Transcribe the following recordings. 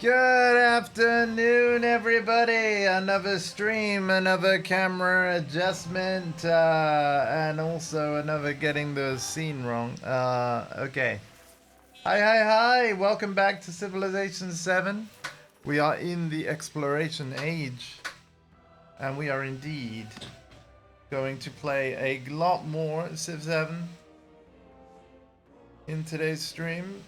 Good afternoon, everybody. Another stream, another camera adjustment, and also another getting the scene wrong. Okay. Hi. Welcome back to Civilization 7. We are in the exploration age, and we are indeed going to play a lot more Civ 7 in today's stream.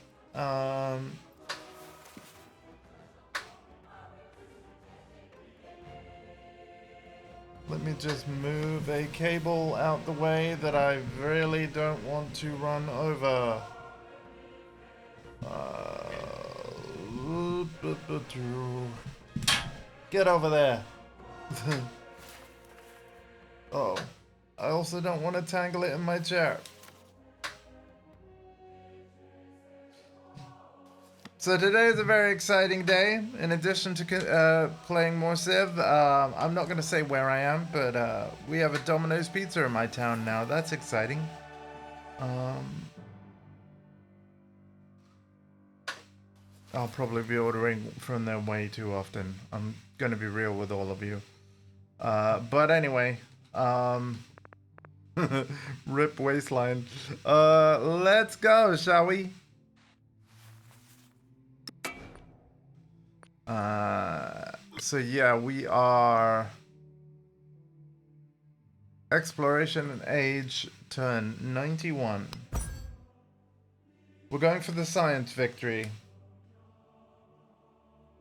Let me just move a cable out the way that I really don't want to run over. Get over there. Oh, I also don't want to tangle it in my chair. So today is a very exciting day. In addition to playing more Civ, I'm not going to say where I am, but we have a Domino's Pizza in my town now. That's exciting. I'll probably be ordering from there way too often. I'm going to be real with all of you. But anyway, rip waistline. Let's go, shall we? So yeah, we are exploration age turn 91. We're going for the science victory.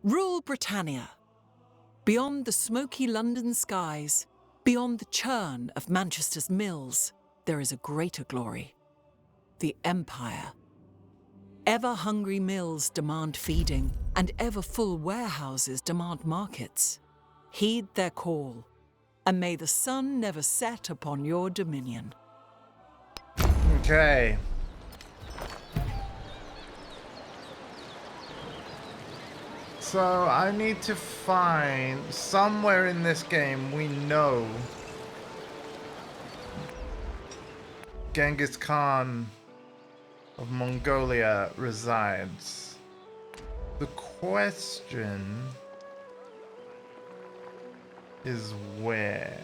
Rule Britannia. Beyond the smoky London skies, beyond the churn of Manchester's mills, there is a greater glory. The Empire. Ever-hungry mills demand feeding, and ever-full warehouses demand markets. Heed their call, and may the sun never set upon your dominion. Okay. So I need to find somewhere in this game we know Genghis Khan of Mongolia resides. The question is where?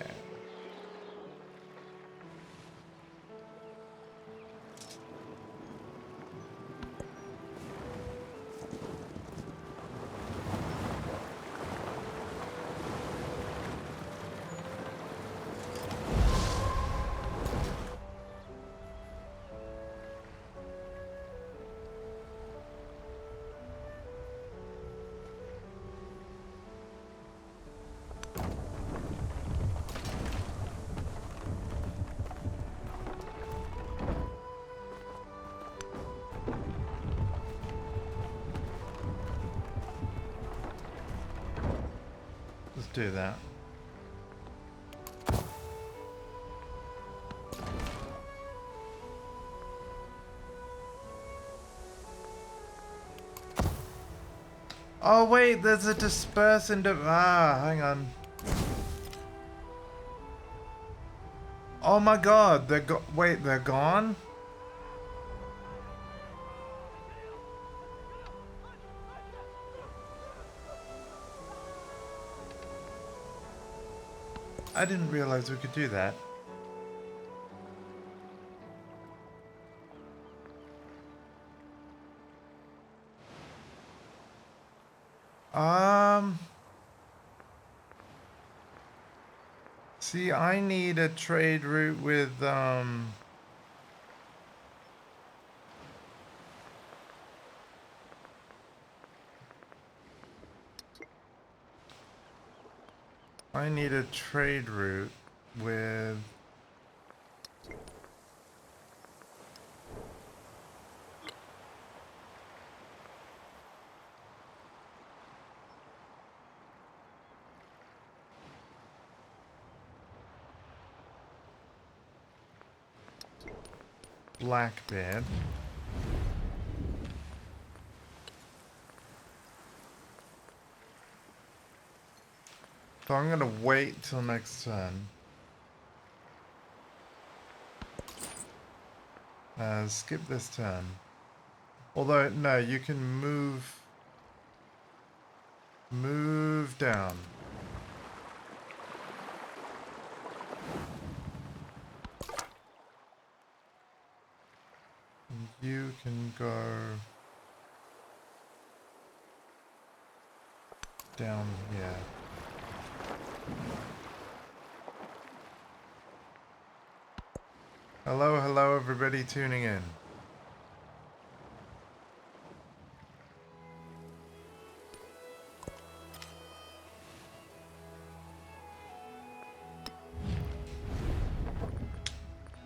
Let's do that. Oh wait, there's a disperse into hang on. Oh my god, wait, they're gone? I didn't realize we could do that. See, I need a trade route with, I need a trade route with Blackbeard. So I'm gonna wait till next turn. Skip this turn. Although, no, you can move. Move down. You can go down here. Hello, hello everybody tuning in.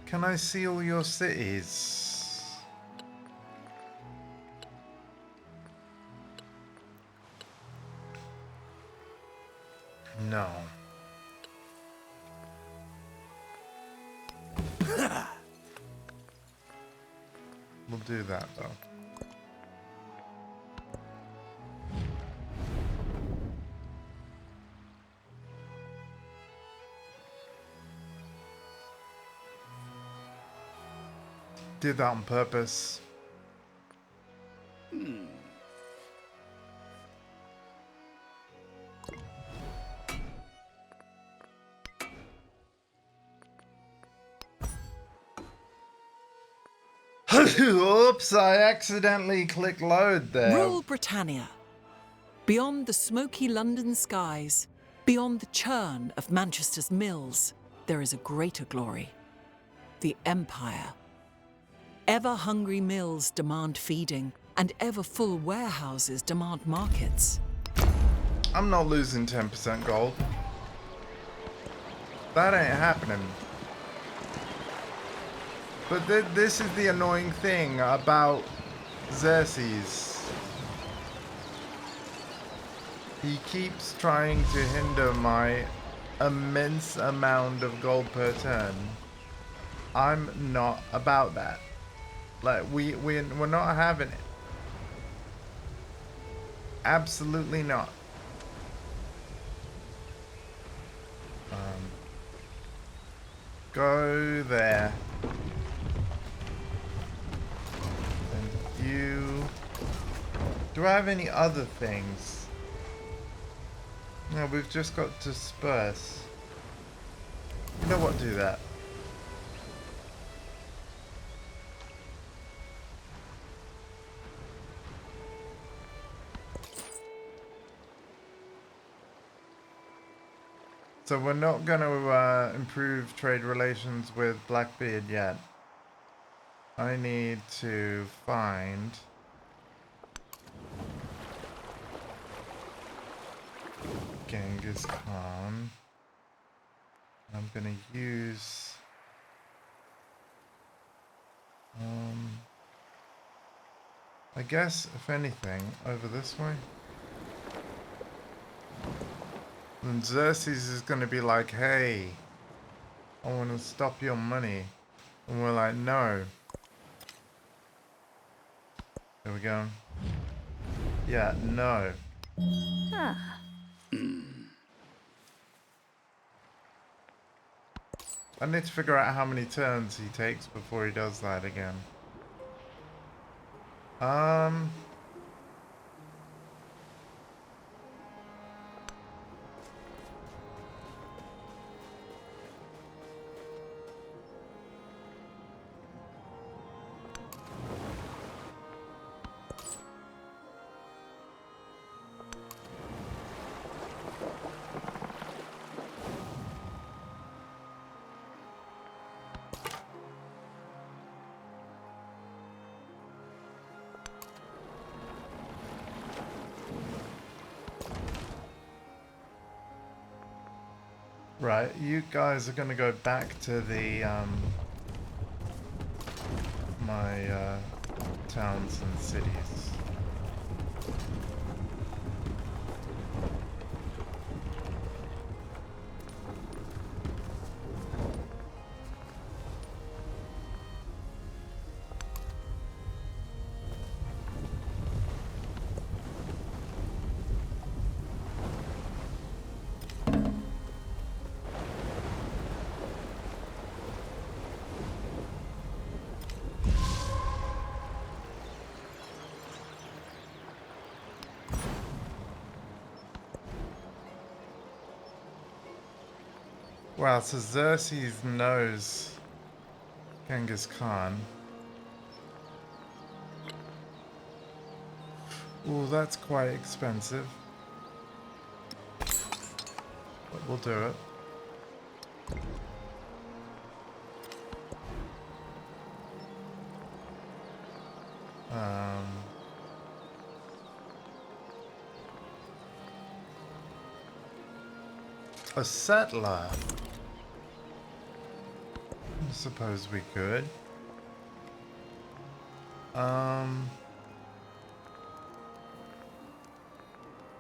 Can I see all your cities? No. We'll do that though. Did that on purpose. Oops, I accidentally clicked load there. Rule Britannia. Beyond the smoky London skies, beyond the churn of Manchester's mills, there is a greater glory. The Empire. Ever-hungry mills demand feeding, and ever-full warehouses demand markets. I'm not losing 10% gold. That ain't happening. But this is the annoying thing about Xerxes. He keeps trying to hinder my immense amount of gold per turn. I'm not about that. Like, we're not having it. Absolutely not. Go there. And you... Do I have any other things? No, we've just got disperse. You know what? Do that. So we're not going to improve trade relations with Blackbeard yet. I need to find... Genghis Khan. I'm going to use... I guess, if anything, over this way. And Xerxes is going to be like, hey, I want to stop your money. And we're like, no. There we go. Yeah, no. I need to figure out how many turns he takes before he does that again. Right, you guys are going to go back to the, my, towns and cities. Wow, so Xerxes knows Genghis Khan. Ooh, that's quite expensive. But we'll do it. A settler. I suppose we could.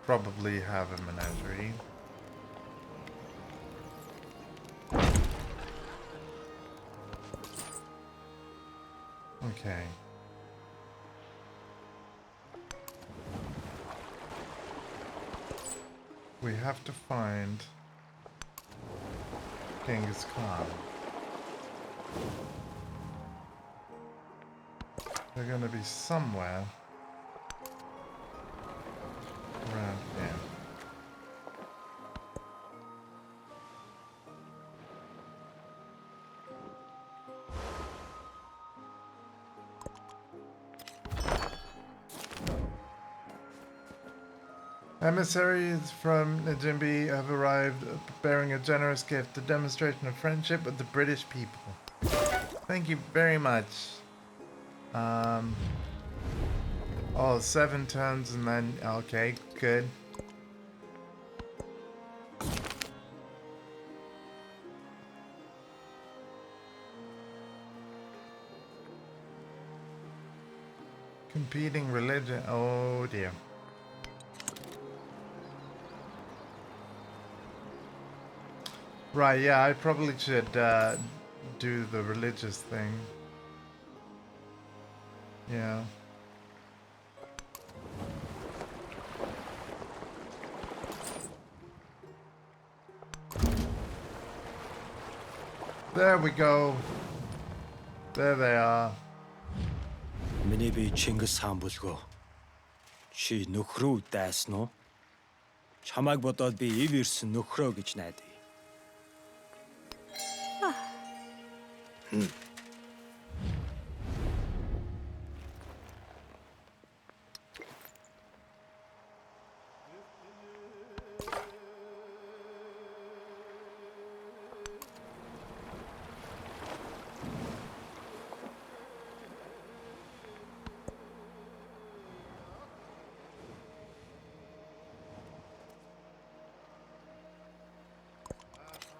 Probably have a menagerie. Okay. We have to find Genghis Khan. They're gonna be somewhere around here. Emissaries from Najimbi have arrived bearing a generous gift, a demonstration of friendship with the British people. Thank you very much. Oh, 7 turns and then, okay, good. Competing religion, oh dear. Right, yeah, I probably should do the religious thing. Yeah. There we go. There they are. Миний би Чингис хаан бүлгөө. Чи нөхрөө дайсан уу? Чамайг бодоод би ив ирсэн нөхрөө гэж найдаа.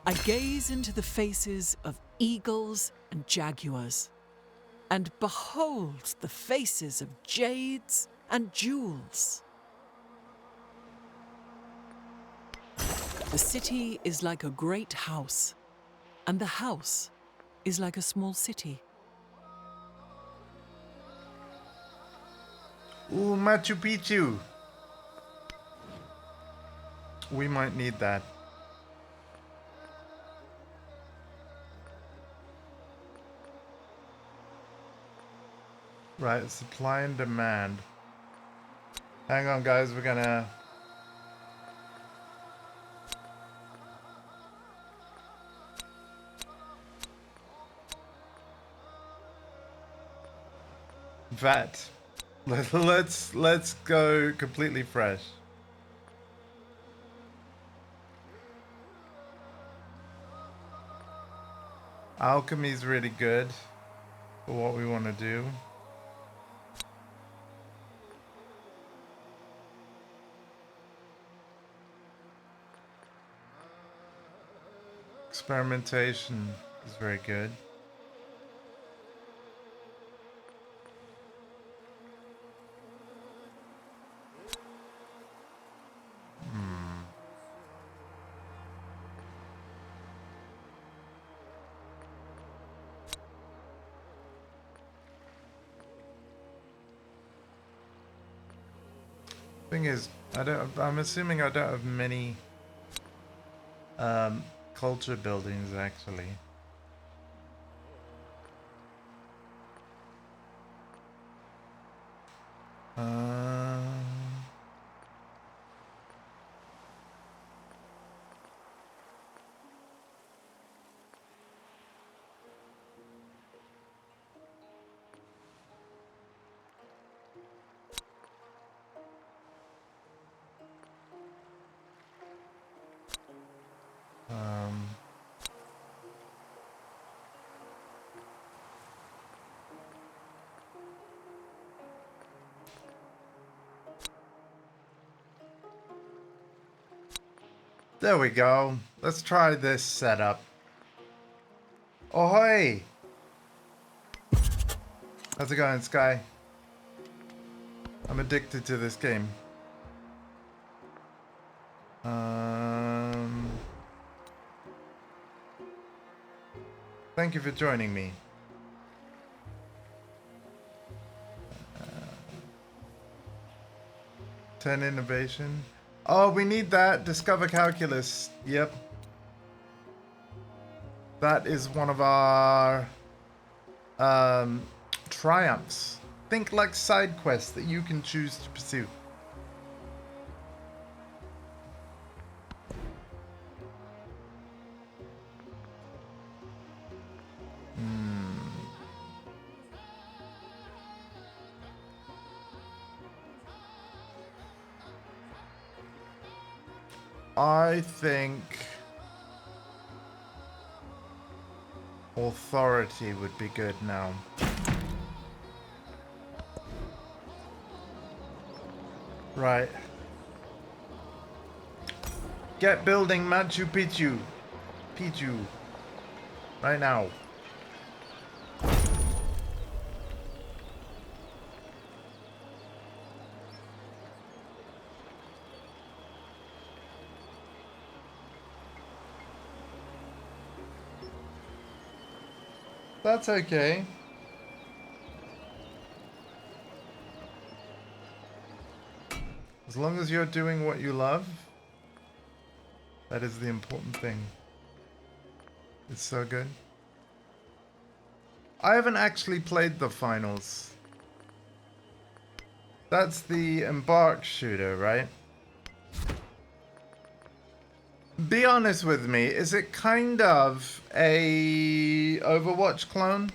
I gaze into the faces of eagles and jaguars, and behold the faces of jades and jewels. The city is like a great house, and the house is like a small city. Ooh, Machu Picchu. We might need that. Right, supply and demand. Hang on, guys, we're gonna... VAT. Let's go completely fresh. Alchemy is really good for what we want to do. Experimentation is very good. Thing is, I'm assuming I don't have many culture buildings actually. There we go. Let's try this setup. Ahoy! How's it going, Sky? I'm addicted to this game. Thank you for joining me. 10 innovation. Oh, we need that. Discover calculus. Yep. That is one of our triumphs. Think like side quests that you can choose to pursue. I think authority would be good now. Right. Get building Machu Picchu. Picchu. Right now. That's okay. As long as you're doing what you love, that is the important thing. It's so good. I haven't actually played the finals. That's the Embark shooter, right? Be honest with me, is it kind of a Overwatch clone?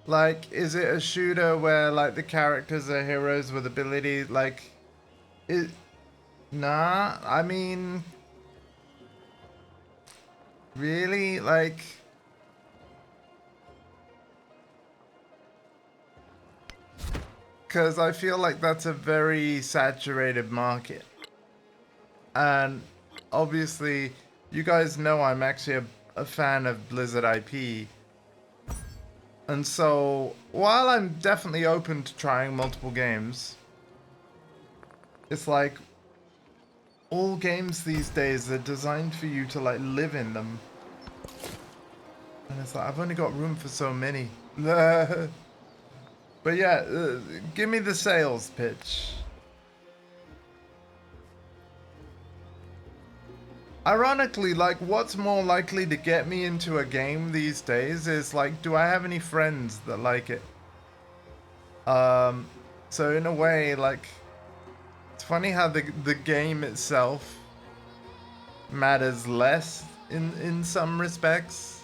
Like, is it a shooter where, like, the characters are heroes with abilities? Like, nah, I mean, really? Like, because I feel like that's a very saturated market. And obviously, you guys know I'm actually a fan of Blizzard IP. And so, while I'm definitely open to trying multiple games, it's like, all games these days are designed for you to, like, live in them. And it's like, I've only got room for so many. But yeah, give me the sales pitch. Ironically, like, what's more likely to get me into a game these days is, like, do I have any friends that like it? So in a way, like, it's funny how the game itself matters less in some respects.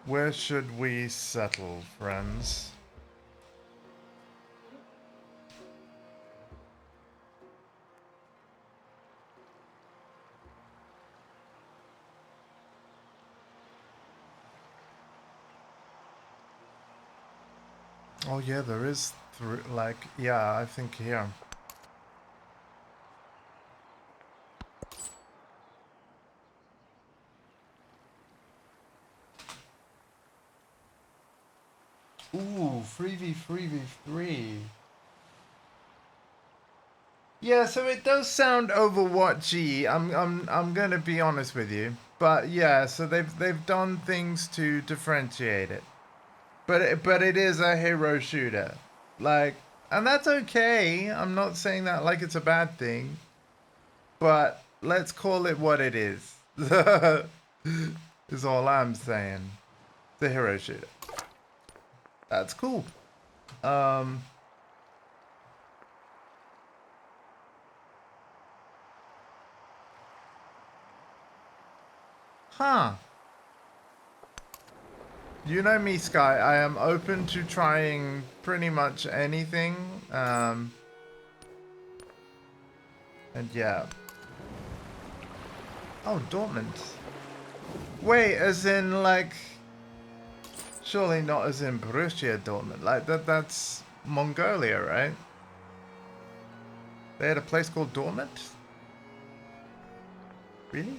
Where should we settle, friends? Oh yeah, there is like, yeah, I think here. Ooh, 3v3v3. Yeah, so it does sound Overwatchy. I'm gonna be honest with you, but yeah, so they've done things to differentiate it, but it is a hero shooter, like, and that's okay. I'm not saying that like it's a bad thing, but let's call it what it is. Is all I'm saying. The hero shooter. That's cool. Huh. You know me, Sky. I am open to trying pretty much anything. And yeah. Oh, Dortmund. Wait, as in like... Surely not as in Borussia Dortmund. Like that's Mongolia, right? They had a place called Dortmund? Really?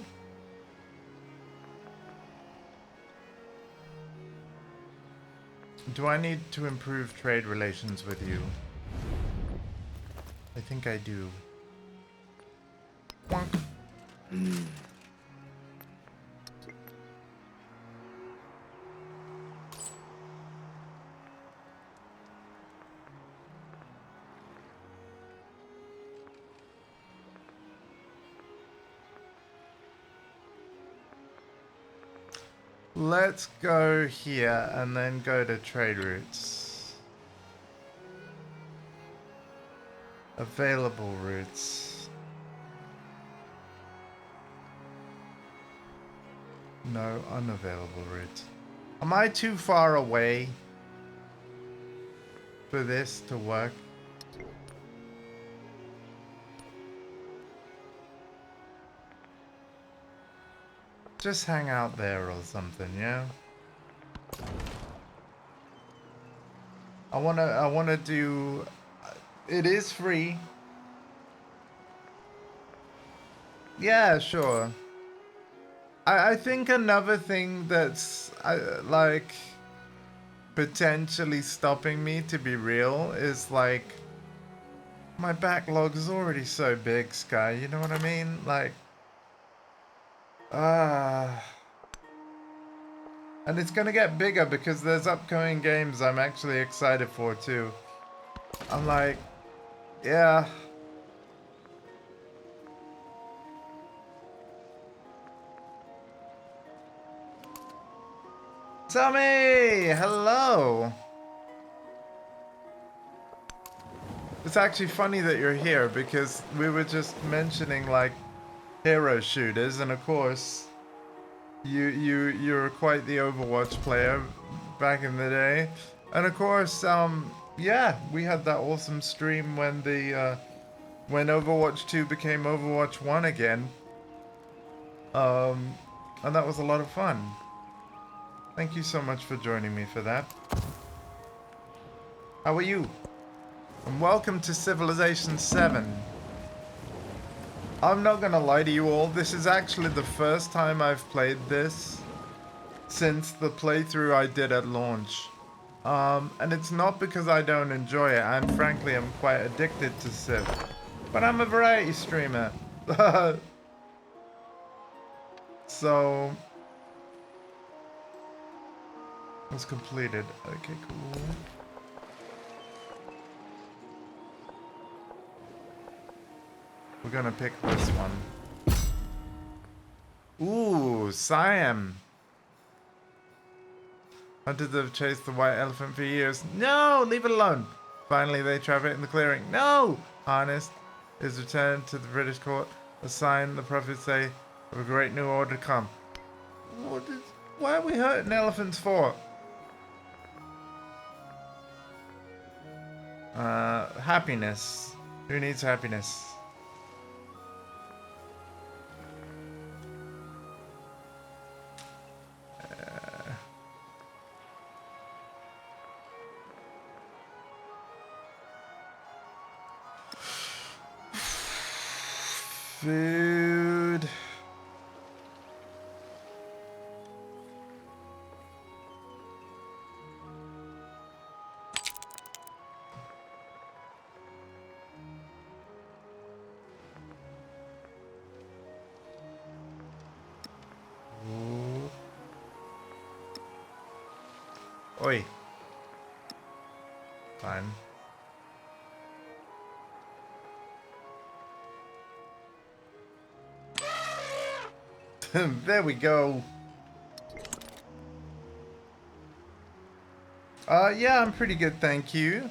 Do I need to improve trade relations with you? I think I do. Wonk. Let's go here and then go to trade routes. Available routes. No, unavailable routes. Am I too far away for this to work? Just hang out there or something, yeah? I wanna do... It is free. Yeah, sure. I think another thing that's like potentially stopping me, to be real, is like my backlog is already so big, Sky, you know what I mean? Like and it's gonna get bigger because there's upcoming games I'm actually excited for too. I'm like, yeah. Tommy! Hello! It's actually funny that you're here because we were just mentioning like hero shooters, and of course you're quite the Overwatch player back in the day. And of course, yeah, we had that awesome stream when the when Overwatch 2 became Overwatch 1 again. And that was a lot of fun. Thank you so much for joining me for that. How are you? And welcome to Civilization 7. I'm not gonna lie to you all, this is actually the first time I've played this since the playthrough I did at launch. And it's not because I don't enjoy it, I'm quite addicted to Civ. But I'm a variety streamer. So... it's completed. Okay, cool. We're gonna pick this one. Ooh, Siam. Hunters have chased the white elephant for years. No, leave it alone. Finally, they trap it in the clearing. No! Harnessed is returned to the British court. A sign, the prophets say, of a great new order to come. Why are we hurting elephants for? Happiness. Who needs happiness? Food. Ooh. Oi. Fine. There we go. Yeah, I'm pretty good, thank you.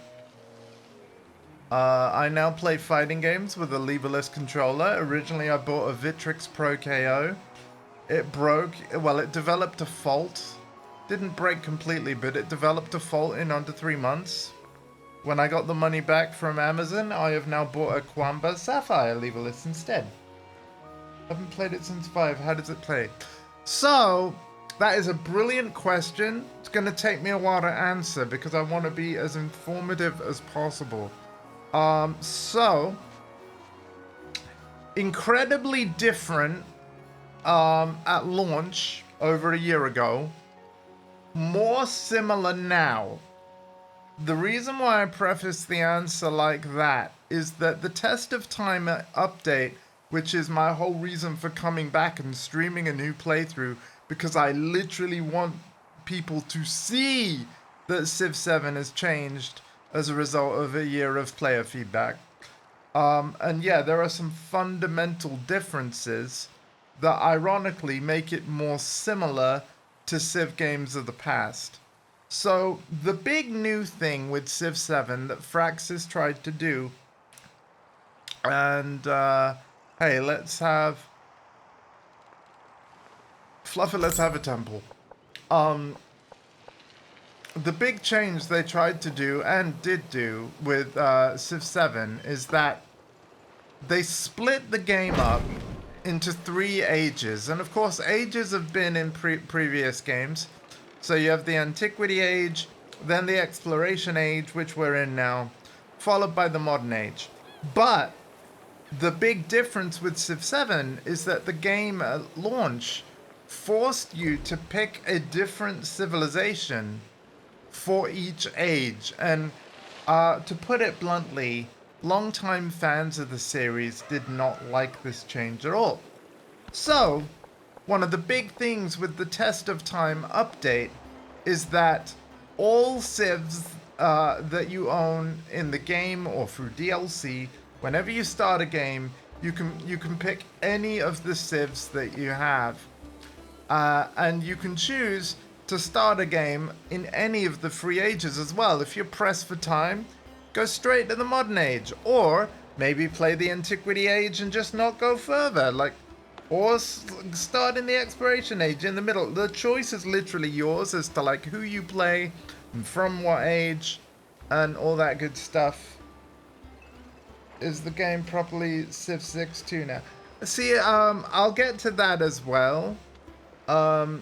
I now play fighting games with a leverless controller. Originally, I bought a Victrix Pro KO. It broke, well, it developed a fault didn't break completely, but it developed a fault in under 3 months. When I got the money back from Amazon, I have now bought a Quamba Sapphire Legalist instead. I haven't played it since 5. How does it play? So, that is a brilliant question. It's going to take me a while to answer because I want to be as informative as possible. So, incredibly different at launch over a year ago. More similar now. The reason why I preface the answer like that is that the Test of Time update, which is my whole reason for coming back and streaming a new playthrough, because I literally want people to see that Civ 7 has changed as a result of a year of player feedback. And yeah, there are some fundamental differences that ironically make it more similar to Civ games of the past. So the big new thing with Civ 7 that Fraxis tried to do, and hey, let's have Fluffy, let's have a temple. The big change they tried to do and did do with Civ 7 is that they split the game up into 3 ages. And of course, ages have been in previous games. So you have the Antiquity Age, then the Exploration Age, which we're in now, followed by the Modern Age. But the big difference with Civ 7 is that the game at launch forced you to pick a different civilization for each age. And to put it bluntly, longtime fans of the series did not like this change at all. So, one of the big things with the Test of Time update is that all civs that you own in the game or through DLC, whenever you start a game, you can pick any of the civs that you have. And you can choose to start a game in any of the 3 ages as well. If you're pressed for time, go straight to the Modern Age, or maybe play the Antiquity Age and just not go further, or start in the Exploration Age in the middle. The choice is literally yours as to who you play and from what age and all that good stuff. Is the game properly Civ 6 2 now? See, I'll get to that as well. But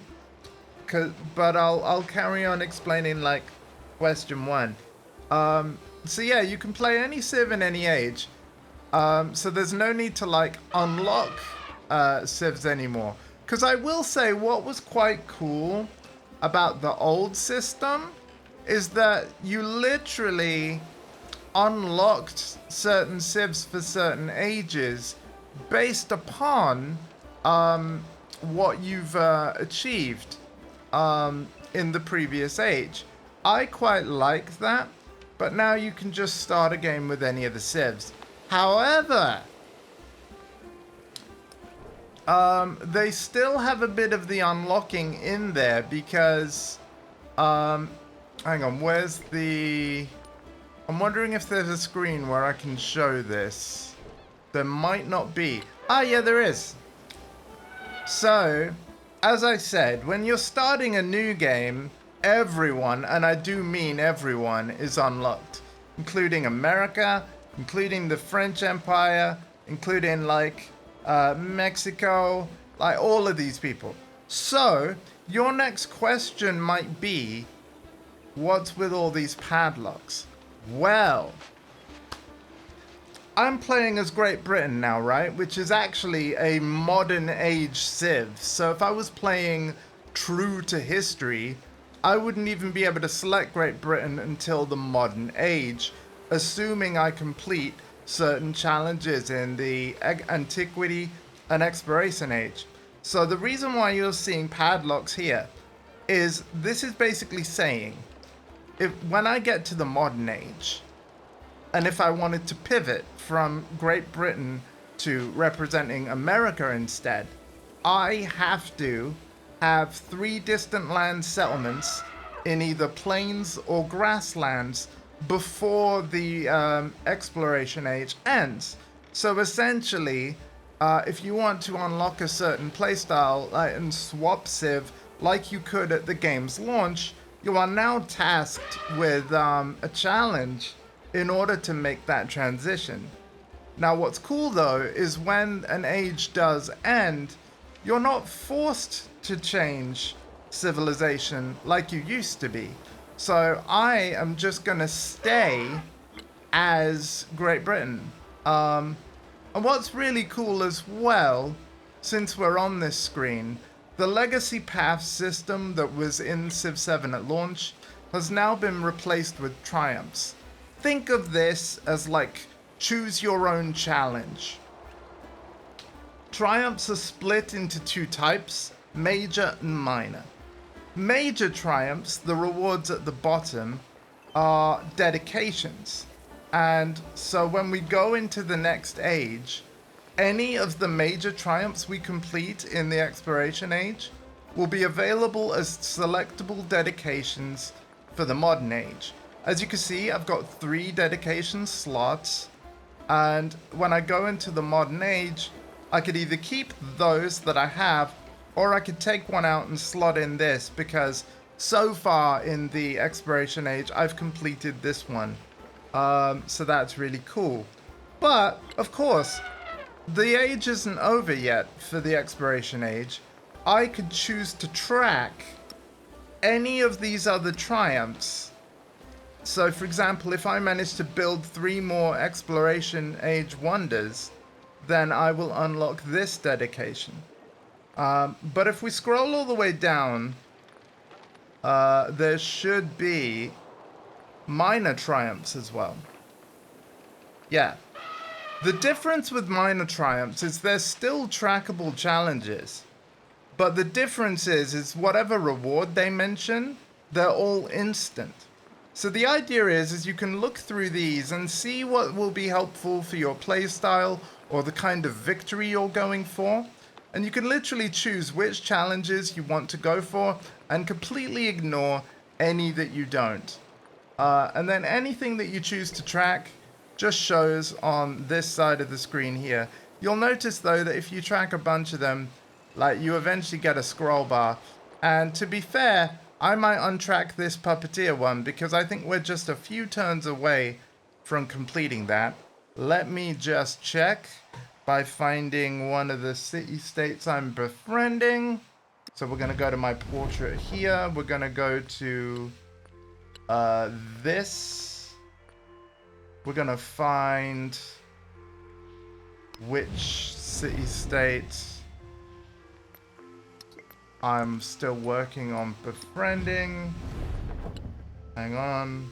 I'll carry on explaining question 1. So yeah, you can play any Civ in any age. So there's no need to unlock civs anymore. Because I will say what was quite cool about the old system is that you literally unlocked certain civs for certain ages based upon what you've achieved in the previous age. I quite like that, but now you can just start a game with any of the civs. However, they still have a bit of the unlocking in there because, hang on, where's the... I'm wondering if there's a screen where I can show this. There might not be. Ah, yeah, there is. So, as I said, when you're starting a new game, everyone, and I do mean everyone, is unlocked. Including America, including the French Empire, including Mexico, all of these people. So, your next question might be, what's with all these padlocks? Well, I'm playing as Great Britain now, right? Which is actually a modern age Civ. So if I was playing true to history, I wouldn't even be able to select Great Britain until the modern age, assuming I complete certain challenges in the Antiquity and Exploration Age. So the reason why you're seeing padlocks here is this is basically saying, when I get to the modern age, and if I wanted to pivot from Great Britain to representing America instead, I have to have 3 distant land settlements in either plains or grasslands before the Exploration Age ends. So essentially, if you want to unlock a certain playstyle and swap Civ like you could at the game's launch, you are now tasked with a challenge in order to make that transition. Now, what's cool though is when an age does end, you're not forced to change civilization like you used to be. So I am just gonna stay as Great Britain. And what's really cool as well, since we're on this screen, the legacy path system that was in Civ 7 at launch has now been replaced with triumphs. Think of this as like choose your own challenge. Triumphs are split into two types, major and minor. Major triumphs, the rewards at the bottom, are dedications. And so when we go into the next age, any of the major triumphs we complete in the exploration age will be available as selectable dedications for the modern age. As you can see, I've got 3 dedication slots, and when I go into the modern age, I could either keep those that I have, or I could take one out and slot in this, because so far in the exploration age, I've completed this one. So that's really cool. But, of course, the age isn't over yet for the exploration age. I could choose to track any of these other triumphs. So, for example, if I manage to build 3 more exploration age wonders, then I will unlock this dedication. But if we scroll all the way down, there should be minor triumphs as well. Yeah. The difference with minor triumphs is there's still trackable challenges. But the difference is whatever reward they mention, they're all instant. So the idea is you can look through these and see what will be helpful for your playstyle or the kind of victory you're going for. And you can literally choose which challenges you want to go for and completely ignore any that you don't. And then anything that you choose to track just shows on this side of the screen here. You'll notice though that if you track a bunch of them, like you eventually get a scroll bar. And to be fair, I might untrack this puppeteer one because I think we're just a few turns away from completing that. Let me just check by finding one of the city-states I'm befriending. So we're going to go to my portrait here. We're going to go to this. We're going to find which city-state I'm still working on befriending. Hang on.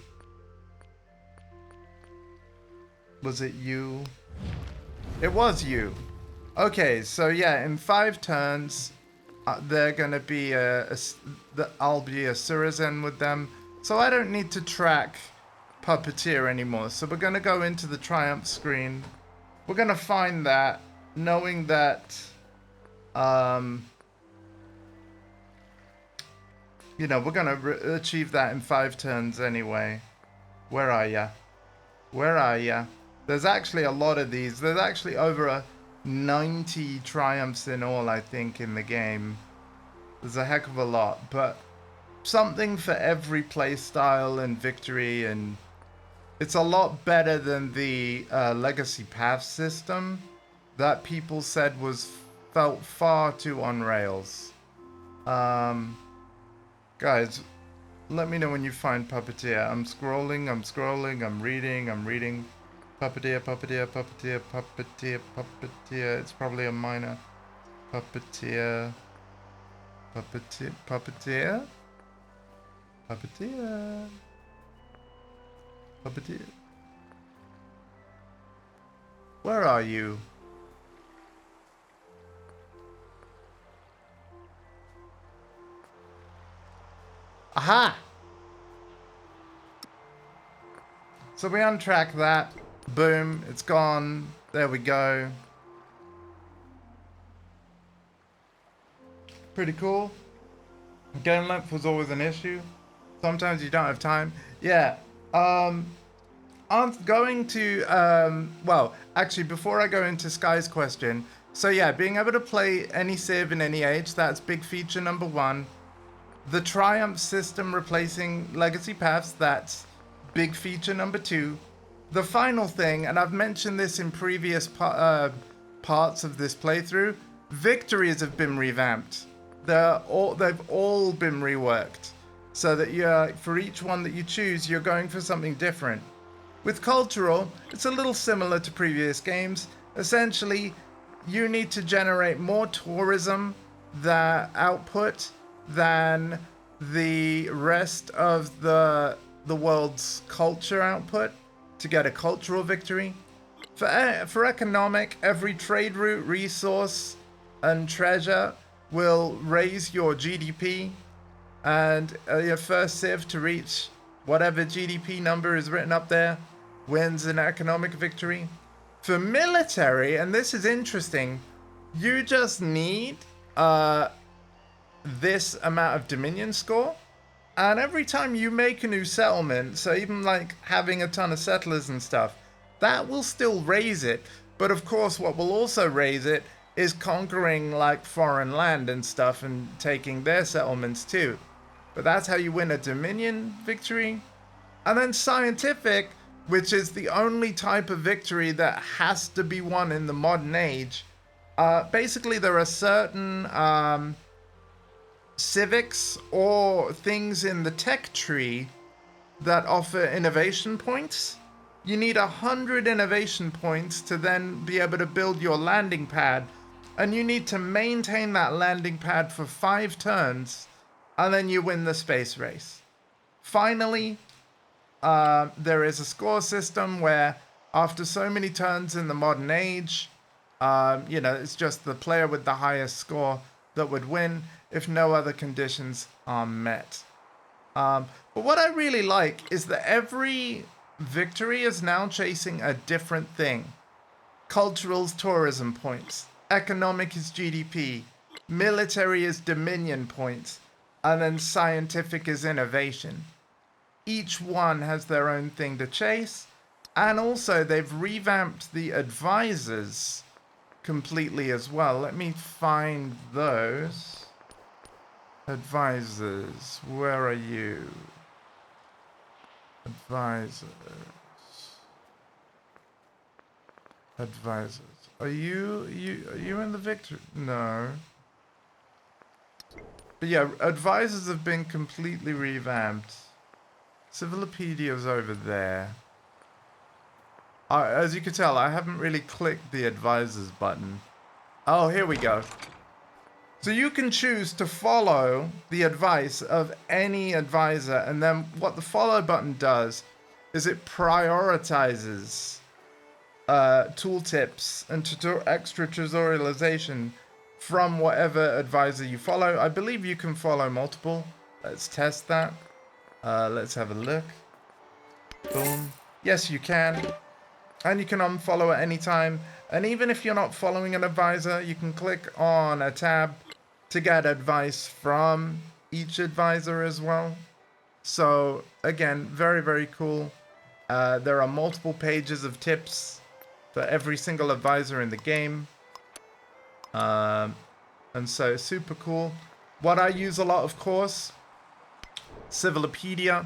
Was it you? It was you. Okay, so yeah, in 5 turns, they're gonna be I'll be a Surizen with them. So I don't need to track Puppeteer anymore. So we're gonna go into the Triumph screen. We're gonna find that, knowing that, you know, we're gonna achieve that in 5 turns anyway. Where are ya? Where are ya? There's actually a lot of these. There's actually over 90 triumphs in all, I think, in the game. There's a heck of a lot, but something for every playstyle and victory, and it's a lot better than the Legacy Path system that people said felt far too on rails. Guys, let me know when you find Puppeteer. I'm scrolling, I'm reading. Puppeteer. It's probably a minor. Puppeteer. Where are you? Aha! So we untrack that. Boom, it's gone. There we go. Pretty cool. Game length was always an issue. Sometimes you don't have time. Yeah. I'm going to, well, actually, before I go into Sky's question, so yeah, being able to play any Civ in any age, that's big feature number 1. The Triumph system replacing Legacy Paths, that's big feature number 2. The final thing, and I've mentioned this in previous parts of this playthrough, victories have been revamped. They've all been reworked, so that for each one that you choose, you're going for something different. With cultural, it's a little similar to previous games. Essentially, you need to generate more tourism output than the rest of the world's culture output to get a cultural victory. For economic, every trade route, resource, and treasure will raise your GDP, and your first civ to reach whatever GDP number is written up there wins an economic victory. For military, and this is interesting, you just need this amount of Dominion score, and every time you make a new settlement, so even like having a ton of settlers and stuff, that will still raise it. But of course, what will also raise it is conquering like foreign land and stuff and taking their settlements too. But that's how you win a Dominion victory. And then scientific, which is the only type of victory that has to be won in the modern age. Basically, there are certain civics or things in the tech tree that offer innovation points. You need 100 innovation points to then be able to build your landing pad, and you need to maintain that landing pad for 5 turns, and then you win the space race. Finally, there is a score system where after so many turns in the modern age, it's just the player with the highest score that would win if no other conditions are met. But what I really like is that every victory is now chasing a different thing. Cultural's tourism points, economic is GDP, military is Dominion points, and then scientific is innovation. Each one has their own thing to chase, and also they've revamped the advisors completely as well. Let me find those. Advisors, where are you? Advisors. Are you in the victory? No. But yeah, advisors have been completely revamped. Civilopedia's over there. As you can tell, I haven't really clicked the advisors button. Oh, here we go. So you can choose to follow the advice of any advisor, and then what the follow button does is it prioritizes tooltips and extra tutorialization from whatever advisor you follow. I believe you can follow multiple. Let's test that. Let's have a look. Boom. Yes, you can. And you can unfollow at any time. And even if you're not following an advisor, you can click on a tab to get advice from each advisor as well. So again, very, very cool. There are multiple pages of tips for every single advisor in the game. And so super cool. What I use a lot, of course, Civilopedia.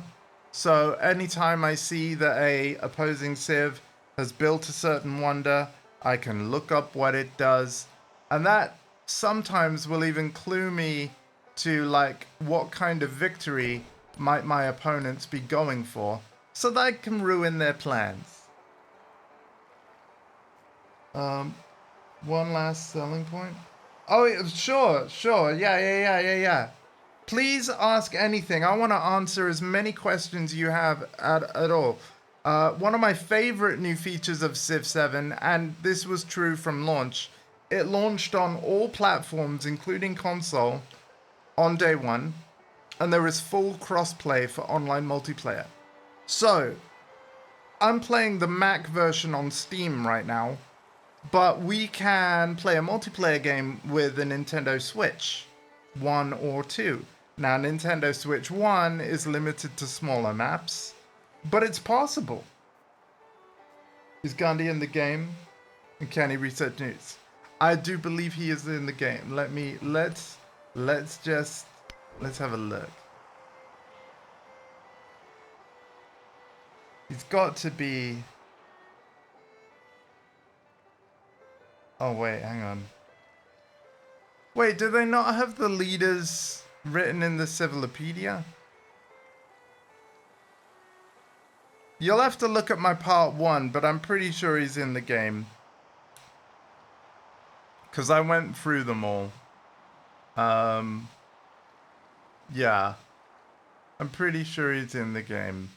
So anytime I see that a opposing civ has built a certain wonder, I can look up what it does, and that sometimes will even clue me to like what kind of victory might my opponents be going for, so that I can ruin their plans. One last selling point. Oh, sure, yeah. Please ask anything. I want to answer as many questions you have at all. One of my favorite new features of Civ 7, and this was true from launch, it launched on all platforms, including console, on day 1, and there is full crossplay for online multiplayer. So, I'm playing the Mac version on Steam right now, but we can play a multiplayer game with a Nintendo Switch 1 or 2. Now, Nintendo Switch 1 is limited to smaller maps, but it's possible. Is Gandhi in the game? And can he reset news? I do believe he is in the game. Let's just Let's have a look. He's got to be... Oh, wait, hang on. Wait, do they not have the leaders written in the Civilopedia? You'll have to look at my part 1, but I'm pretty sure he's in the game. Because I went through them all. Yeah. I'm pretty sure he's in the game.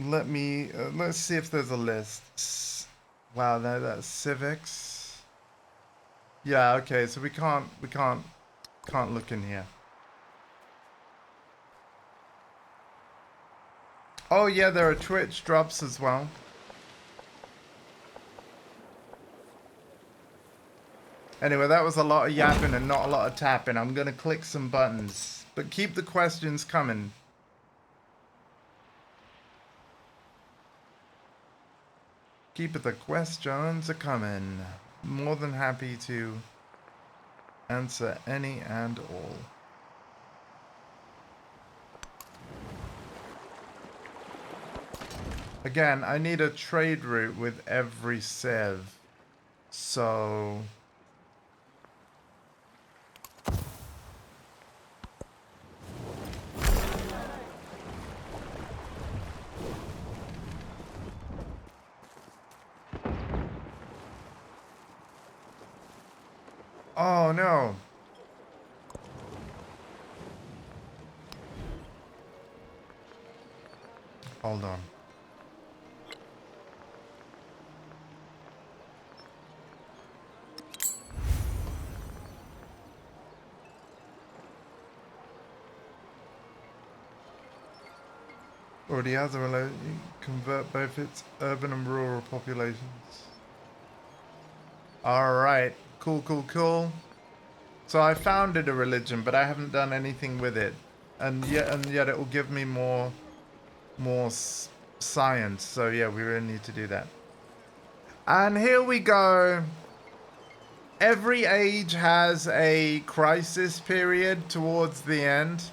Let's see if there's a list. Wow, no, that's civics. Yeah, okay, so we can't look in here. Oh yeah, there are Twitch drops as well. Anyway, that was a lot of yapping and not a lot of tapping. I'm gonna click some buttons, but keep the questions coming. Keep the questions coming. More than happy to answer any and all. Again, I need a trade route with every civ. So... Oh no. Hold on. Already has a relation. Convert both its urban and rural populations. Alright. Cool, cool, cool. So I founded a religion, but I haven't done anything with it. And yet it will give me more science. So yeah, we really need to do that. And here we go. Every age has a crisis period towards the end.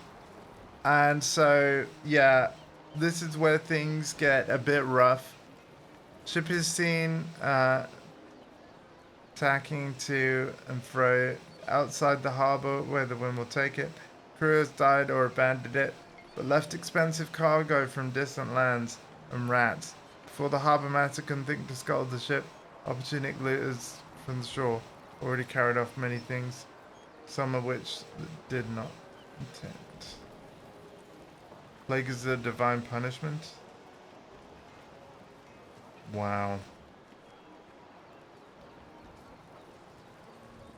And so, yeah, this is where things get a bit rough. Ship is seen tacking to and fro outside the harbor where the wind will take it. Crew has died or abandoned it, but left expensive cargo from distant lands and rats. Before the harbor master can think to scuttle the ship, opportunistic looters from the shore already carried off many things, some of which did not intend. Plague is a divine punishment? Wow.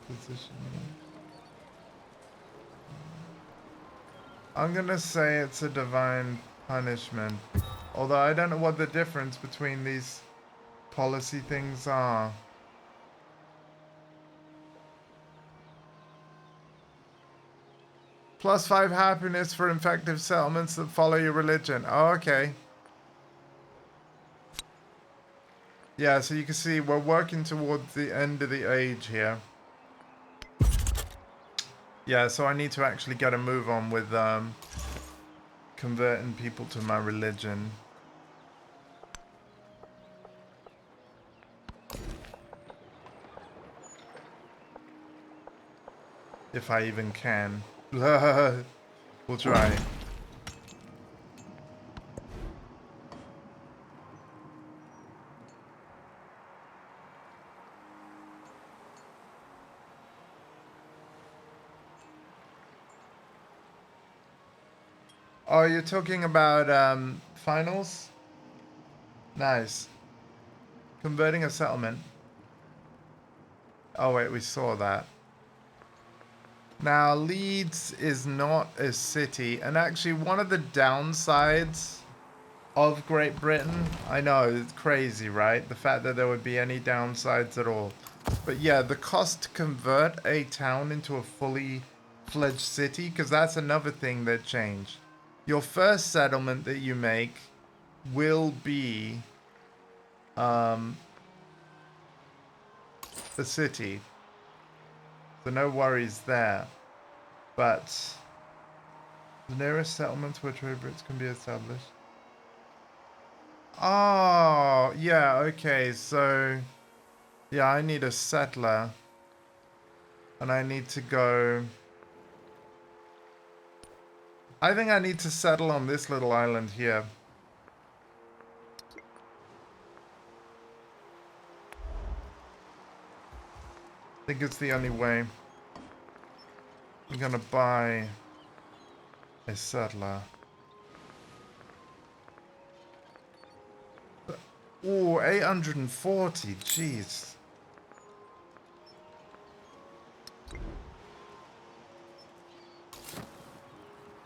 Position. I'm gonna say it's a divine punishment. Although I don't know what the difference between these policy things are. +5 happiness for infective settlements that follow your religion. Oh, okay. Yeah, so you can see we're working towards the end of the age here. Yeah, so I need to actually get a move on with converting people to my religion. If I even can. We'll try. Oh, you're talking about finals? Nice. Converting a settlement. Oh wait, we saw that. Now, Leeds is not a city, and actually one of the downsides of Great Britain, I know, it's crazy, right? The fact that there would be any downsides at all. But yeah, the cost to convert a town into a fully fledged city, because that's another thing that changed. Your first settlement that you make will be a city. So no worries there. But the nearest settlements where trade routes can be established. Oh, yeah, okay, so yeah, I need a settler. And I need to go... I think I need to settle on this little island here. I think it's the only way. I'm gonna buy a settler. Ooh, 840, jeez.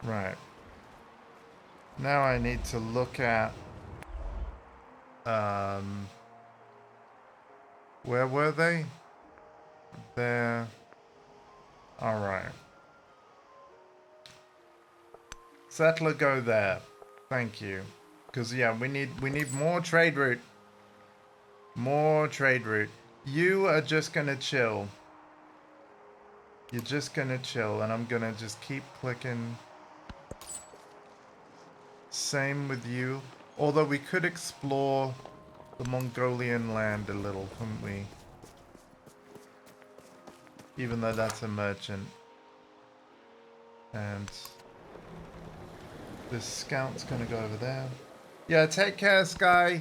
Right. Now I need to look at, where were they? There. Alright. Settler, go there. Thank you. Because, yeah, we need more trade route. More trade route. You are just gonna chill. You're just gonna chill, and I'm gonna just keep clicking. Same with you. Although we could explore the Mongolian land a little, couldn't we? Even though that's a merchant. And this scout's gonna go over there. Yeah, take care, Sky.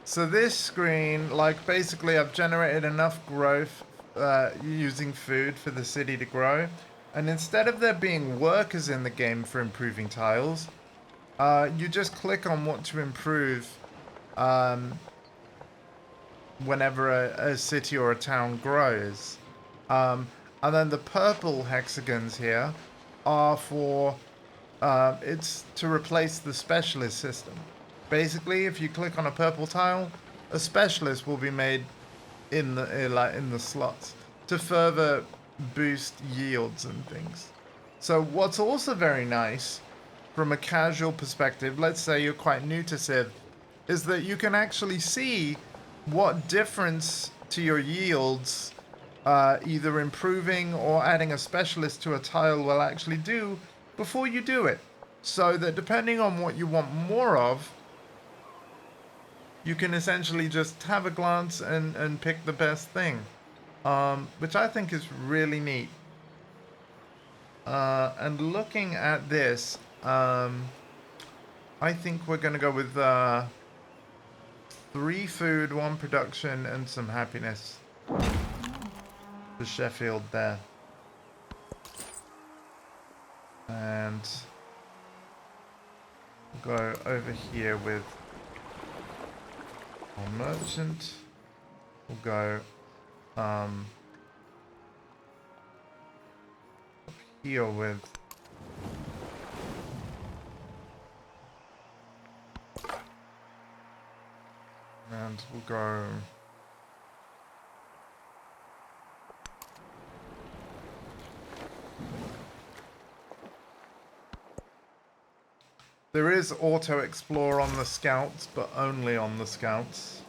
So this screen, like, basically I've generated enough growth using food for the city to grow. And instead of there being workers in the game for improving tiles, you just click on what to improve whenever a city or a town grows. And then the purple hexagons here are for, it's to replace the specialist system. Basically, if you click on a purple tile, a specialist will be made in the slots to further boost yields and things. So what's also very nice from a casual perspective, let's say you're quite new to Civ, is that you can actually see what difference to your yields either improving or adding a specialist to a tile will actually do before you do it. So that depending on what you want more of, you can essentially just have a glance and pick the best thing, which I think is really neat. And looking at this, I think we're going to go with 3 food, 1 production, and some happiness for Sheffield there. And we'll go over here with merchant. We'll go up here with and we'll go there is auto explore on the scouts, but only on the scouts.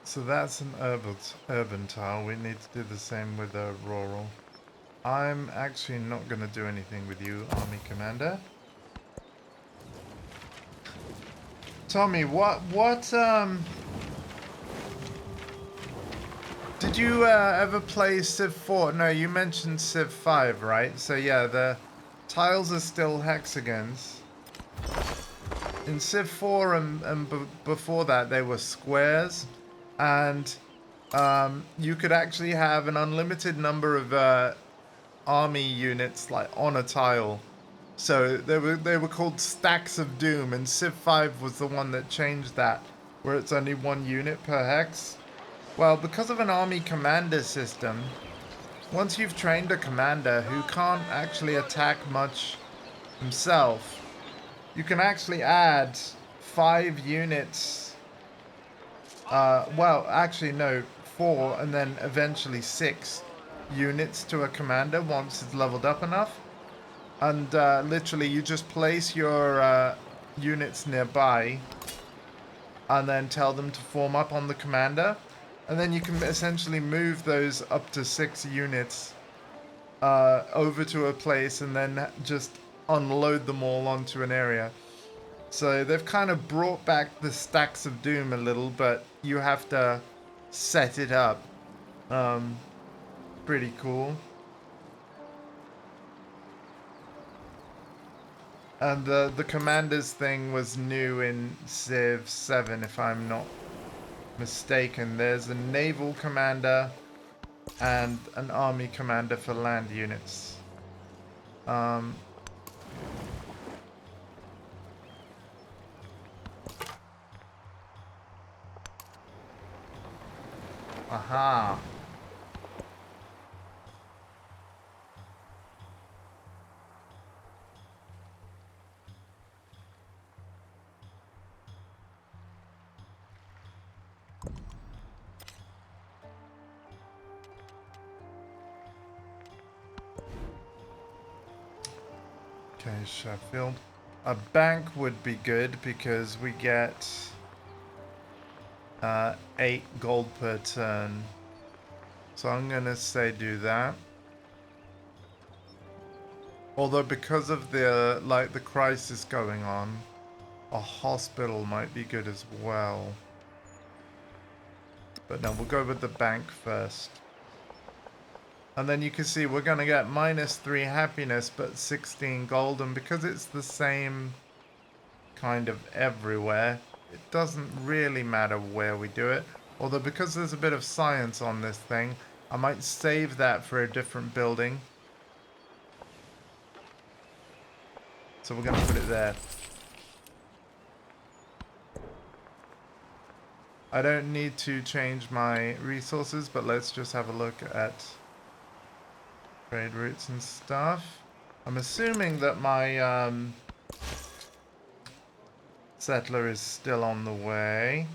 So that's an urban tile. We need to do the same with a rural. I'm actually not going to do anything with you, Army Commander. Tommy, what did you ever play Civ 4? No, you mentioned Civ 5, right? So yeah, the tiles are still hexagons. In Civ 4 and before that, they were squares, and you could actually have an unlimited number of army units like on a tile. So they were called Stacks of Doom, and Civ 5 was the one that changed that where it's only 1 unit per hex? Well, because of an army commander system, once you've trained a commander who can't actually attack much himself, you can actually add 5 units. Well, actually, no, 4 and then eventually 6 units to a commander once it's leveled up enough. And literally, you just place your units nearby and then tell them to form up on the commander. And then you can essentially move those up to 6 units over to a place and then just unload them all onto an area. So they've kind of brought back the Stacks of Doom a little, but you have to set it up. Pretty cool. And the commanders thing was new in Civ 7, if I'm not mistaken. There's a naval commander and an army commander for land units. Aha. Okay, Sheffield. A bank would be good because we get 8 gold per turn. So I'm gonna say do that. Although because of the the crisis going on, a hospital might be good as well. But no, we'll go with the bank first. And then you can see we're going to get -3 happiness, but 16 gold. And because it's the same kind of everywhere, it doesn't really matter where we do it. Although because there's a bit of science on this thing, I might save that for a different building. So we're going to put it there. I don't need to change my resources, but let's just have a look at trade routes and stuff. I'm assuming that my settler is still on the way.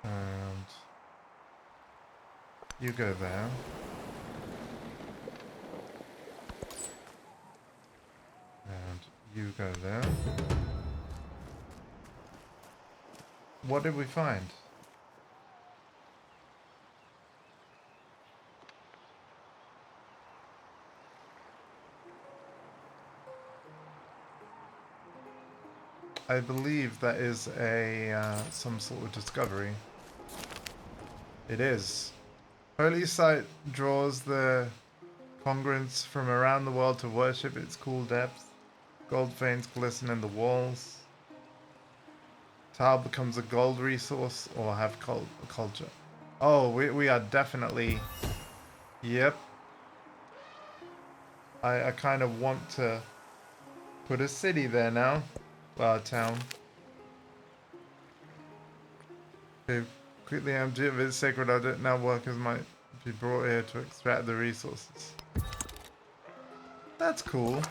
And you go there. And you go there. What did we find? I believe that is a some sort of discovery. It is. Holy site draws the congruence from around the world to worship its cool depths. Gold veins glisten in the walls. Tile becomes a gold resource or have culture. Oh, we are definitely... Yep. I kind of want to put a city there now. Well, a town. Okay, quickly empty of its sacred object. Now workers might be brought here to extract the resources. That's cool.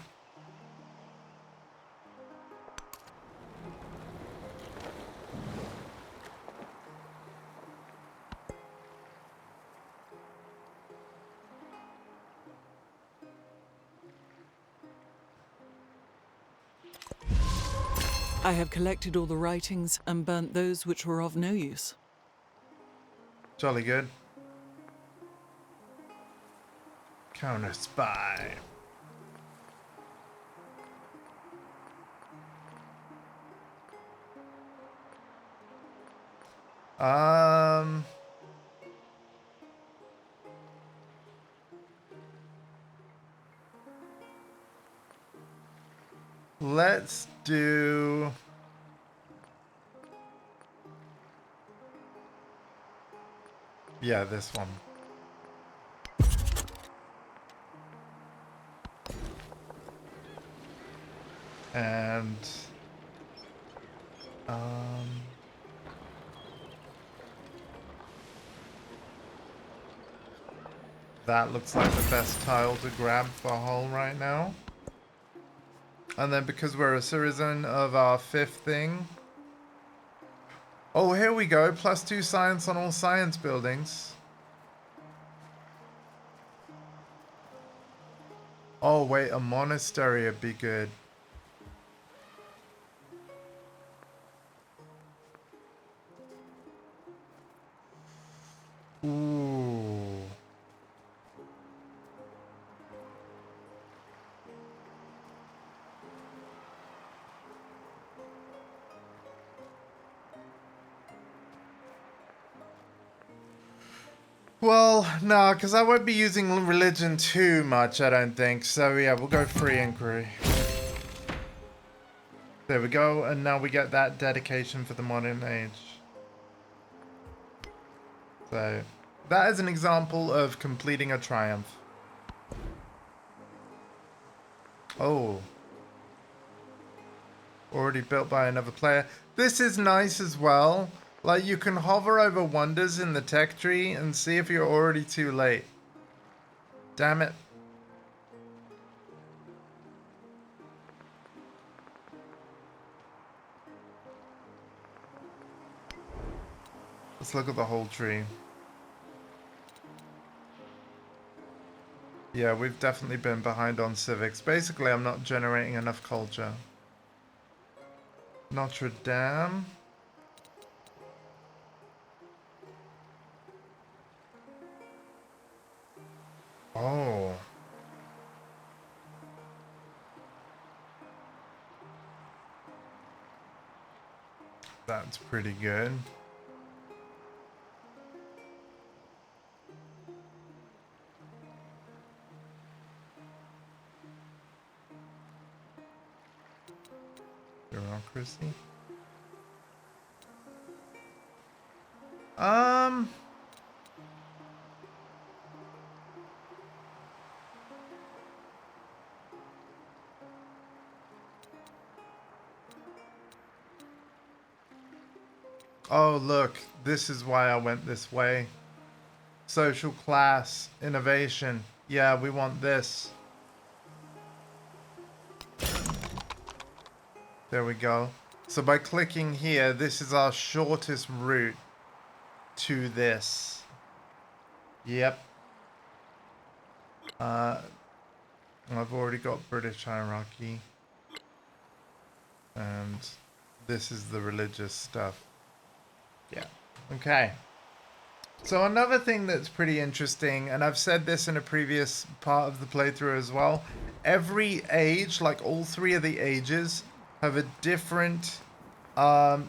I have collected all the writings and burnt those which were of no use. Jolly good. Counter spy. Let's do... Yeah, this one. And that looks like the best tile to grab for Hull right now. And then because we're a citizen of our 5th thing. Oh, here we go. +2 science on all science buildings. Oh, wait, a monastery would be good. Ooh. Well, no, because I won't be using religion too much, I don't think. So yeah, we'll go free inquiry. There we go, and now we get that dedication for the modern age. So, that is an example of completing a triumph. Oh. Already built by another player. This is nice as well. Like, you can hover over wonders in the tech tree and see if you're already too late. Damn it. Let's look at the whole tree. Yeah, we've definitely been behind on civics. Basically, I'm not generating enough culture. Notre Dame. Oh. That's pretty good. Bureaucracy. Oh, look. This is why I went this way. Social class. Innovation. Yeah, we want this. There we go. So by clicking here, this is our shortest route to this. Yep. I've already got British hierarchy. And this is the religious stuff. Yeah. Okay. So another thing that's pretty interesting, and I've said this in a previous part of the playthrough as well, every age, like all 3 of the ages, have a different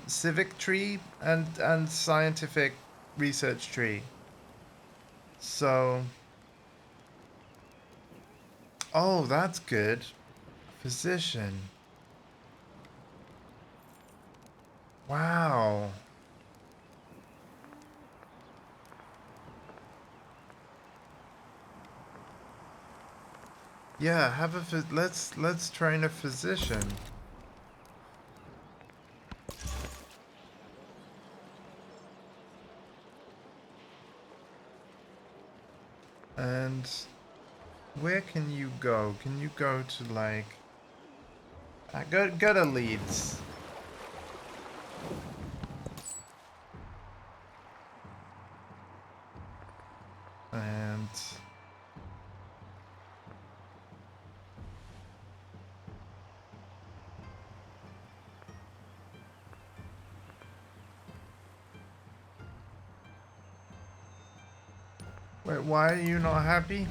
civic tree and scientific research tree. So, oh, that's good. Physician. Wow. Yeah, have a let's train a physician. And where can you go? Can you go to like go to Leeds. And wait, why are you not happy?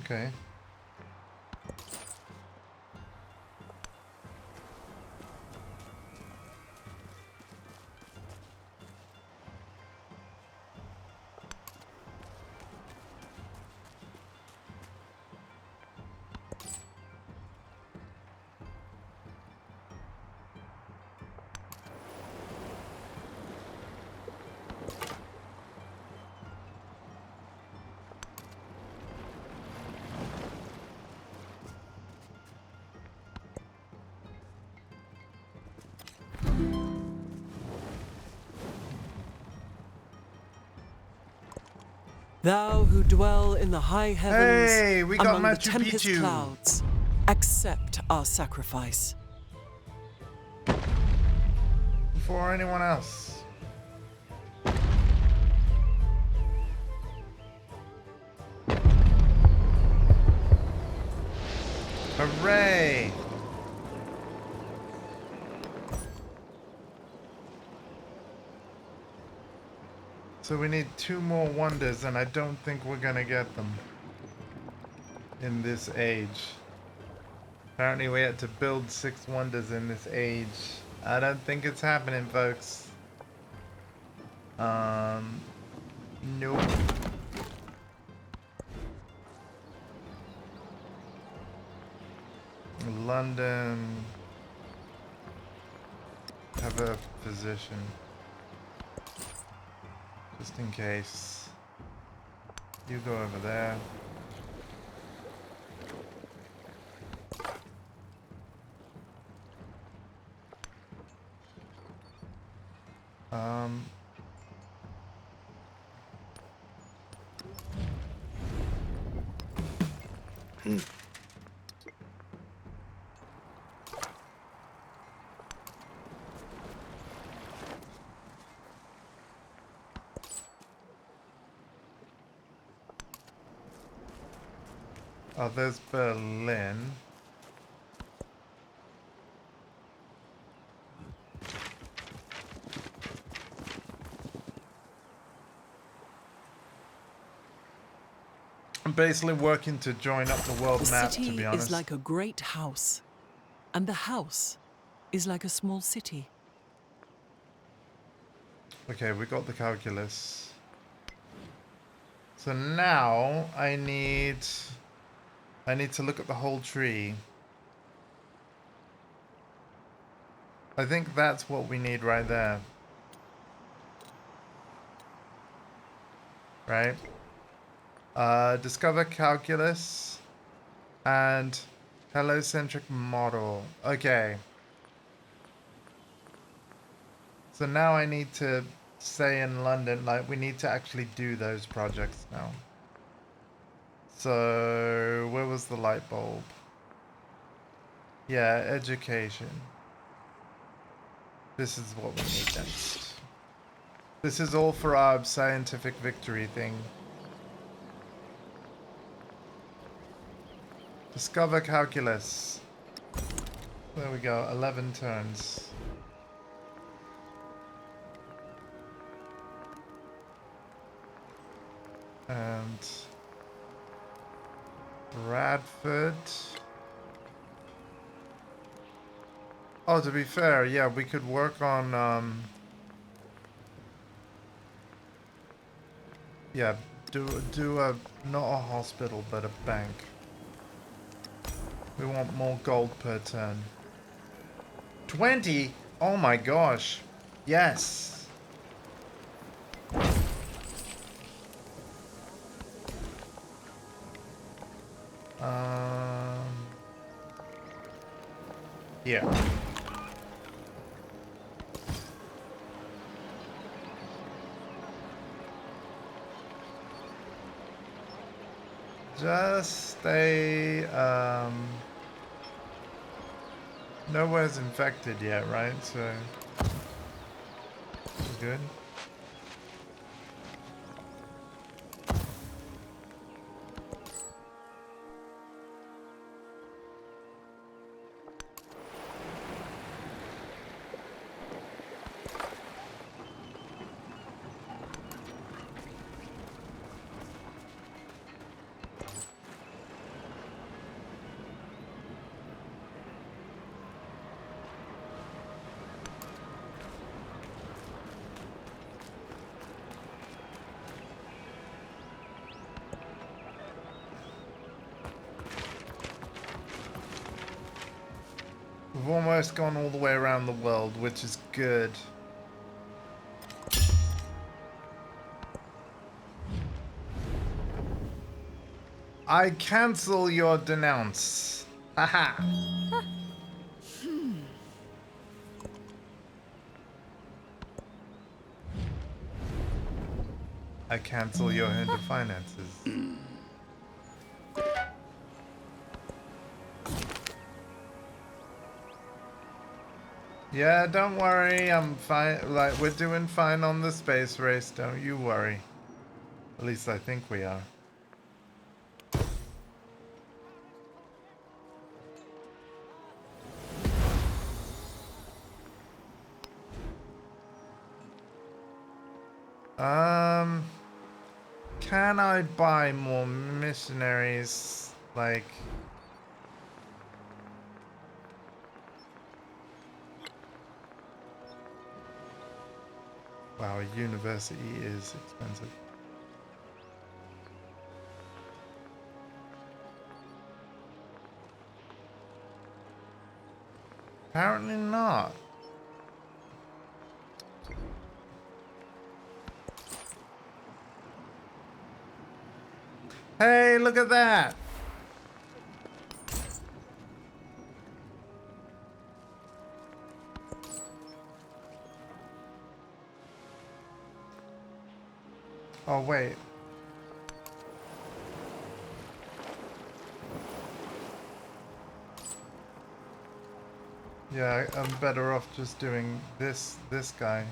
Okay. Thou who dwell in the high heavens, Hey, we got among the Machu tempest Picchu. clouds, accept our sacrifice. Before anyone else. Hooray! So we need 2 more wonders, and I don't think we're gonna get them in this age. Apparently we had to build 6 wonders in this age. I don't think it's happening, folks. Nope. London. Have a physician. Just in case. You go over there. Oh, there's Berlin. I'm basically working to join up the world The map, to city be honest. is like a great house, and the house is like a small city. Okay, we got the calculus. So now I need to look at the whole tree. I think that's what we need right there. Right? Discover calculus and heliocentric model. Okay. So now I need to say in London, like, we need to actually do those projects now. So where was the light bulb? Yeah, education. This is what we need next. This is all for our scientific victory thing. Discover calculus. There we go, 11 turns. And Bradford. Oh, to be fair, yeah, we could work on yeah, do a not a hospital but a bank. We want more gold per turn. 20? Oh my gosh. Yes. Yeah. Just stay, nowhere's infected yet, right? So, good. We've almost gone all the way around the world, which is good. I cancel your denounce. Haha. I cancel your Hindu finances. Yeah, don't worry, I'm fine. Like, we're doing fine on the space race, don't you worry. At least I think we are. Can I buy more missionaries? Like... Wow, a university is expensive. Apparently not. Hey, look at that! Oh, wait. Yeah, I'm better off just doing this guy.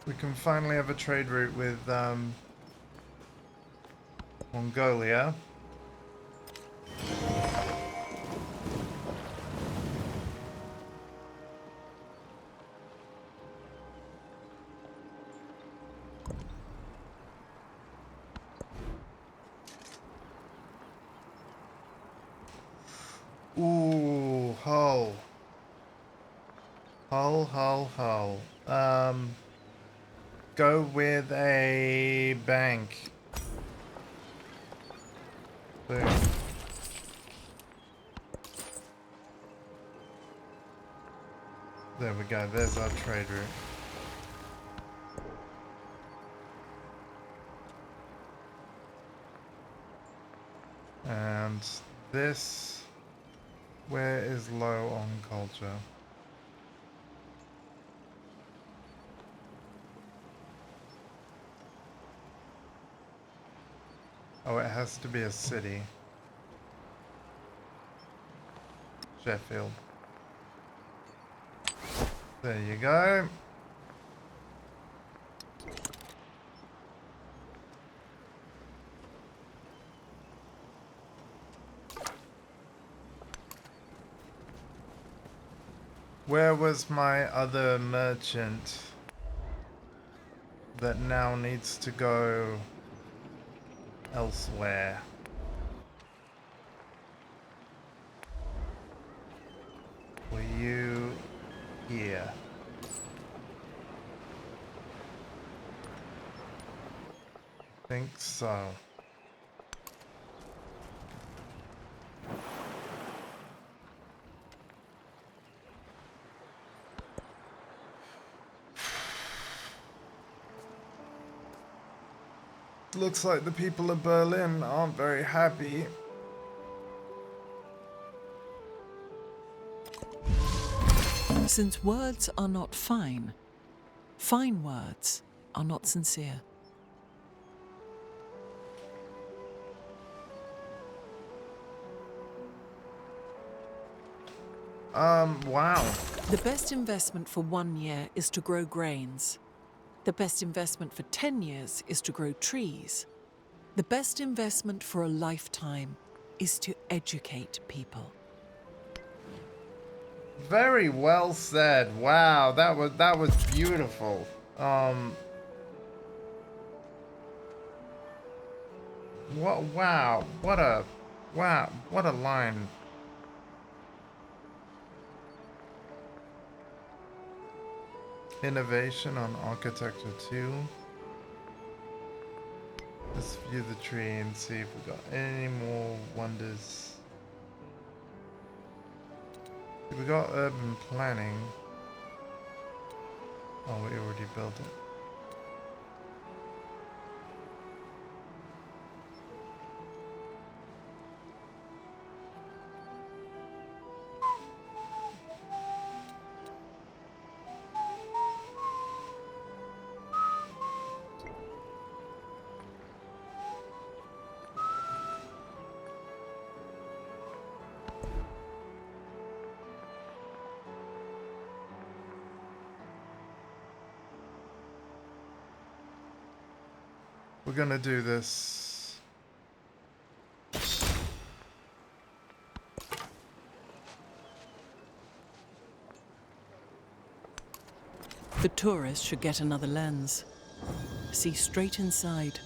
We can finally have a trade route with, Mongolia. Ooh, Hull. Hull. Go with a bank. Boom. There we go, there's our trade route. And this, where is low on culture? Oh, it has to be a city. Sheffield. There you go. Where was my other merchant that now needs to go elsewhere? Were you here? Think so. Looks like the people of Berlin aren't very happy. Since words are not fine, fine words are not sincere. Wow. The best investment for 1 year is to grow grains. The best investment for 10 years is to grow trees. The best investment for a lifetime is to educate people. Very well said. Wow, that was beautiful. What a line. Innovation on architecture 2. Let's view the tree and see if we got any more wonders. We got urban planning. Oh, we already built it. We're gonna do this. The tourist should get another lens. See straight inside.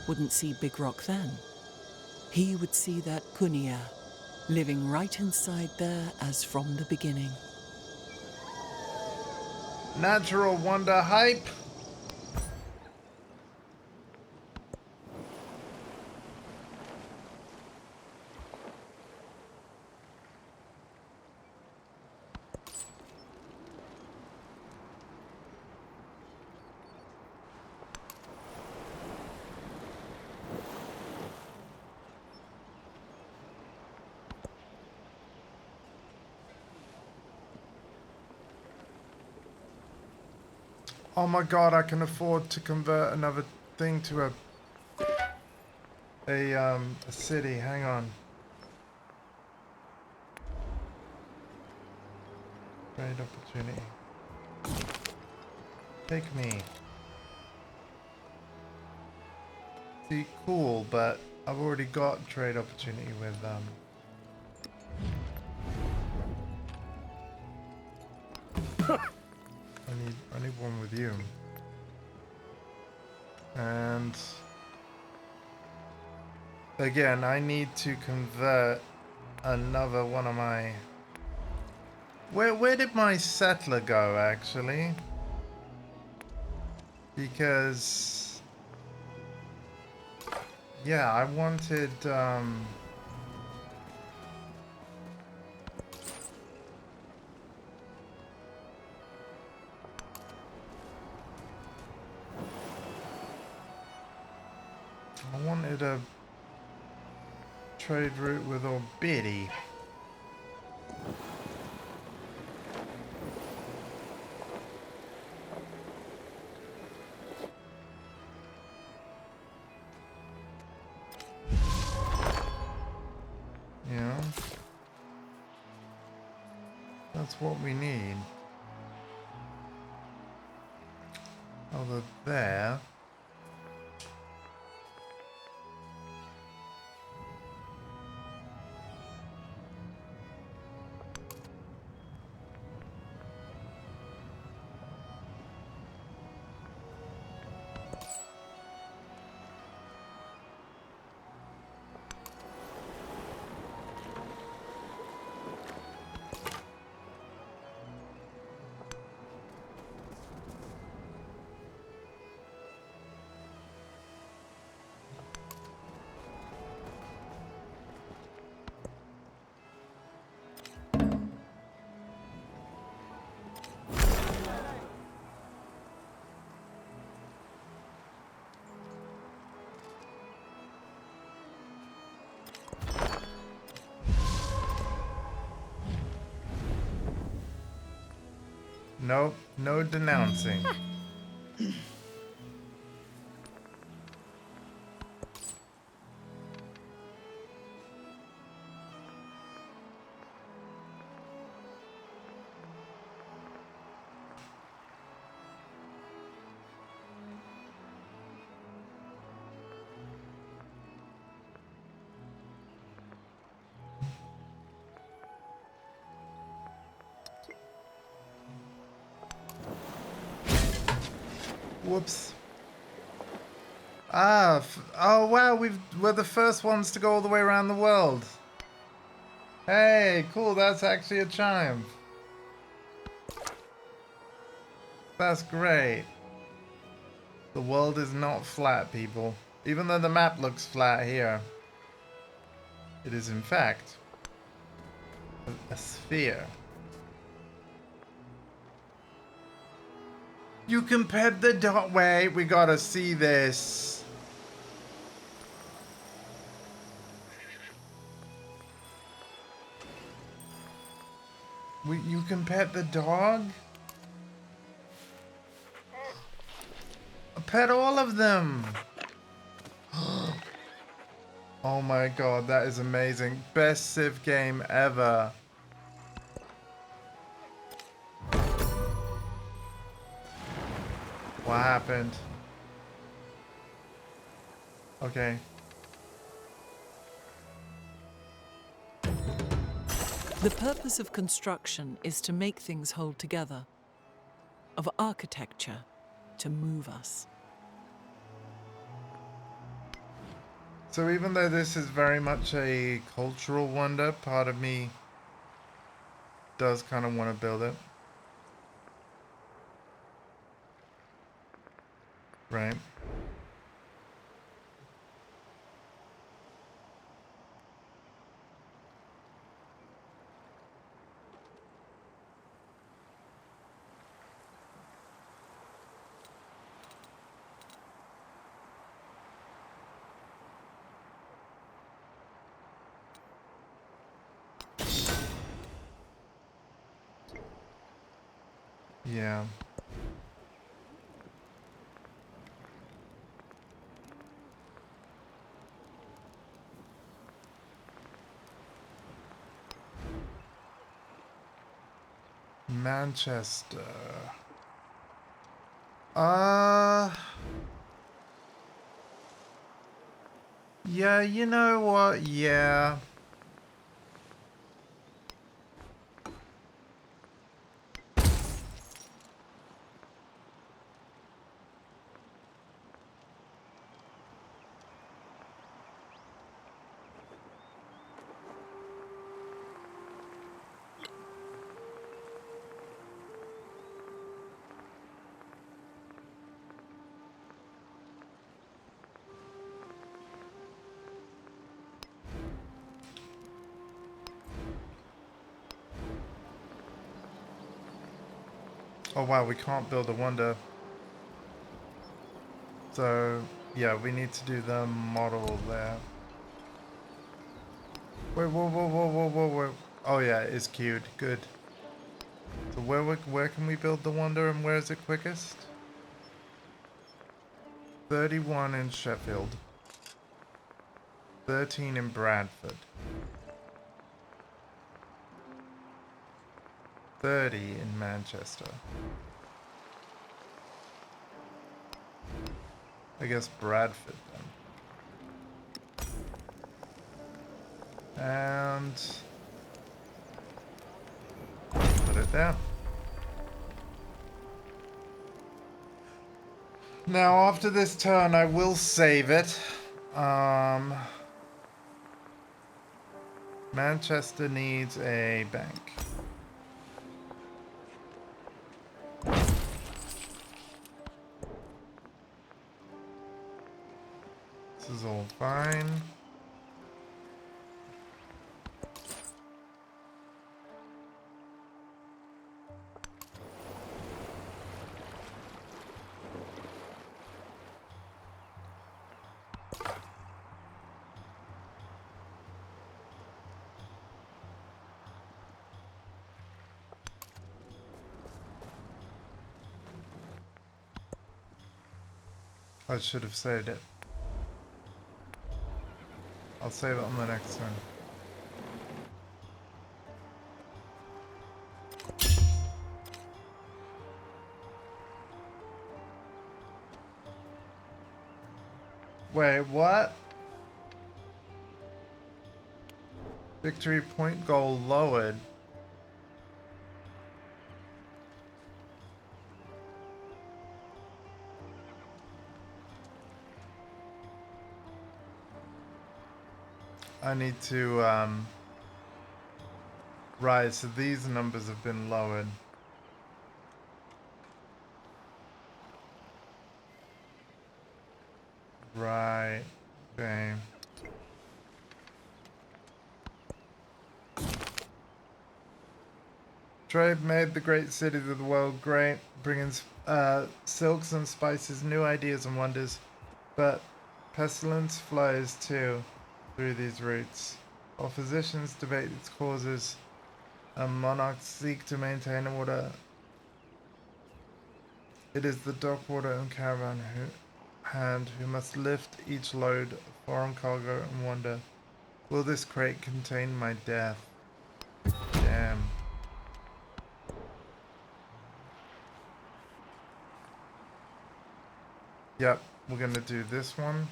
Wouldn't see Big Rock then. He would see that Kunia, living right inside there as from the beginning. Natural wonder hype. Oh my god, I can afford to convert another thing to a city. Hang on. Trade opportunity. Take me. See, cool, but I've already got trade opportunity with I need one with you. And again, I need to convert another one of my... Where did my settler go, actually? Because... yeah, I wanted... I wanted a trade route with Orbidi. Yeah. That's what we need. Over there. Nope, no denouncing. Whoops. Ah, oh wow, we're the first ones to go all the way around the world. Hey, cool, that's actually a triumph. That's great. The world is not flat, people. Even though the map looks flat here, it is in fact A sphere. You can pet the dog. Wait, we gotta see this. You can pet the dog? Pet all of them. Oh my god, that is amazing. Best Civ game ever. What happened? Okay. The purpose of construction is to make things hold together, of architecture to move us. So even though this is very much a cultural wonder, part of me does kind of want to build it. Right. Yeah. Manchester. Yeah, you know what? Yeah. Oh wow, we can't build a wonder. So, yeah, we need to do the model there. Wait, whoa. Oh yeah, it's queued. Good. So where can we build the wonder and where is it quickest? 31 in Sheffield. 13 in Bradford. 30 in Manchester. I guess Bradford then. And put it there. Now after this turn I will save it. Manchester needs a bank. This is all fine. I should have saved it. I'll save it on the next turn. Wait, what? Victory point goal lowered. I need to, right, so these numbers have been lowered. Right, okay. Trade made the great cities of the world great, bringing silks and spices, new ideas and wonders. But pestilence flows too through these routes. While physicians debate its causes, and monarchs seek to maintain order, it is the dockwater and caravan who must lift each load of foreign cargo and wonder, will this crate contain my death? Damn. Yep, we're gonna do this one.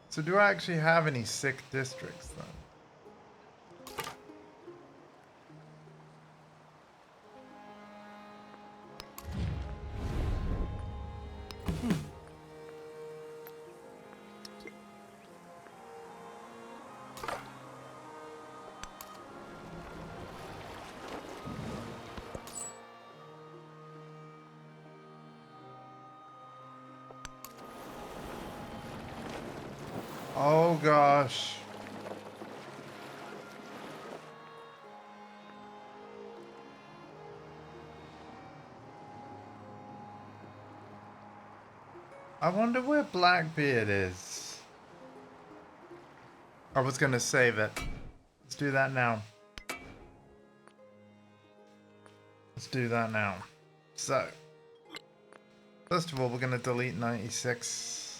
So do I actually have any sick districts then? Oh gosh. I wonder where Blackbeard is. I was gonna save it. Let's do that now. Let's do that now. So, first of all, we're gonna delete 96.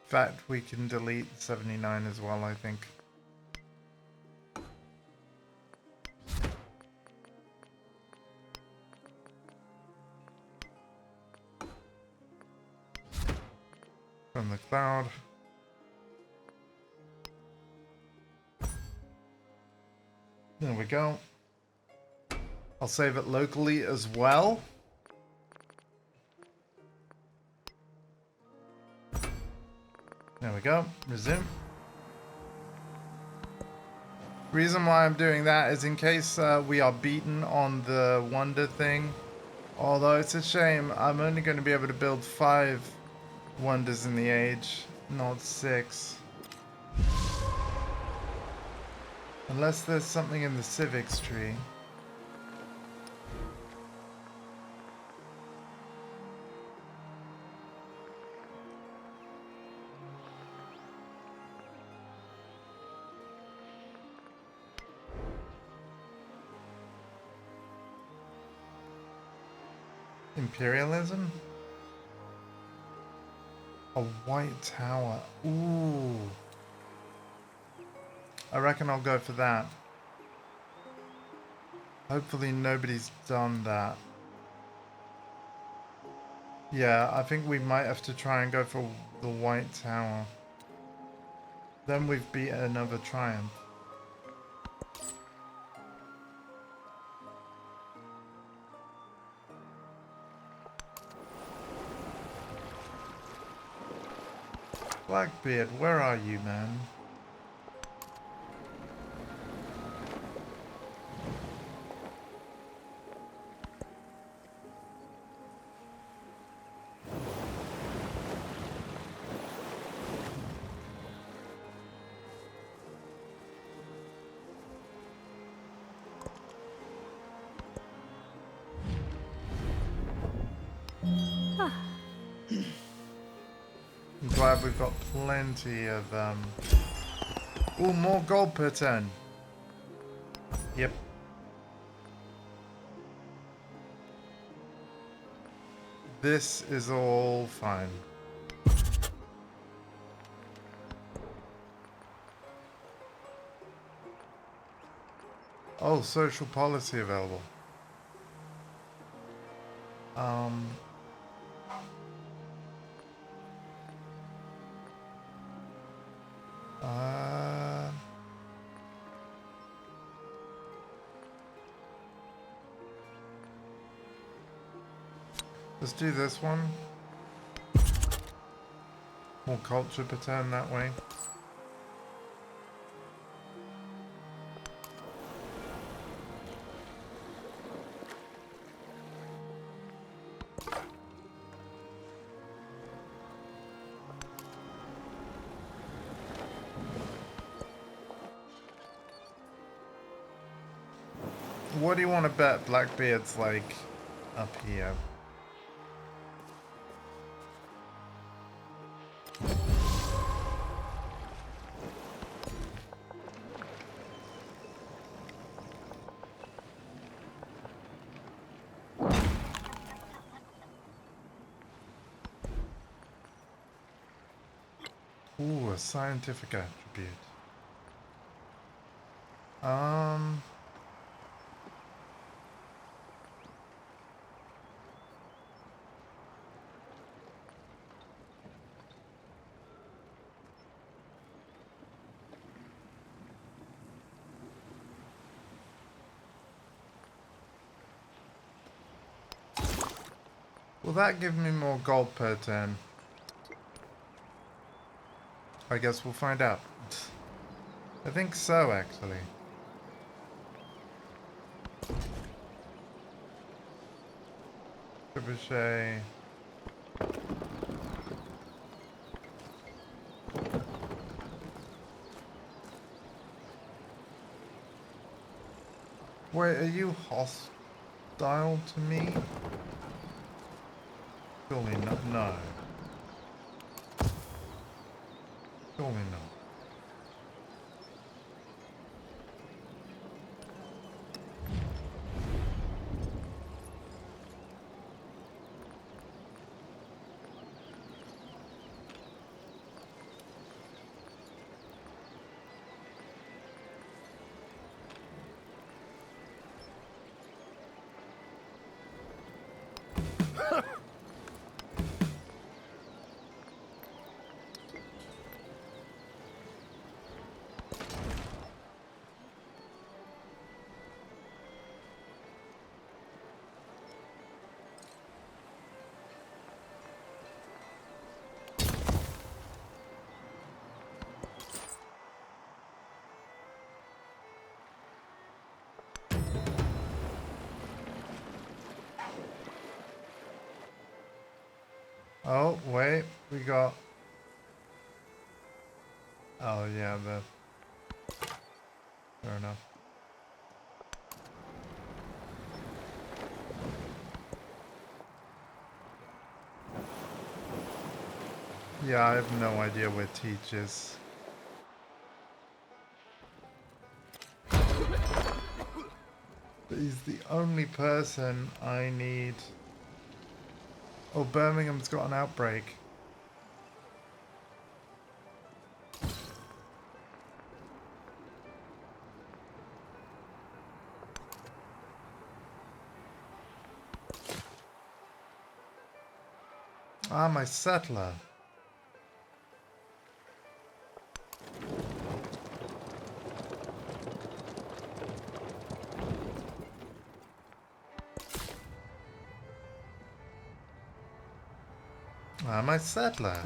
In fact, we can delete 79 as well, I think. From the cloud. There we go. I'll save it locally as well. There we go. Resume. Reason why I'm doing that is in case we are beaten on the wonder thing. Although it's a shame, I'm only going to be able to build 5 wonders in the age, not 6. Unless there's something in the civics tree. Imperialism? A white tower. Ooh. I reckon I'll go for that. Hopefully nobody's done that. Yeah, I think we might have to try and go for the white tower. Then we've beat another triumph. Blackbeard, where are you, man? I'm glad we've got plenty of, ooh, more gold per turn. Yep. This is all fine. Oh, social policy available. Let's do this one. More culture per turn that way. What do you want to bet Blackbeard's like up here? Ooh, a scientific attribute. Will that give me more gold per turn? I guess we'll find out. I think so, actually. Trebuchet. Wait, are you hostile to me? Surely not. No. Surely not. Oh, wait, we got... Oh, yeah, fair enough. Yeah, I have no idea where Teach is. But he's the only person I need... Oh, Birmingham's got an outbreak. Ah, my settler. Ah, my settler.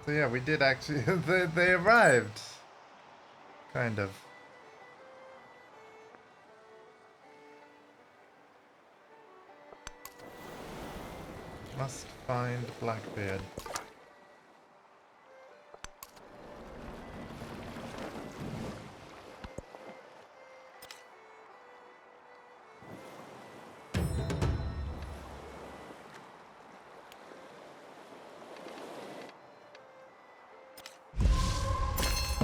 So yeah, we did actually... they arrived. Kind of. Must find Blackbeard.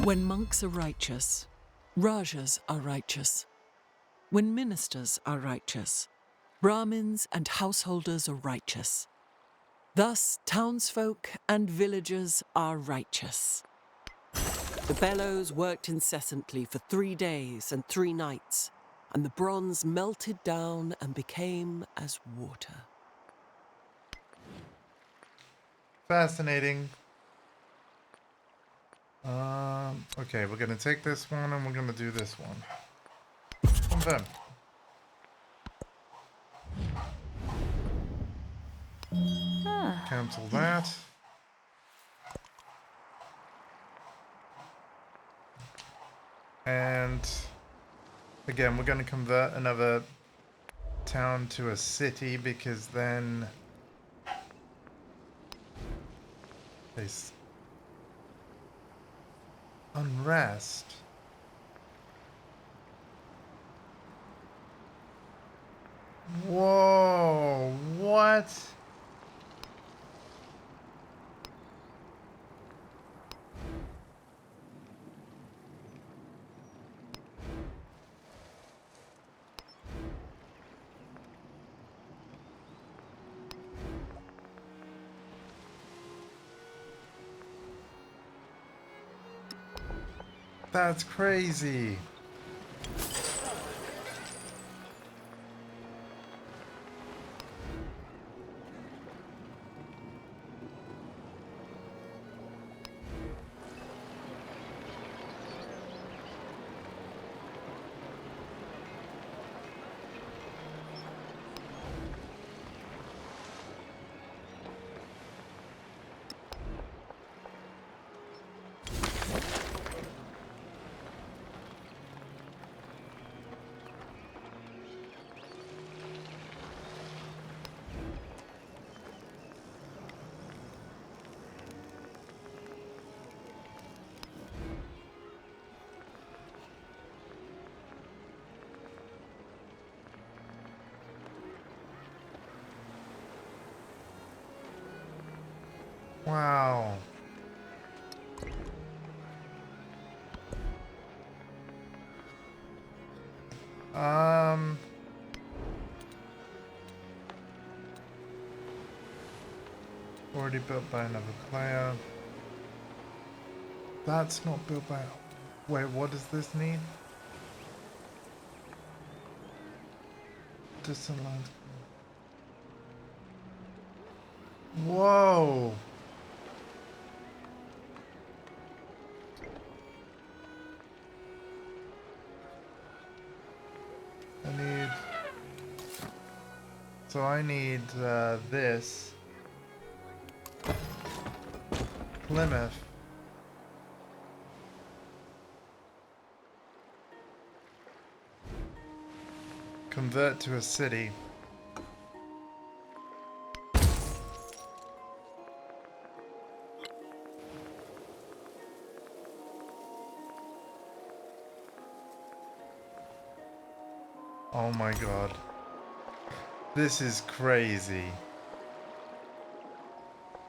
When monks are righteous, Rajas are righteous. When ministers are righteous, Brahmins and householders are righteous. Thus, townsfolk and villagers are righteous. The bellows worked incessantly for 3 days and 3 nights, and the bronze melted down and became as water. Fascinating. Okay, we're gonna take this one and we're gonna do this one. Confirm. Cancel that. And again, we're gonna convert another town to a city because then there's unrest. Whoa, what? That's crazy. Wow. Um, already built by another player. That's not built by... Wait, what does this need? Disaligned. Whoa! I need... So I need this. Plymouth. Convert to a city. Oh my god. This is crazy.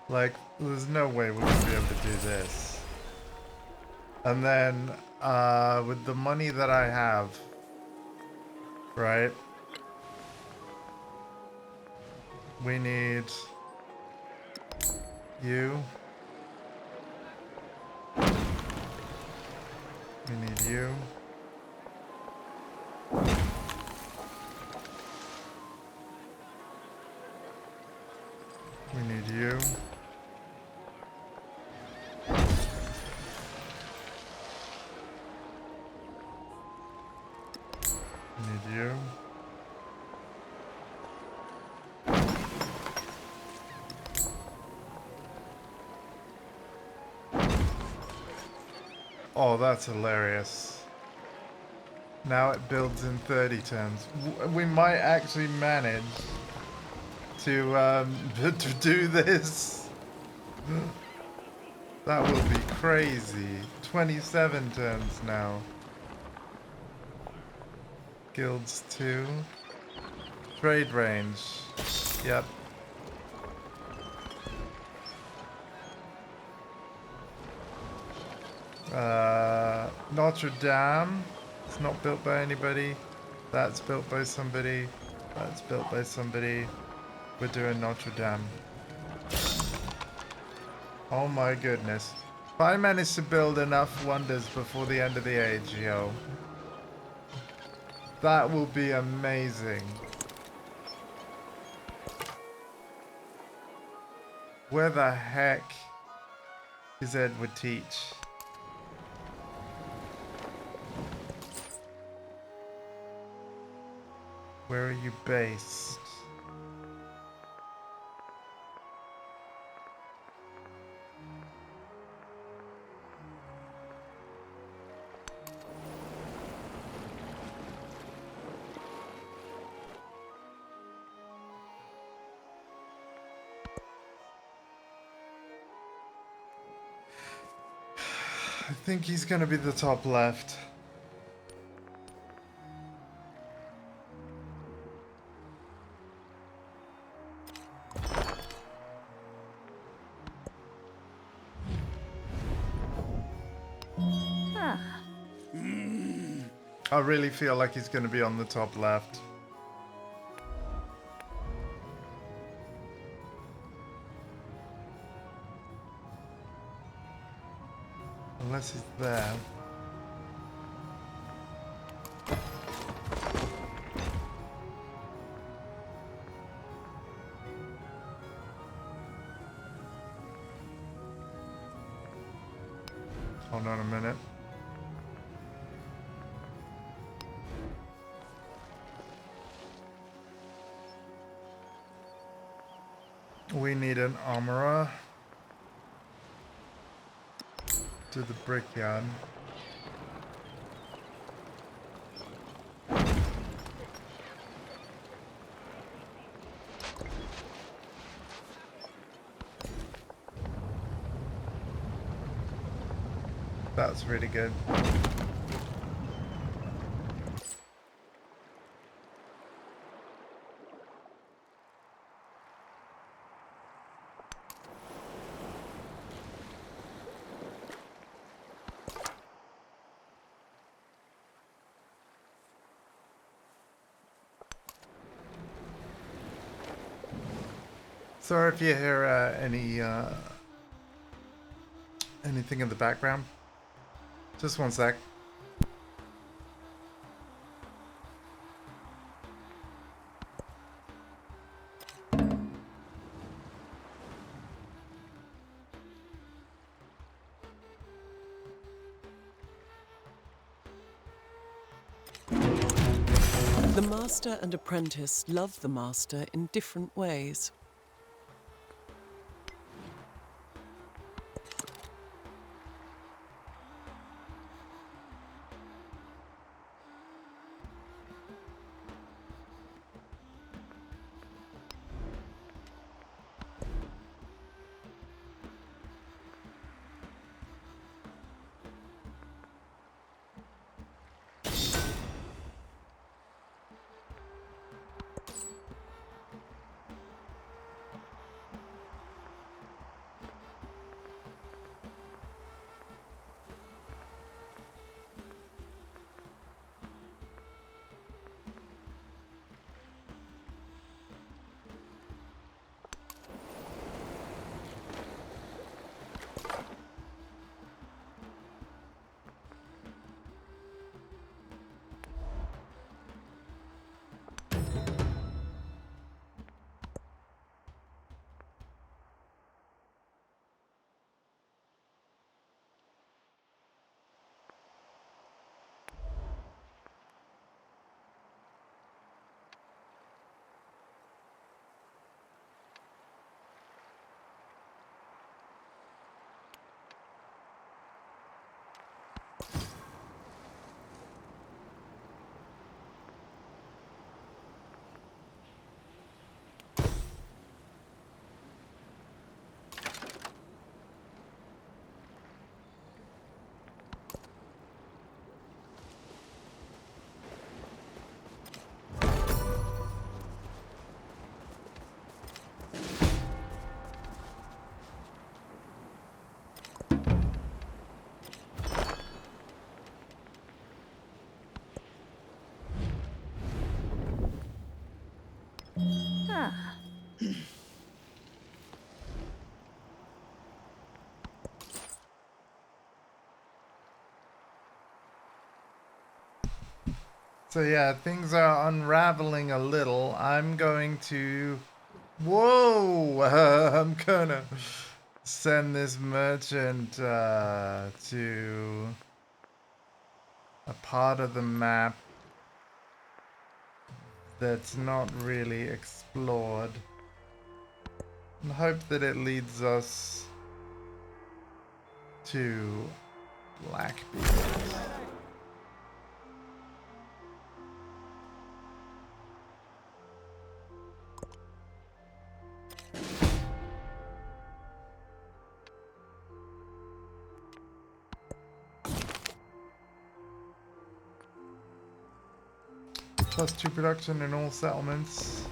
Like, there's no way we're gonna be able to do this. And then, with the money that I have, right? We need you. We need you. We need you. We need you. Oh, that's hilarious. Now it builds in 30 turns. We might actually manage to to do this. That will be crazy. 27 turns now. Guilds 2. Trade range. Yep. Notre Dame. It's not built by anybody. That's built by somebody. That's built by somebody. We're doing Notre Dame. Oh my goodness. If I manage to build enough wonders before the end of the age, yo. That will be amazing. Where the heck is Edward Teach? Where are you based? I think he's gonna be the top left. I really feel like he's going to be on the top left. Unless he's there. Hold on a minute. We need an armorer to the brickyard. That's really good. Sorry if you hear anything in the background. Just one sec. The master and apprentice love the master in different ways. So yeah, things are unraveling a little. I'm going to... Whoa! I'm gonna send this merchant to a part of the map that's not really explored. And hope that it leads us to Blackbeard. +2 production in all settlements.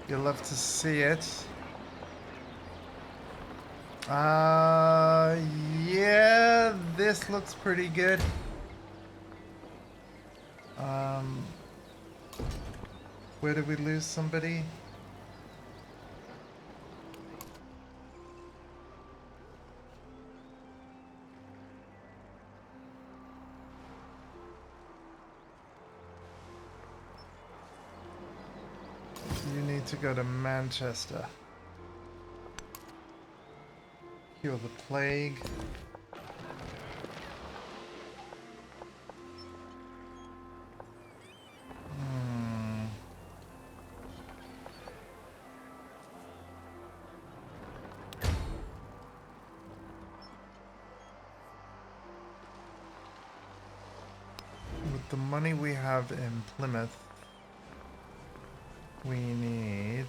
You'll love to see it. Yeah, this looks pretty good. Where did we lose somebody? You need to go to Manchester. Cure the plague. With the money we have in Plymouth, we need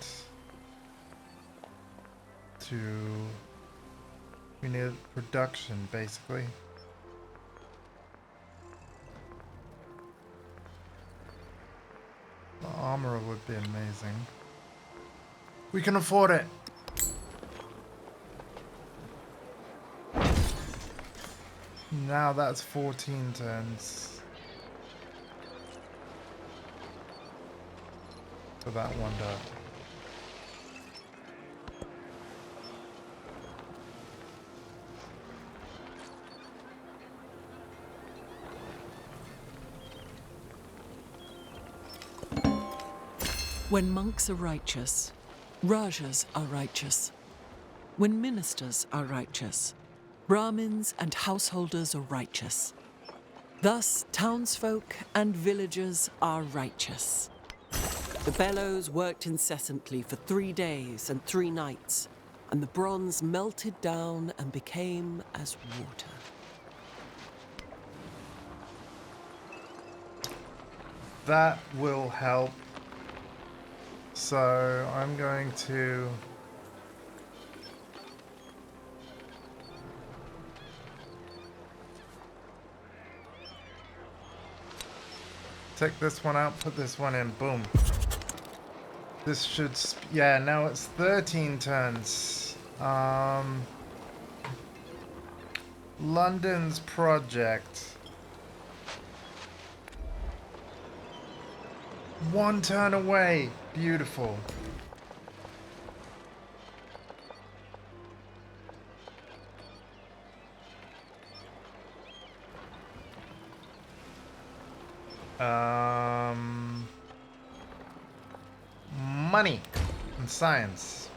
production, basically. The armorer would be amazing. We can afford it. Now that's 14 turns. For that wonder. When monks are righteous, Rajas are righteous. When ministers are righteous, Brahmins and householders are righteous. Thus, townsfolk and villagers are righteous. The bellows worked incessantly for 3 days and 3 nights, and the bronze melted down and became as water. That will help. So I'm going to take this one out, put this one in, boom. This should, yeah, now it's 13 turns. London's project. 1 turn away. Beautiful. Money and science.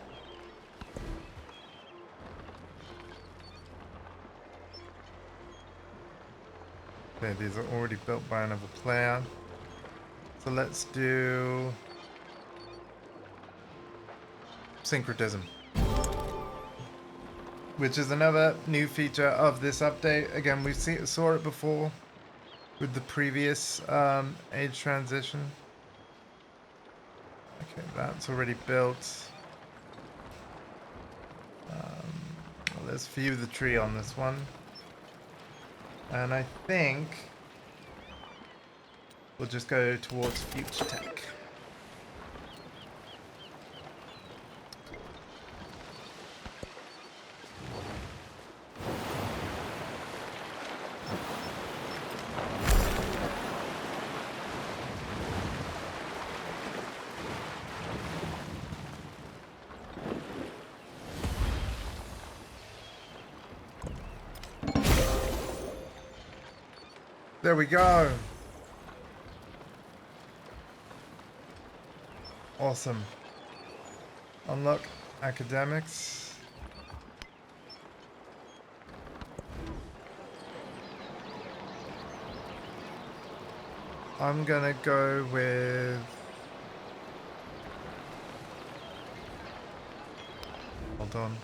Okay, these are already built by another player. So let's do syncretism, which is another new feature of this update. Again, we saw it before with the previous age transition. Okay, that's already built. Well, let's view the tree on this one. And I think we'll just go towards future tech. There we go. Awesome. Unlock academics. I'm gonna go with hold on.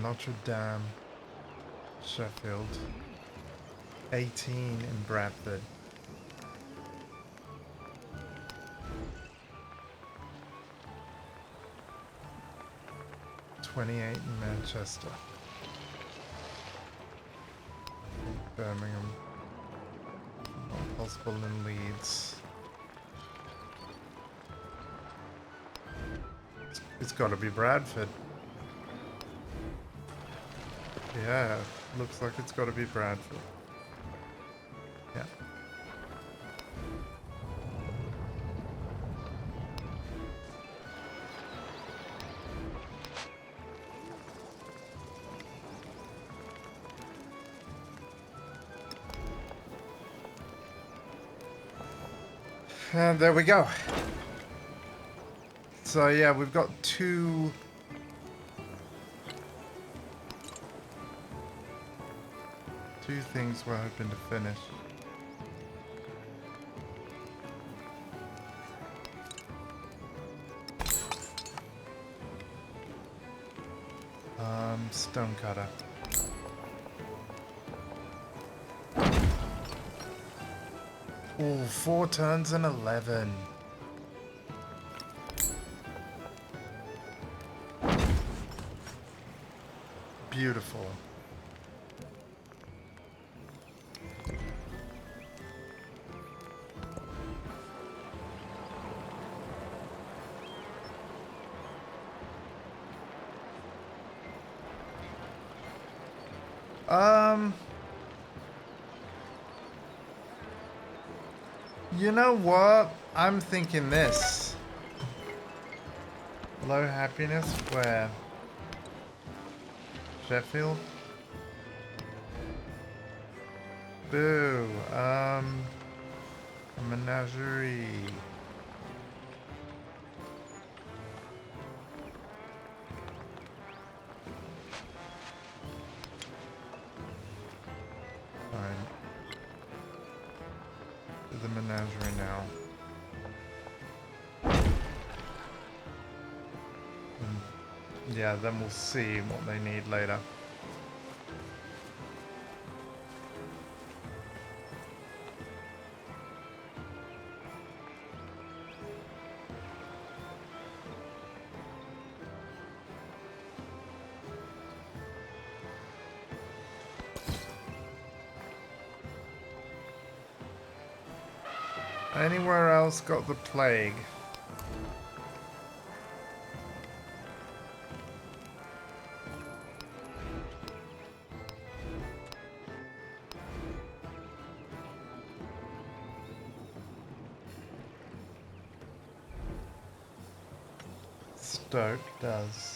Notre Dame. Sheffield. 18 in Bradford. 28 in Manchester. Birmingham. Not possible in Leeds. It's got to be Bradford. Yeah, looks like it's got to be Bradford. Yeah. And there we go. So yeah, we've got two things we're hoping to finish. Stonecutter. Oh, 4 turns and 11. Beautiful. You know what? I'm thinking this. Low happiness where? Sheffield? Boo. A menagerie. Fine. To the menagerie now. Yeah, then we'll see what they need later. Anywhere else got the plague? Stoke does.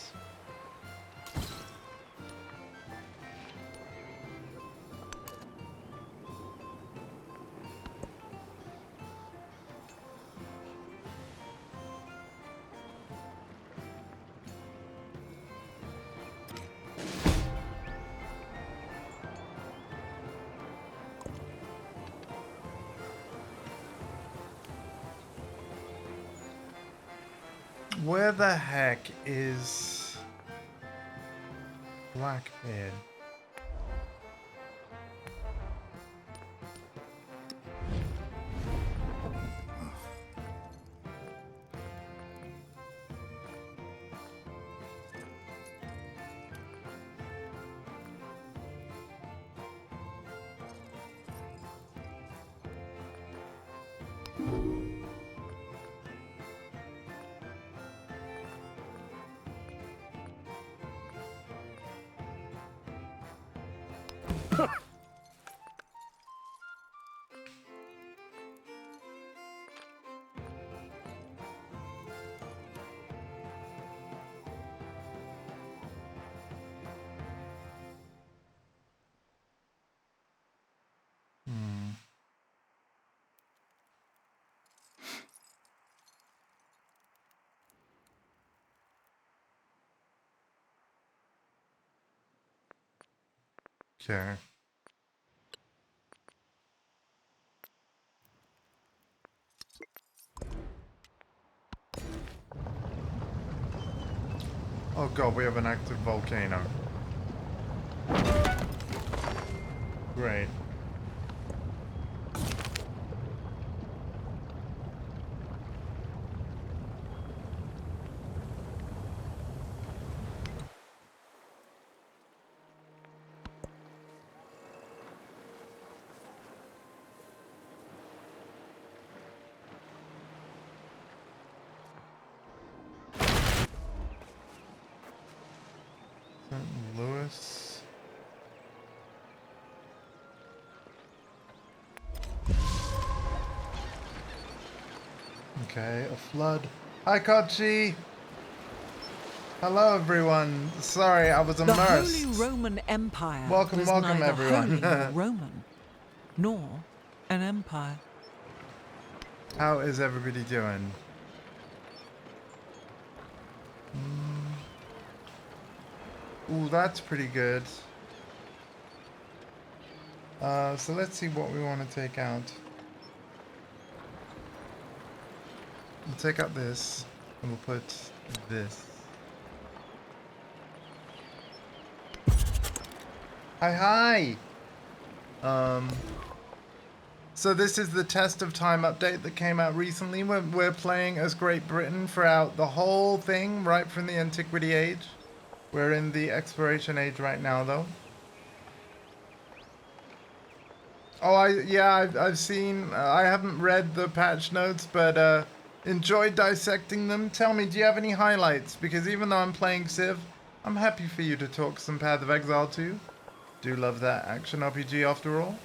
Where the heck is Blackbeard? Okay. Oh god, we have an active volcano. Great. St. Louis. Okay, a flood. Hi, Kochi. Hello, everyone. Sorry, I was The immersed. Holy Roman Empire Welcome, was welcome, neither everyone. holy nor Roman, nor an empire. How is everybody doing? Ooh, that's pretty good. So let's see what we want to take out. We'll take out this, and we'll put this. Hi, hi! So this is the Test of Time update that came out recently. We're playing as Great Britain throughout the whole thing, right from the Antiquity Age. We're in the Exploration Age right now, though. Oh, I've seen. I haven't read the patch notes, but enjoyed dissecting them. Tell me, do you have any highlights? Because even though I'm playing Civ, I'm happy for you to talk some Path of Exile too. Do love that action RPG after all.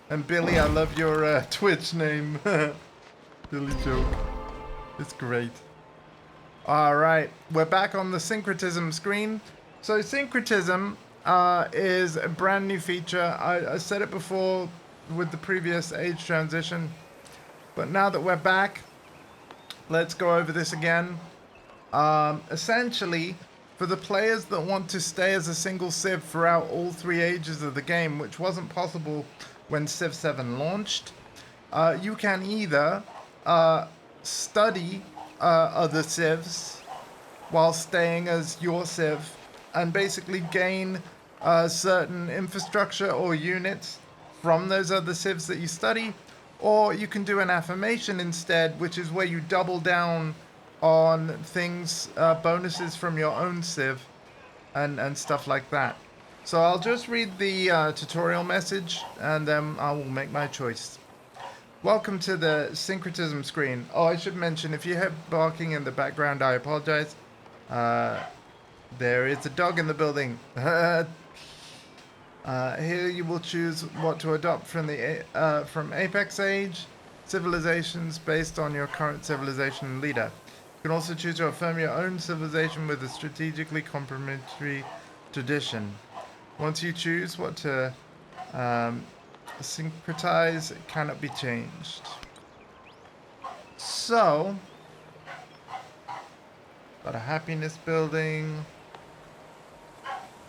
And Billy, I love your Twitch name. Billy joke. It's great. Alright, we're back on the syncretism screen. So syncretism is a brand new feature. I said it before with the previous age transition. But now that we're back, let's go over this again. Essentially, for the players that want to stay as a single Civ throughout all 3 ages of the game, which wasn't possible when Civ 7 launched, you can either study other Civs while staying as your Civ and basically gain certain infrastructure or units from those other Civs that you study, or you can do an affirmation instead, which is where you double down on things, bonuses from your own Civ and stuff like that. So I'll just read the tutorial message and then I will make my choice. Welcome to the syncretism screen. Oh, I should mention, if you hear barking in the background, I apologize. There is a dog in the building. Here you will choose what to adopt from the from Apex Age civilizations based on your current civilization leader. You can also choose to affirm your own civilization with a strategically complementary tradition. Once you choose what to syncretize, it cannot be changed. So, got a happiness building.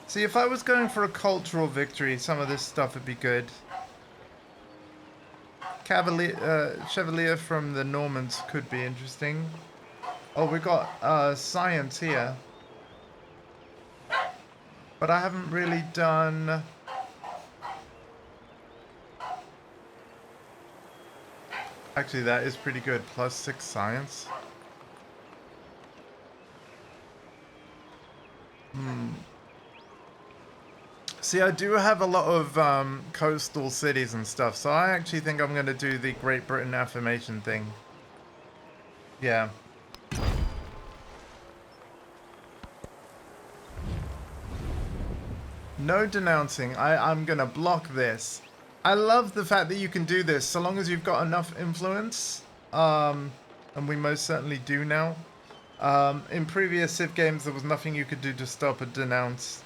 See, if I was going for a cultural victory, some of this stuff would be good. Chevalier from the Normans could be interesting. Oh, we got science here. But I haven't really done... Actually, that is pretty good. +6 science. See, I do have a lot of coastal cities and stuff, so I actually think I'm going to do the Great Britain affirmation thing. Yeah. No denouncing. I'm going to block this. I love the fact that you can do this, so long as you've got enough influence. And we most certainly do now. In previous Civ games, there was nothing you could do to stop a denounce.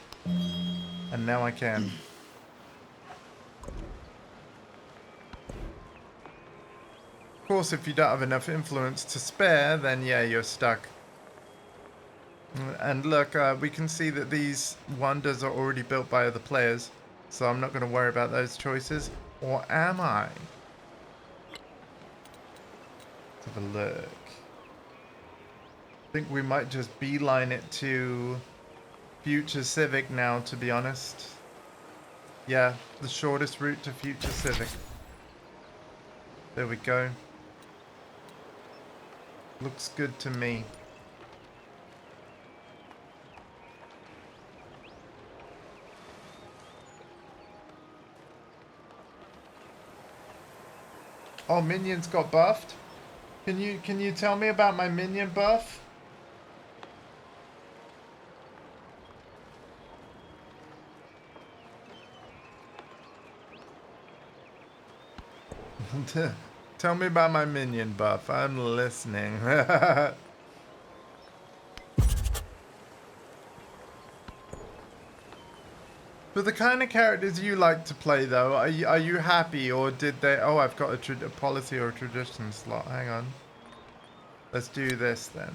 And now I can. Of course, if you don't have enough influence to spare, then yeah, you're stuck. And look, we can see that these wonders are already built by other players, so I'm not going to worry about those choices. Or am I? Let's have a look. I think we might just beeline it to Future Civic now, to be honest. Yeah, the shortest route to Future Civic. There we go. Looks good to me. Oh, minions got buffed? Can you tell me about my minion buff? Tell me about my minion buff. I'm listening. For the kind of characters you like to play, though, are you happy, or did they... Oh, I've got a policy or a tradition slot. Hang on. Let's do this, then.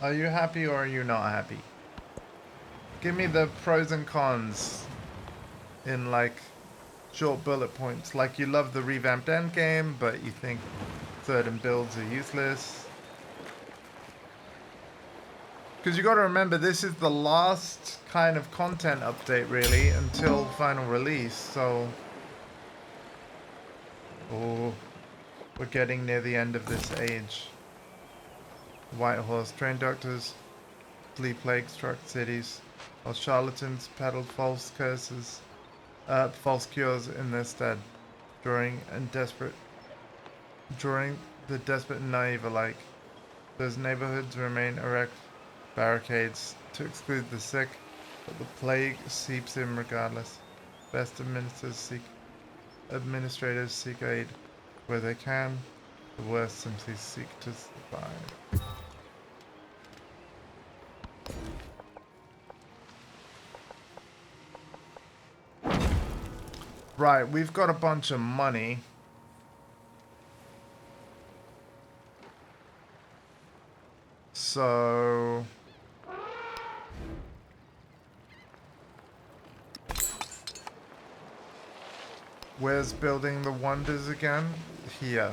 Are you happy, or are you not happy? Give me the pros and cons in, like, short bullet points. Like, you love the revamped endgame, but you think certain builds are useless. Because you got to remember, this is the last kind of content update, really, until final release, so... Oh, we're getting near the end of this age. White horse, train doctors, flee plague struck cities, while charlatans peddled false curses, false cures in their stead, drawing the desperate and naive alike. Those neighborhoods remain erect barricades to exclude the sick, but the plague seeps in regardless. Best administrators seek aid where they can. The worst simply seek to survive. Right, we've got a bunch of money. So... Where's building the wonders again? Here.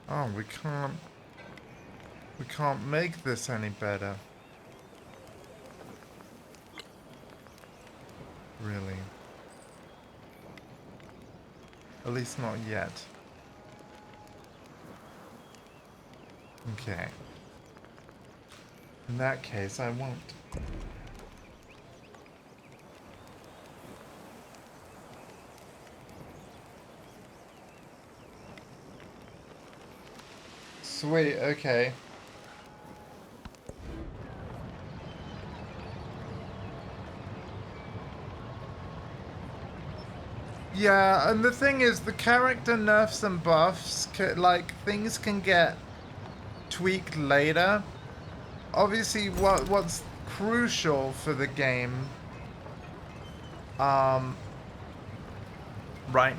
Oh, we can't make this any better. Really. At least not yet. Okay. In that case, I won't. Sweet, okay. Yeah, and the thing is, the character nerfs and buffs, like, things can get tweaked later. Obviously, what's crucial for the game right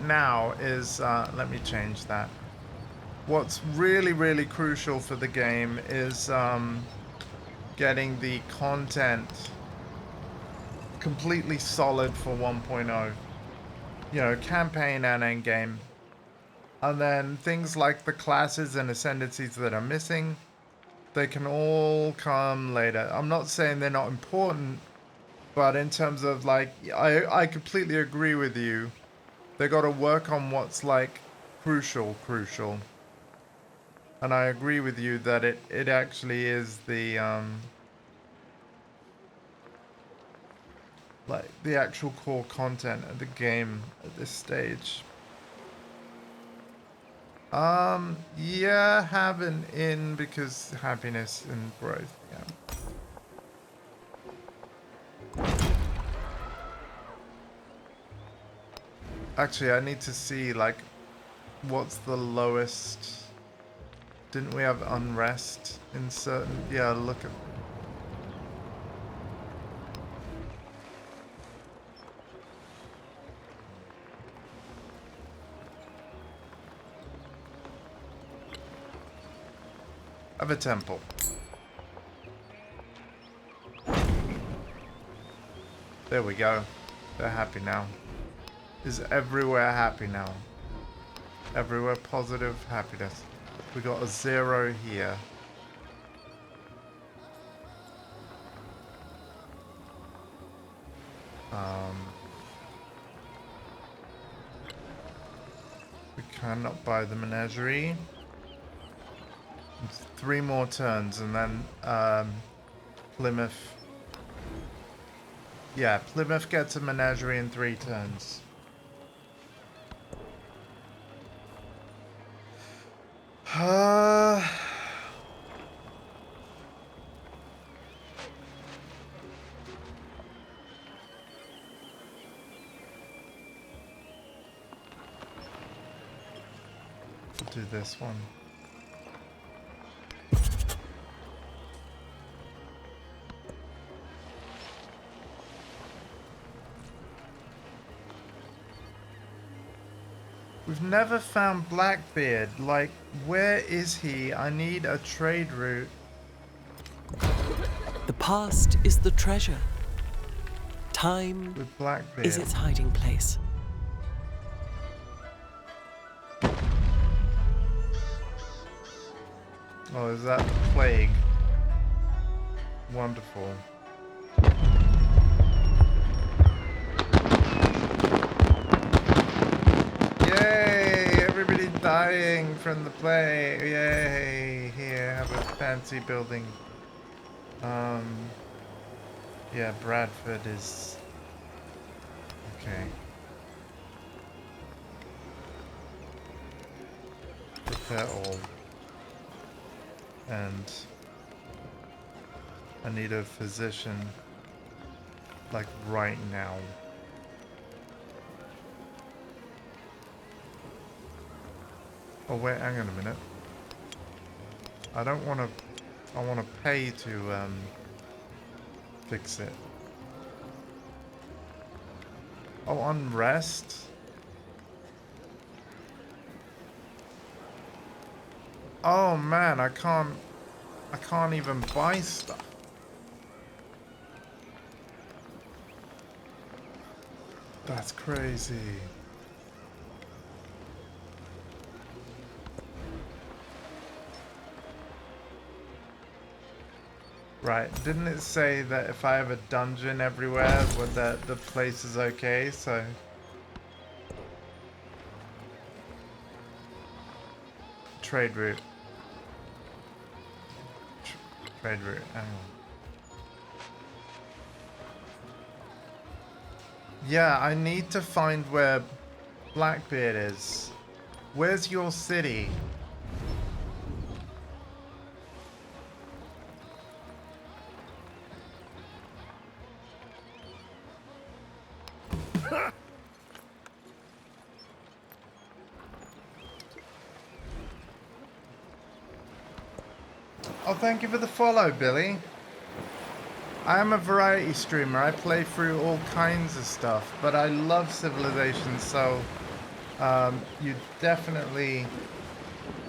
now is, let me change that. What's really, really crucial for the game is getting the content completely solid for 1.0. You know, campaign and endgame. And then things like the classes and ascendancies that are missing, they can all come later. I'm not saying they're not important, but in terms of, like, I completely agree with you. They got to work on what's, like, crucial. And I agree with you that it actually is the, like, the actual core content of the game at this stage. Yeah, have an in because happiness and growth, yeah. Actually, I need to see, like, what's the lowest. Didn't we have unrest in certain, yeah, look at. Of a temple. There we go. They're happy now. Is everywhere happy now? Everywhere positive happiness. We got a 0 here. We cannot buy the menagerie. 3 more turns and then Plymouth. Yeah, Plymouth gets a menagerie in 3 turns. We'll do this one. We've never found Blackbeard. Like, where is he? I need a trade route. The past is the treasure. Time With Blackbeard. is its hiding place. Oh, is that the plague? Wonderful. Yay! Everybody dying from the plague. Yay! Here, have a fancy building. Yeah, Bradford is... Okay. Prepare all. And I need a physician, like right now. Oh wait, hang on a minute. I don't want to. I want to pay to fix it. Oh, unrest. Oh man, I can't even buy stuff. That's crazy. Right, didn't it say that if I have a dungeon everywhere, that the place is okay, so... Trade route. Trade route, hang on. Yeah, I need to find where Blackbeard is. Where's your city? Oh, thank you for the follow, Billy. I am a variety streamer. I play through all kinds of stuff, but I love Civilization, so you definitely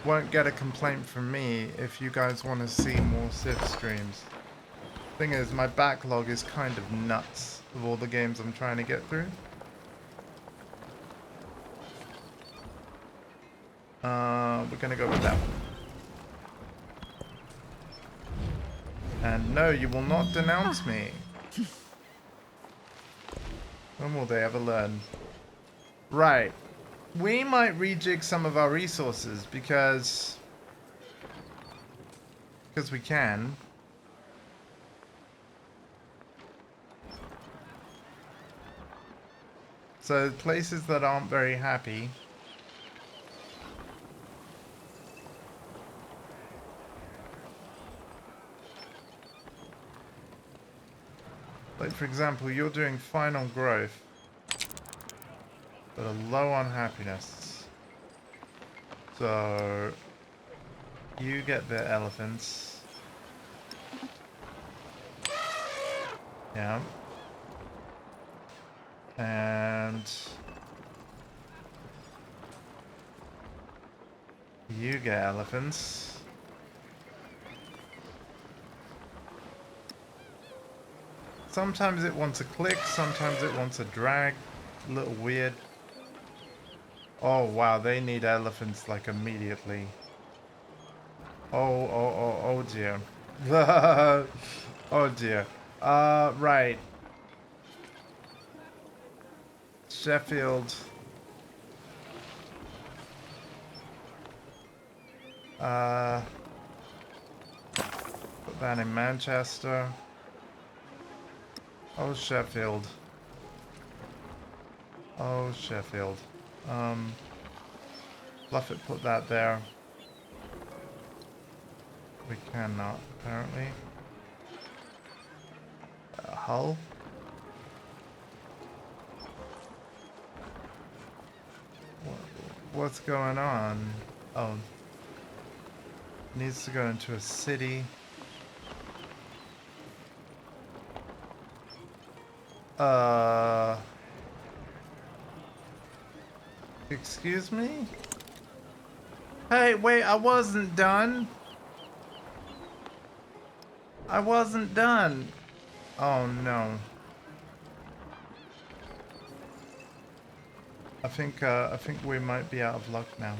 won't get a complaint from me if you guys want to see more Civ streams. Thing is, my backlog is kind of nuts of all the games I'm trying to get through. We're gonna go with that one. And no, you will not denounce me. When will they ever learn? Right. We might rejig some of our resources because we can. So places that aren't very happy. Like, for example, you're doing final growth, but are low on happiness. So, you get the elephants. Yeah. And you get elephants. Sometimes it wants a click, sometimes it wants a drag. A little weird. Oh wow, they need elephants like immediately. Oh dear. Oh dear. Right. Sheffield. Put that in Manchester. Oh, Sheffield. Oh, Sheffield. Bluffett, put that there. We cannot, apparently. Hull? What's going on? Oh. Needs to go into a city. Excuse me? Hey, wait, I wasn't done. I wasn't done. Oh no. I think we might be out of luck now.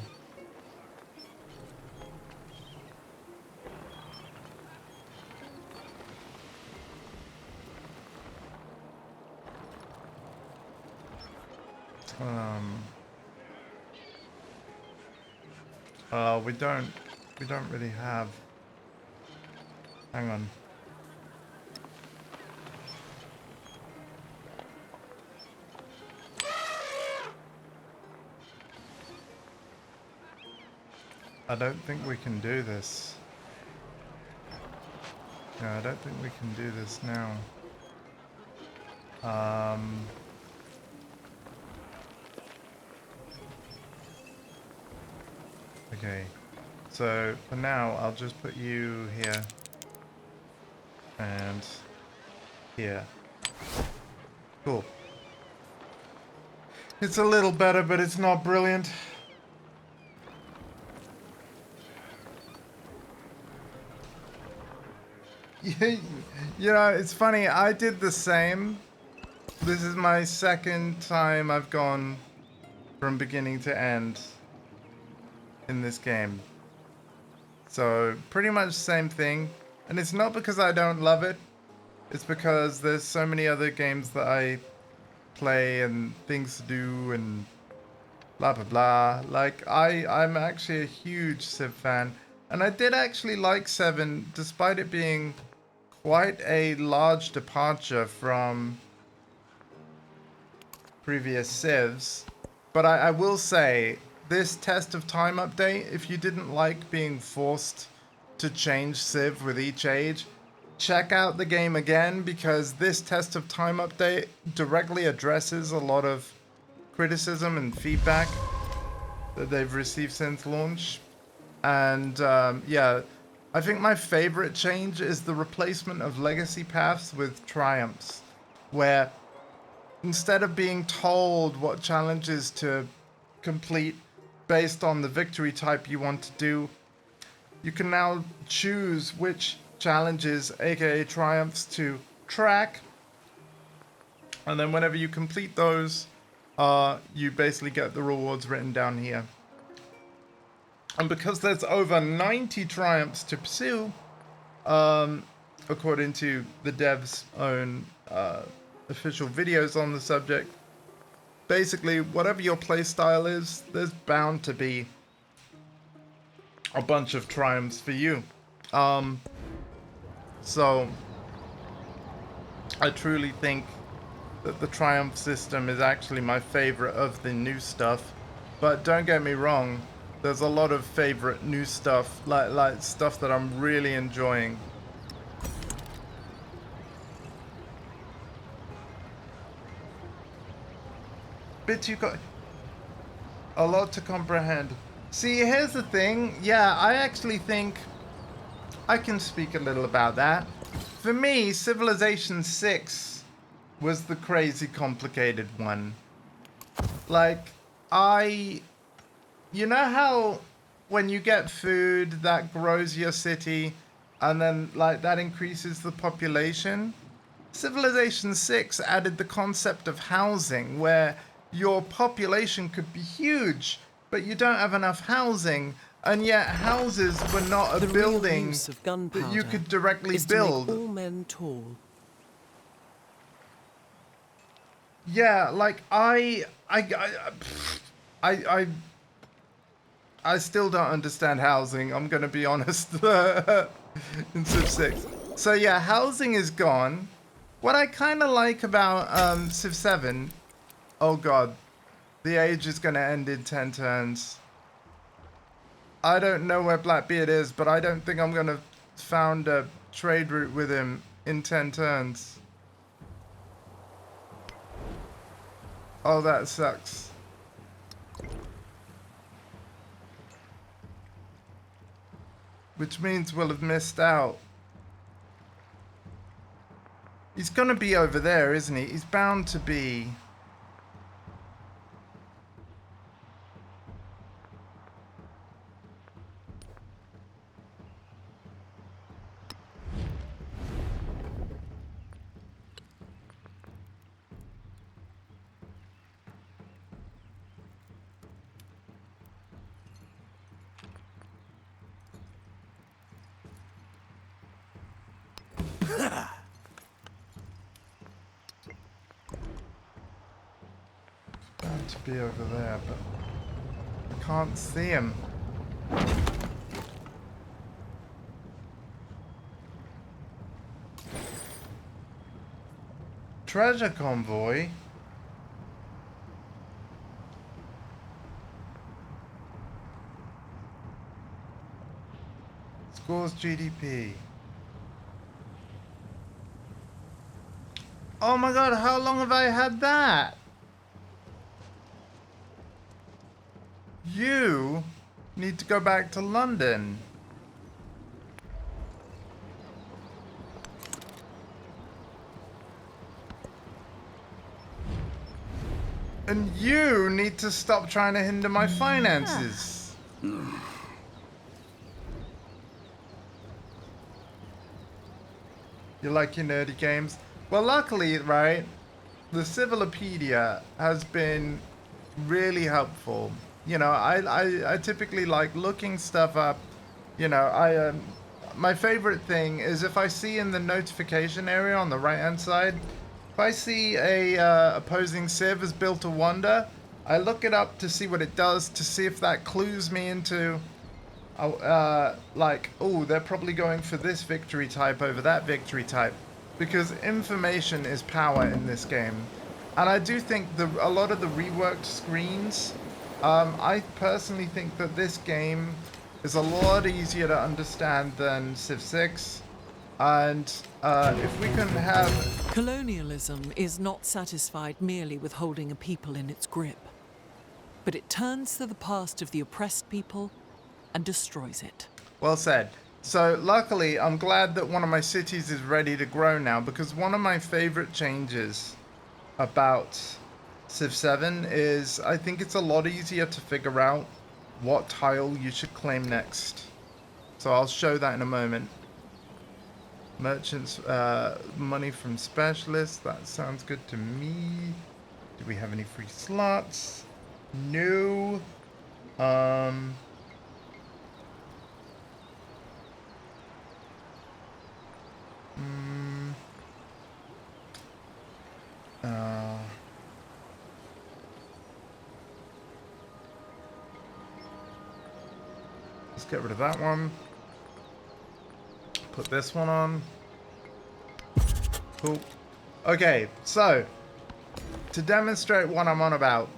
We don't really have. Hang on. I don't think we can do this. No, I don't think we can do this now. Okay. So for now, I'll just put you here and here. Cool. It's a little better, but it's not brilliant. You know, it's funny, I did the same. This is my second time I've gone from beginning to end in this game. So, pretty much same thing. And it's not because I don't love it. It's because there's so many other games that I play and things to do and blah blah blah. Like, I'm actually a huge Civ fan. And I did actually like 7, despite it being quite a large departure from previous Civs. But I will say, this Test of Time update, if you didn't like being forced to change Civ with each age, check out the game again, because this Test of Time update directly addresses a lot of criticism and feedback that they've received since launch. And yeah, I think my favorite change is the replacement of legacy paths with triumphs, where instead of being told what challenges to complete based on the victory type you want to do, you can now choose which challenges, aka triumphs, to track, and then whenever you complete those, you basically get the rewards written down here. And because there's over 90 triumphs to pursue, according to the dev's own official videos on the subject, basically whatever your playstyle is, there's bound to be a bunch of triumphs for you. So I truly think that the triumph system is actually my favorite of the new stuff. But don't get me wrong, there's a lot of favorite new stuff, like stuff that I'm really enjoying. Bit too a lot to comprehend. See, here's the thing. Yeah, I actually think I can speak a little about that. For me, Civilization 6 was the crazy complicated one. Like, you know how when you get food that grows your city and then like that increases the population? Civilization 6 added the concept of housing, where your population could be huge, but you don't have enough housing, and yet houses were not a building that you could directly build. To make all men tall. Yeah, like I still don't understand housing, I'm gonna be honest, in Civ 6. So yeah, housing is gone. What I kind of like about Civ 7, oh god, the age is gonna end in 10 turns. I don't know where Blackbeard is, but I don't think I'm gonna found a trade route with him in 10 turns. Oh, that sucks. which means we'll have missed out. He's gonna be over there, isn't he? He's bound to be. Bound to be over there, but I can't see him. Treasure convoy. Scores GDP. Oh my god, how long have I had that? You need to go back to London. And you need to stop trying to hinder my finances. You like your nerdy games? Well, luckily, right, the Civilopedia has been really helpful. You know, I typically like looking stuff up. You know, my favorite thing is if I see in the notification area on the right-hand side, if I see a opposing civ has built a wonder, I look it up to see what it does, to see if that clues me into, like, oh, they're probably going for this victory type over that victory type. Because information is power in this game. And I do think a lot of the reworked screens, I personally think that this game is a lot easier to understand than Civ 6. And if we can have... Colonialism is not satisfied merely with holding a people in its grip, but it turns to the past of the oppressed people and destroys it. Well said. So luckily, I'm glad that one of my cities is ready to grow now, because one of my favorite changes about Civ 7 is I think it's a lot easier to figure out what tile you should claim next. So I'll show that in a moment. Merchants, money from specialists, that sounds good to me. Do we have any free slots? No. Let's get rid of that one. Put this one on. Cool. Okay, so to demonstrate what I'm on about,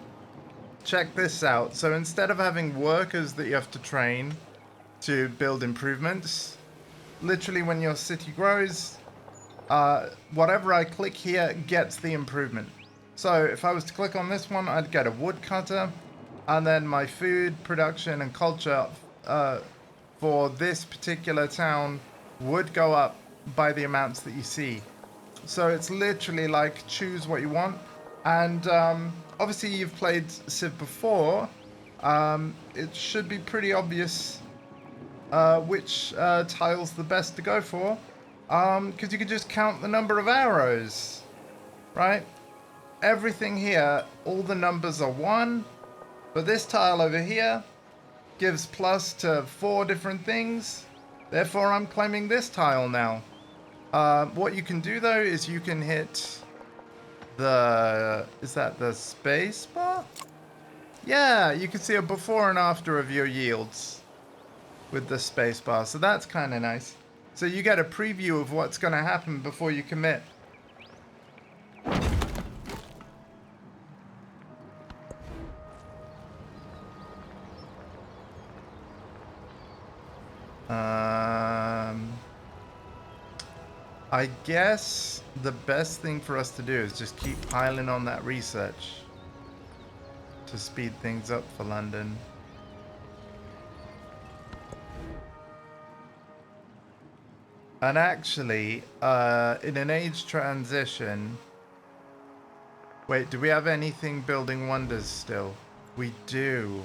check this out. So instead of having workers that you have to train to build improvements, literally when your city grows, whatever I click here gets the improvement. So if I was to click on this one, I'd get a woodcutter, and then my food production and culture for this particular town would go up by the amounts that you see. So it's literally like choose what you want. And obviously you've played Civ before. It should be pretty obvious which tile's the best to go for. Because you can just count the number of arrows, right? Everything here, all the numbers are 1. But this tile over here gives plus to 4 different things. Therefore, I'm claiming this tile now. What you can do, though, is you can hit the... Is that the space bar? Yeah, you can see a before and after of your yields with the space bar. So that's kind of nice. So you get a preview of what's going to happen before you commit. I guess the best thing for us to do is just keep piling on that research to speed things up for London. And actually, in an age transition... Wait, do we have anything building wonders still? We do.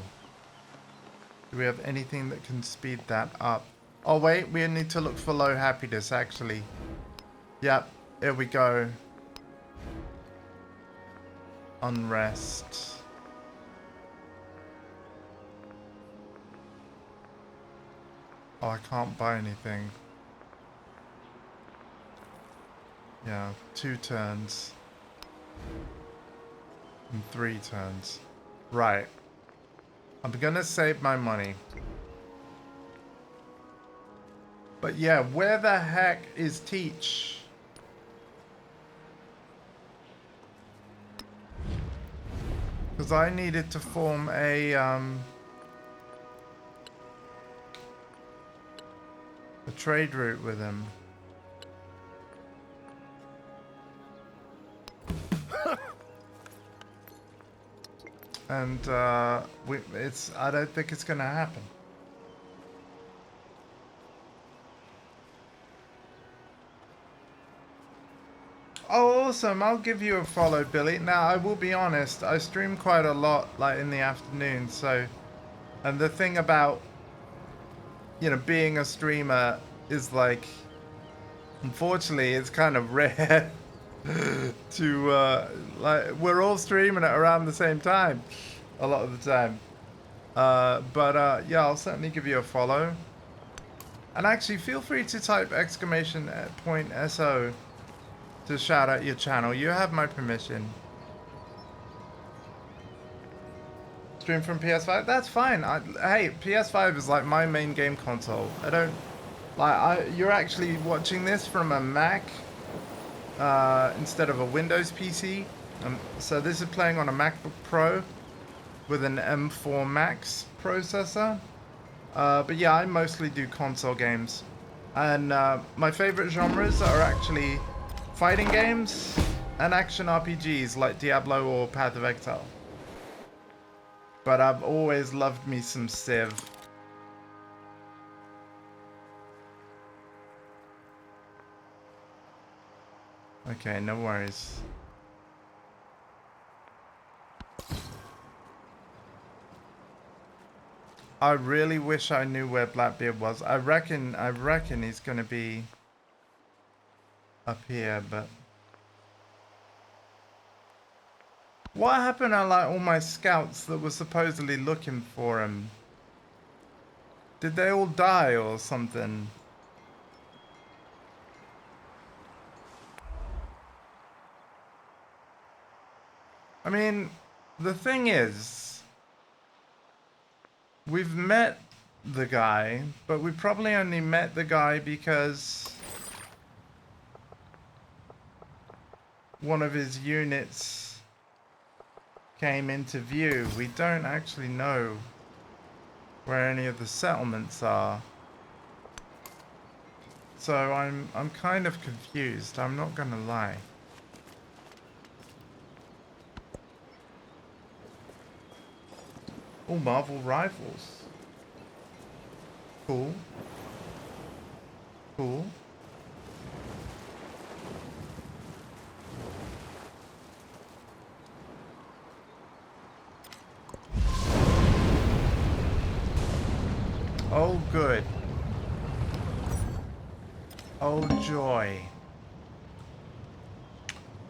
Do we have anything that can speed that up? Oh wait, we need to look for low happiness actually. Yep, here we go. Unrest. Oh, I can't buy anything. Yeah, 2 turns. And 3 turns. Right. I'm gonna save my money. But yeah, where the heck is Teach? Because I needed to form a trade route with him. And I don't think it's gonna happen. Oh, awesome! I'll give you a follow, Billy. Now, I will be honest, I stream quite a lot, like in the afternoon. So, and the thing about, you know, being a streamer is like, unfortunately, it's kind of rare to like we're all streaming it around the same time, a lot of the time. Yeah, I'll certainly give you a follow. And actually, feel free to type exclamation point SO to shout out your channel. You have my permission. Stream from PS5? That's fine. Hey, PS5 is like my main game console. I don't... Like, you're actually watching this from a Mac instead of a Windows PC. So this is playing on a MacBook Pro with an M4 Max processor. But yeah, I mostly do console games. And my favorite genres are actually fighting games and action RPGs like Diablo or Path of Exile. But I've always loved me some Civ. Okay, no worries. I really wish I knew where Blackbeard was. I reckon he's gonna be up here, but what happened to like all my scouts that were supposedly looking for him? Did they all die or something? I mean, the thing is, we've met the guy, but we probably only met the guy because one of his units came into view. We don't actually know where any of the settlements are. So I'm kind of confused, I'm not gonna lie. Oh, Marvel rifles. Cool. Cool. Oh, good. Oh, joy.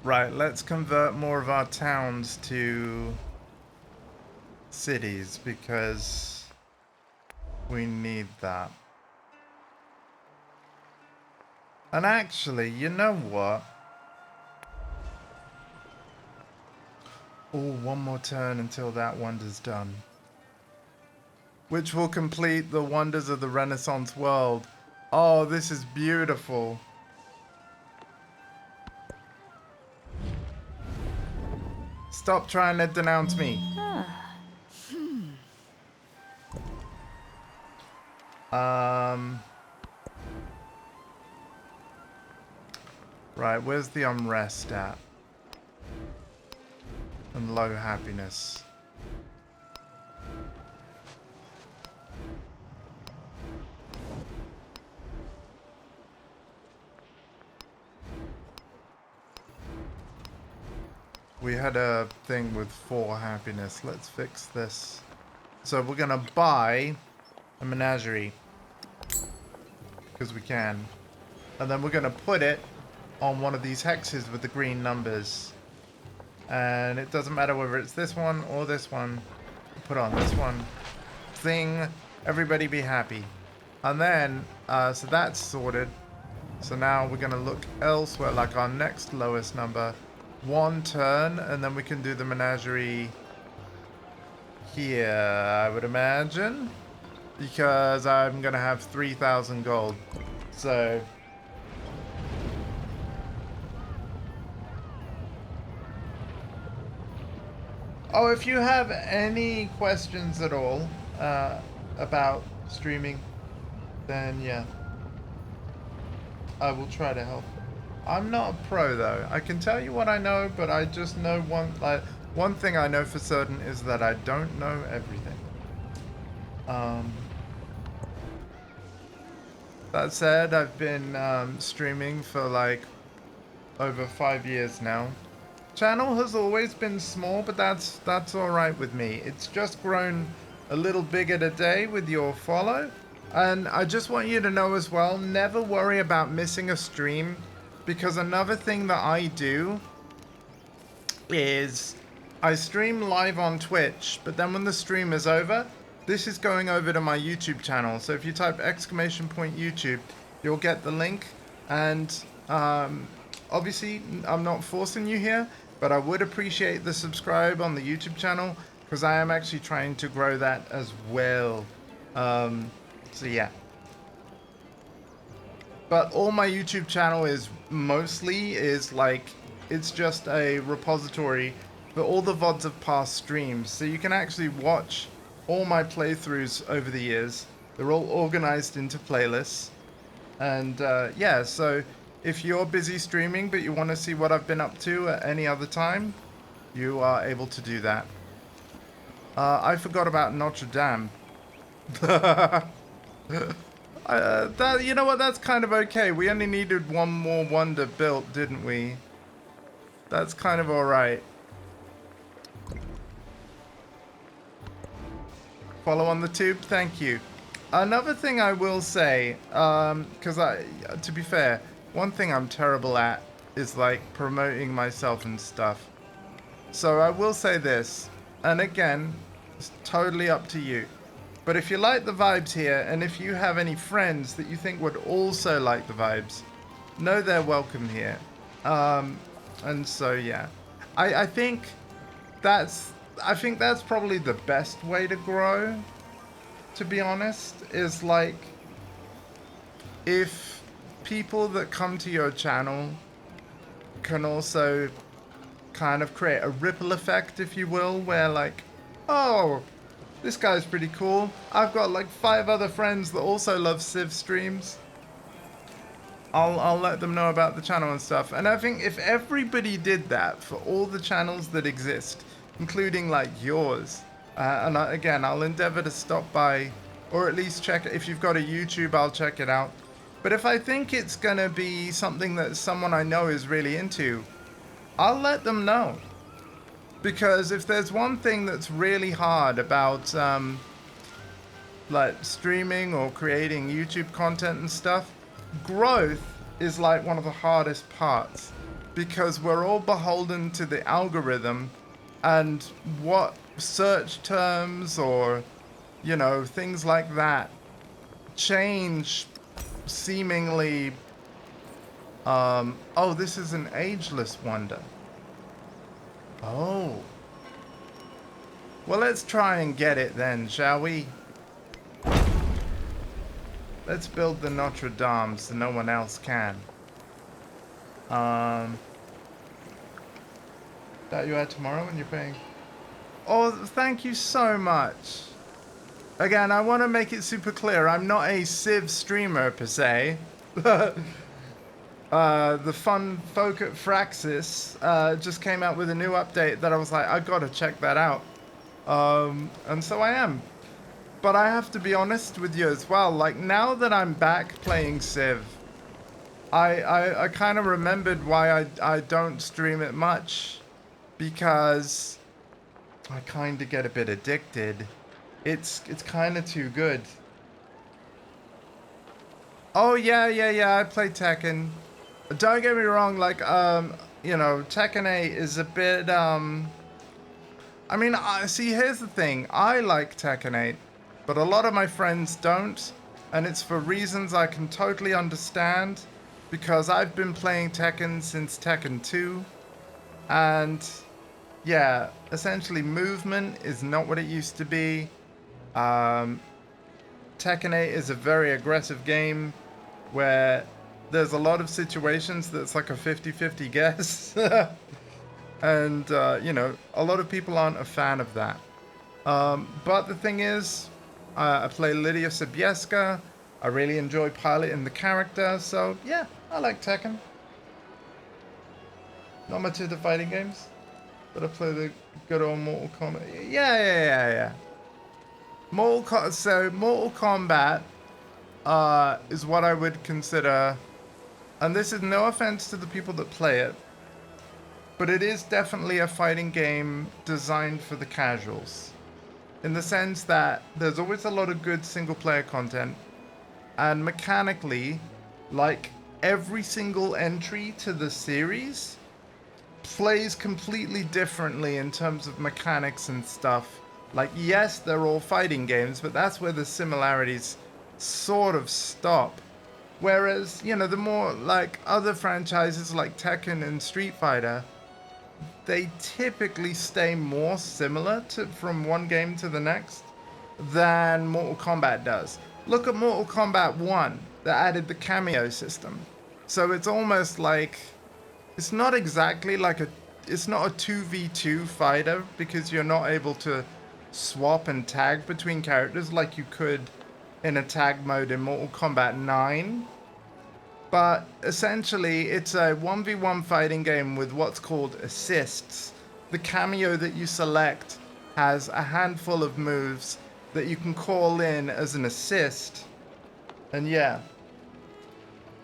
Right, let's convert more of our towns to cities because we need that. And actually, you know what? Oh, one more turn until that wonder's done. Which will complete the wonders of the Renaissance world. Oh, this is beautiful. Stop trying to denounce me. Right, where's the unrest at? And low happiness. We had a thing with 4 happiness. Let's fix this. So we're gonna buy a menagerie. Because we can. And then we're gonna put it on one of these hexes with the green numbers. And it doesn't matter whether it's this one or this one. Put on this one. Zing. Everybody be happy. And then, so that's sorted. So now we're gonna look elsewhere, like our next lowest number. 1 turn, and then we can do the menagerie here, I would imagine. Because I'm gonna have 3,000 gold. So... Oh, if you have any questions at all about streaming, then yeah, I will try to help. I'm not a pro though. I can tell you what I know, but I just know one thing I know for certain is that I don't know everything. That said, I've been streaming for like over 5 years now. Channel has always been small, but that's all right with me. It's just grown a little bigger today with your follow. And I just want you to know as well, never worry about missing a stream, because another thing that I do is I stream live on Twitch, but then when the stream is over, this is going over to my YouTube channel. So if you type !YouTube, you'll get the link. And obviously, I'm not forcing you here, but I would appreciate the subscribe on the YouTube channel, because I am actually trying to grow that as well. So yeah. But all my YouTube channel is like, it's just a repository for all the VODs of past streams. So you can actually watch all my playthroughs over the years. They're all organized into playlists. And yeah, so if you're busy streaming but you want to see what I've been up to at any other time, you are able to do that. I forgot about Notre Dame. You know what, that's kind of okay. We only needed one more wonder built, didn't we? That's kind of alright. Follow on the tube, thank you. Another thing I will say, because to be fair, one thing I'm terrible at is like promoting myself and stuff. So I will say this, and again, it's totally up to you. But if you like the vibes here, and if you have any friends that you think would also like the vibes, know they're welcome here. And so yeah, I think that's probably the best way to grow, to be honest, is like if people that come to your channel can also kind of create a ripple effect, if you will, where like, oh, this guy's pretty cool. I've got like 5 other friends that also love Civ streams. I'll let them know about the channel and stuff. And I think if everybody did that for all the channels that exist, including like yours, and again, I'll endeavor to stop by, or at least check it. If you've got a YouTube, I'll check it out. But if I think it's gonna be something that someone I know is really into, I'll let them know. Because if there's one thing that's really hard about like streaming or creating YouTube content and stuff, growth is like one of the hardest parts, because we're all beholden to the algorithm and what search terms or, you know, things like that change seemingly. Oh, this is an ageless wonder. Oh. Well, let's try and get it then, shall we? Let's build the Notre Dame so no one else can. That you add tomorrow when you're paying? Oh, thank you so much. Again, I want to make it super clear. I'm not a Civ streamer per se. The fun folk at Fraxis just came out with a new update that I was like, I gotta check that out. And so I am. But I have to be honest with you as well. Like, now that I'm back playing Civ, I kind of remembered why I don't stream it much. because I kind of get a bit addicted. It's kind of too good. Oh yeah. I play Tekken. Don't get me wrong. Like Tekken 8 is a bit I mean, see, here's the thing. I like Tekken 8, but a lot of my friends don't, and it's for reasons I can totally understand, because I've been playing Tekken since Tekken 2, and yeah, essentially movement is not what it used to be. Tekken 8 is a very aggressive game where there's a lot of situations that's like a 50-50 guess. And, a lot of people aren't a fan of that. But the thing is, I play Lydia Sobieska. I really enjoy piloting the character. So, yeah, I like Tekken. Not much into fighting games, but I play the good old Mortal Kombat. Yeah. Mortal Kombat is what I would consider, and this is no offense to the people that play it, but it is definitely a fighting game designed for the casuals. In the sense that there's always a lot of good single player content, and mechanically, like every single entry to the series plays completely differently in terms of mechanics and stuff. Like, yes, they're all fighting games, but that's where the similarities sort of stop. Whereas, the more like other franchises like Tekken and Street Fighter, they typically stay more similar from one game to the next than Mortal Kombat does. Look at Mortal Kombat 1 that added the cameo system. So it's almost like, it's not exactly like it's not a 2v2 fighter, because you're not able to swap and tag between characters like you could in a tag mode in Mortal Kombat 9. But essentially, it's a 1v1 fighting game with what's called assists. The cameo that you select has a handful of moves that you can call in as an assist. And yeah,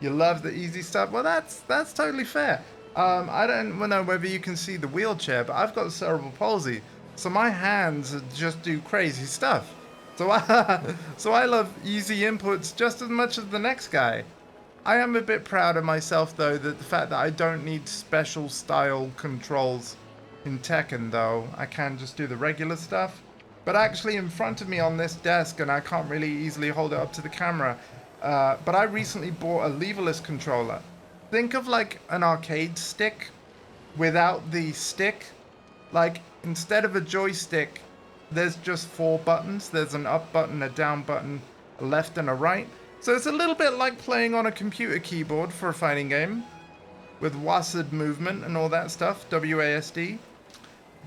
you love the easy stuff. Well, that's totally fair. I don't know whether you can see the wheelchair, but I've got cerebral palsy, so my hands just do crazy stuff. So I love easy inputs just as much as the next guy. I am a bit proud of myself, though, that the fact that I don't need special style controls in Tekken, though. I can just do the regular stuff. But actually, in front of me on this desk, and I can't really easily hold it up to the camera, but I recently bought a leverless controller. Think of like an arcade stick without the stick. Like, instead of a joystick, there's just 4 buttons. There's an up button, a down button, a left and a right. So it's a little bit like playing on a computer keyboard for a fighting game, with WASD movement and all that stuff, WASD.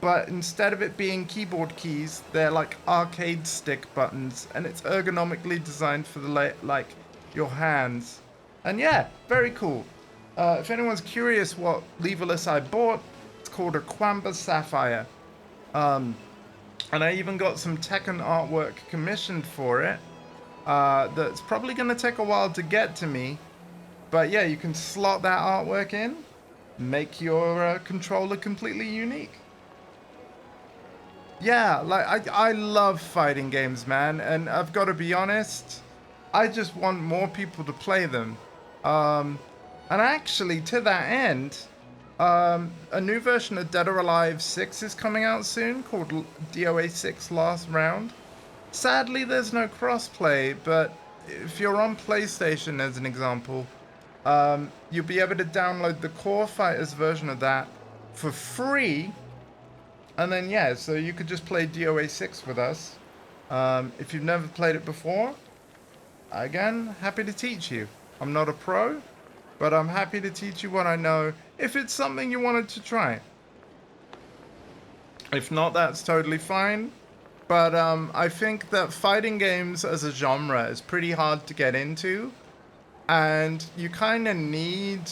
But instead of it being keyboard keys, they're like arcade stick buttons, and it's ergonomically designed for the your hands. And yeah, very cool. If anyone's curious what leverless I bought, it's called a Quamba Sapphire. And I even got some Tekken artwork commissioned for it. That's probably going to take a while to get to me. But yeah, you can slot that artwork in, make your controller completely unique. Yeah, like I love fighting games, man, and I've got to be honest, I just want more people to play them. And actually, to that end, a new version of Dead or Alive 6 is coming out soon, called DOA 6 Last Round. Sadly, there's no crossplay, but if you're on PlayStation, as an example, you'll be able to download the Core Fighters version of that for free. And then, yeah, so you could just play DOA 6 with us. If you've never played it before, again, happy to teach you. I'm not a pro, but I'm happy to teach you what I know if it's something you wanted to try. If not, that's totally fine. But I think that fighting games as a genre is pretty hard to get into. And you kind of need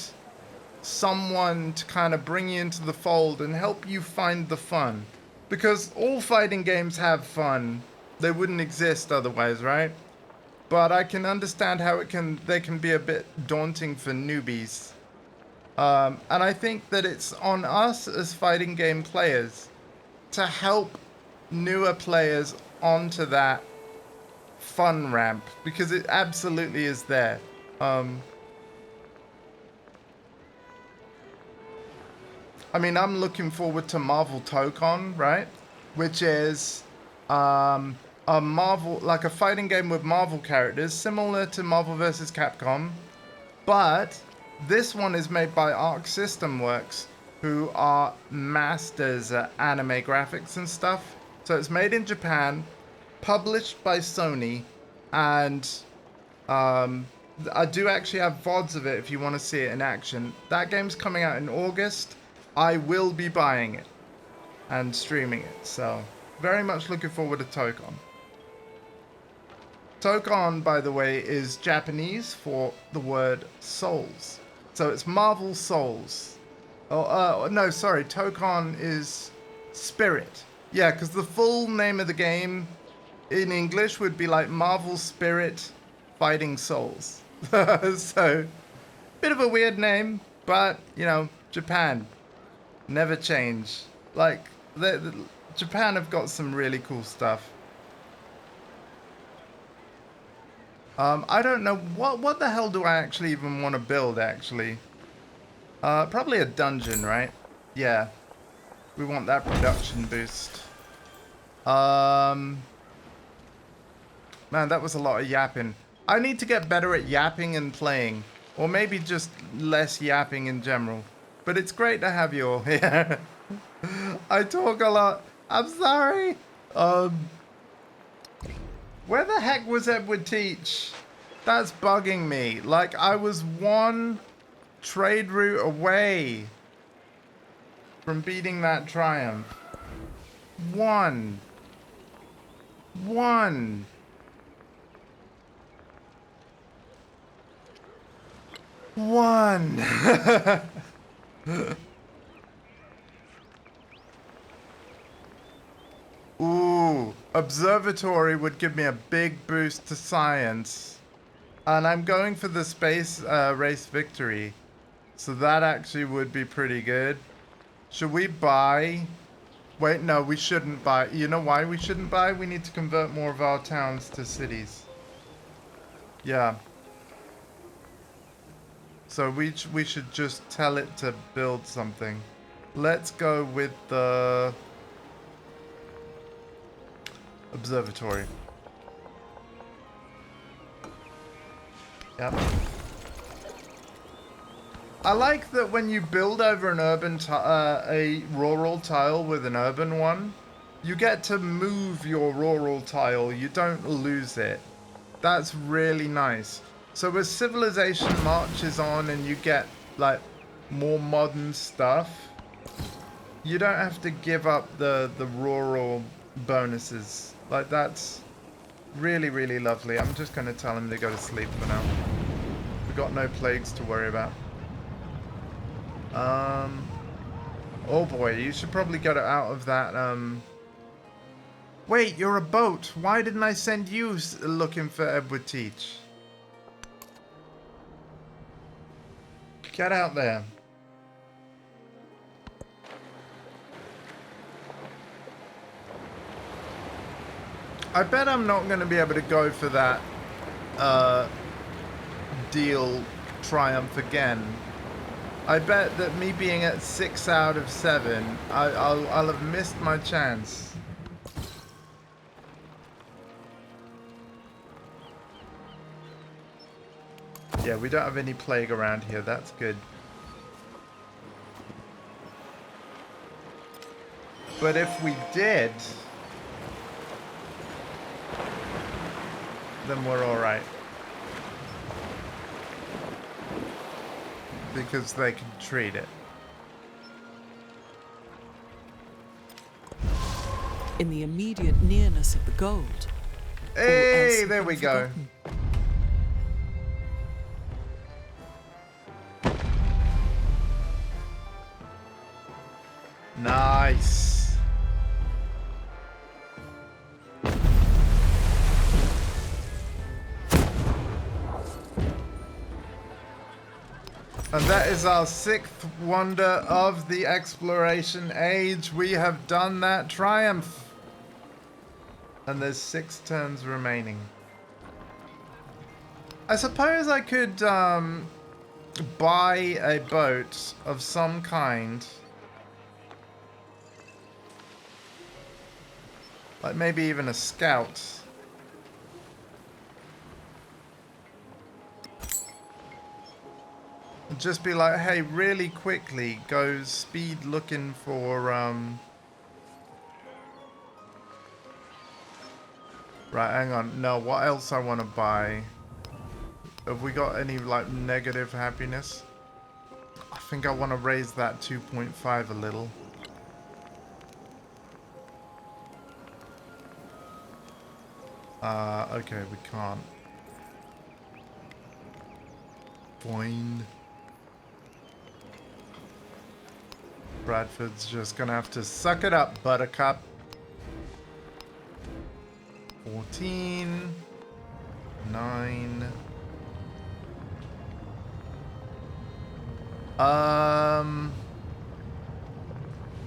someone to kind of bring you into the fold and help you find the fun. Because all fighting games have fun. They wouldn't exist otherwise, right? But I can understand how they can be a bit daunting for newbies. And I think that it's on us as fighting game players to help newer players onto that fun ramp, because it absolutely is there. I mean, I'm looking forward to Marvel Tokon, right? Which is a Marvel, like a fighting game with Marvel characters, similar to Marvel vs. Capcom. But this one is made by Arc System Works, who are masters at anime graphics and stuff. So it's made in Japan, published by Sony, and I do actually have VODs of it if you want to see it in action. That game's coming out in August. I will be buying it and streaming it, so very much looking forward to Tokon. Tokon, by the way, is Japanese for the word souls. So it's Marvel Souls. Oh, no, sorry, Tokon is spirit. Yeah, because the full name of the game in English would be like Marvel Spirit Fighting Souls. So, bit of a weird name, but, you know, Japan. Never change. Like, Japan have got some really cool stuff. I don't know, what the hell do I actually even want to build, actually? Probably a dungeon, right? Yeah. We want that production boost. Man, that was a lot of yapping. I need to get better at yapping and playing. Or maybe just less yapping in general. But it's great to have you all here. I talk a lot. I'm sorry. Where the heck was Edward Teach? That's bugging me. Like, I was one trade route away from beating that Triumph. One. Ooh, observatory would give me a big boost to science. And I'm going for the space race victory. So that actually would be pretty good. Should we buy? Wait, no, we shouldn't buy. You know why we shouldn't buy? We need to convert more of our towns to cities. Yeah. So we should just tell it to build something. Let's go with the observatory. Yep. I like that when you build over an urban a rural tile with an urban one, you get to move your rural tile. You don't lose it. That's really nice. So as civilization marches on and you get like more modern stuff, you don't have to give up the rural bonuses. Like, that's really, really lovely. I'm just going to tell him to go to sleep for now. We've got no plagues to worry about. Oh boy, you should probably get out of that, Wait, you're a boat. Why didn't I send you looking for Edward Teach? Get out there. I bet I'm not going to be able to go for that deal Triumph again. I bet that me being at 6 out of 7, I'll have missed my chance. Yeah, we don't have any plague around here. That's good. But if we did, then we're all right. Because they can treat it. In the immediate nearness of the gold. Hey, there we go. Nice. And that is our 6th wonder of the exploration age. We have done that triumph. And there's 6 turns remaining. I suppose I could buy a boat of some kind. Like maybe even a scout. And just be like, hey, really quickly go speed looking for right, hang on. No, what else I want to buy? Have we got any like negative happiness? I think I want to raise that 2.5 a little. Okay, we can't. Fine. Bradford's just gonna have to suck it up, Buttercup. 14. 9.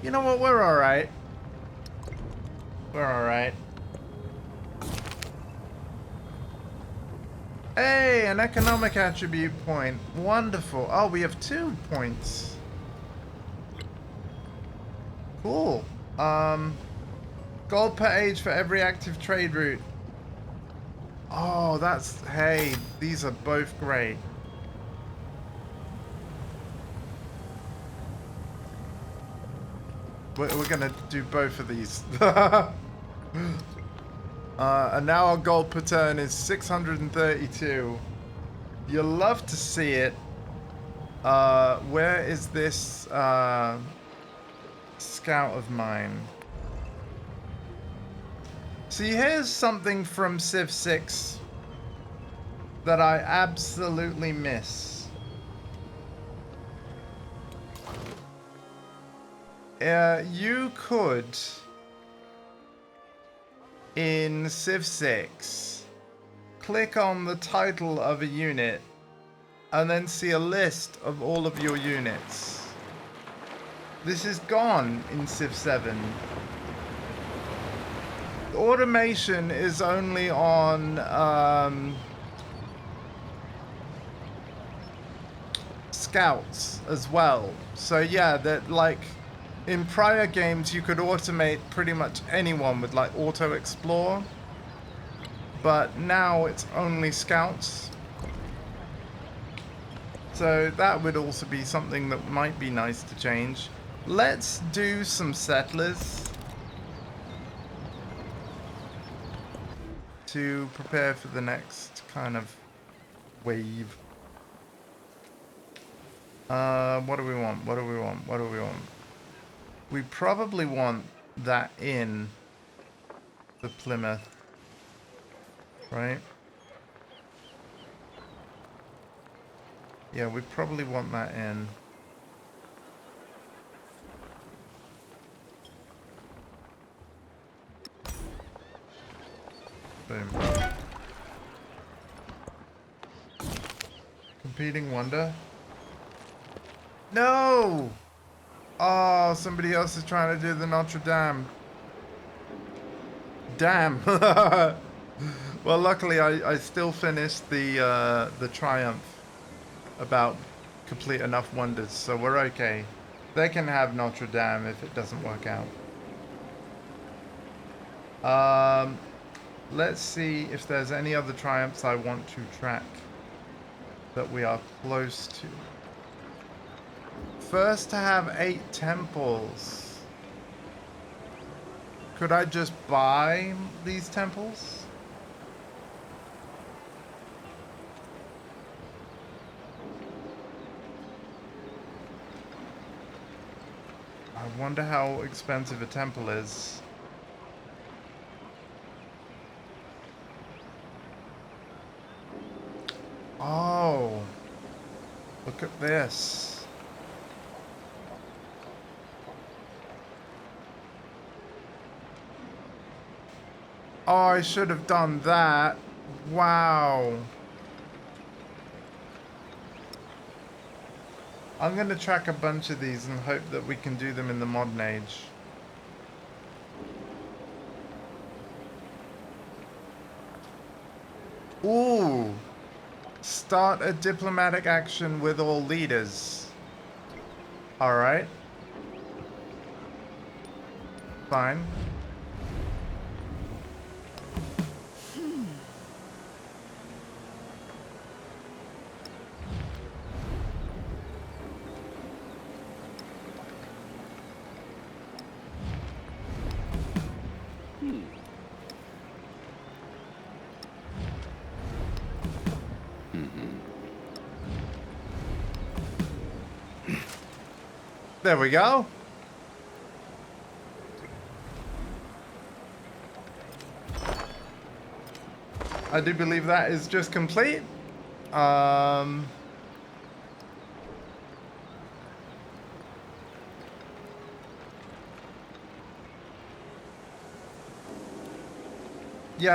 You know what? We're alright. We're alright. Hey, an economic attribute point. Wonderful. Oh, we have 2 points. Cool. Gold per age for every active trade route. Oh, that's... Hey, these are both great. We're gonna do both of these. And now our gold per turn is 632. You'll love to see it. Where is this scout of mine? See, here's something from Civ 6 that I absolutely miss. You could, in Civ 6, click on the title of a unit and then see a list of all of your units. This is gone in Civ 7. The automation is only on scouts as well. So yeah, that like in prior games you could automate pretty much anyone with like auto explore, but now it's only scouts. So that would also be something that might be nice to change. Let's do some settlers to prepare for the next kind of wave. What do we want? What do we want? What do we want? We probably want that in the Plymouth, right? Yeah, we probably want that in. Boom. Competing wonder. No! Oh, somebody else is trying to do the Notre Dame. Damn. Well, luckily I still finished the Triumph about complete enough wonders, so we're okay. They can have Notre Dame if it doesn't work out. Let's see if there's any other Triumphs I want to track that we are close to. First to have 8 temples. Could I just buy these temples? I wonder how expensive a temple is. Oh, look at this. Oh, I should have done that. Wow. I'm going to track a bunch of these and hope that we can do them in the modern age. Ooh. Start a diplomatic action with all leaders. Alright. Fine. There we go. I do believe that is just complete. Yeah,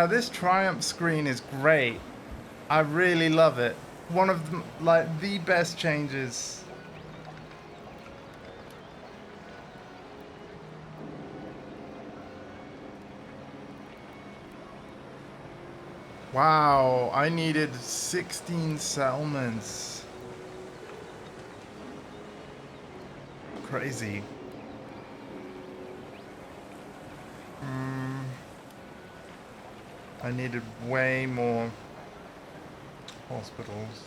this Triumph screen is great. I really love it. One of the, like, the best changes. Wow, I needed 16 settlements. Crazy. I needed way more hospitals.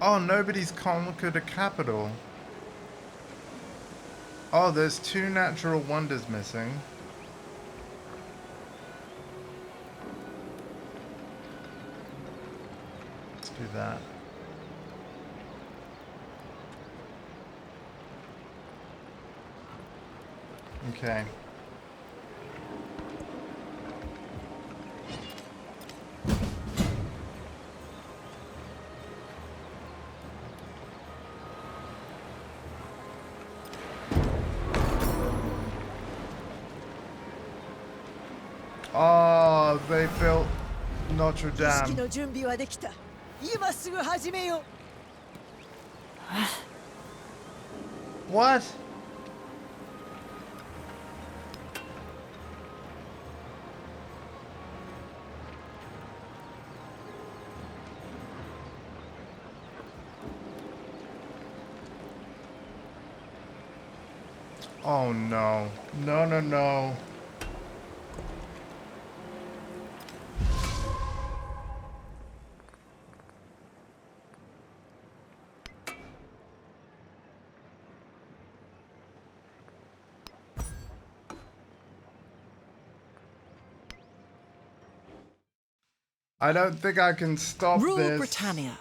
Oh, nobody's conquered a capital. Oh, there's 2 natural wonders missing. Let's do that. Okay. Oh, they built Notre 儀式 Dame. の準備はできた。今すぐ始めよう。 What? Oh no. No, no, no. I don't think I can stop Rule this. Britannia.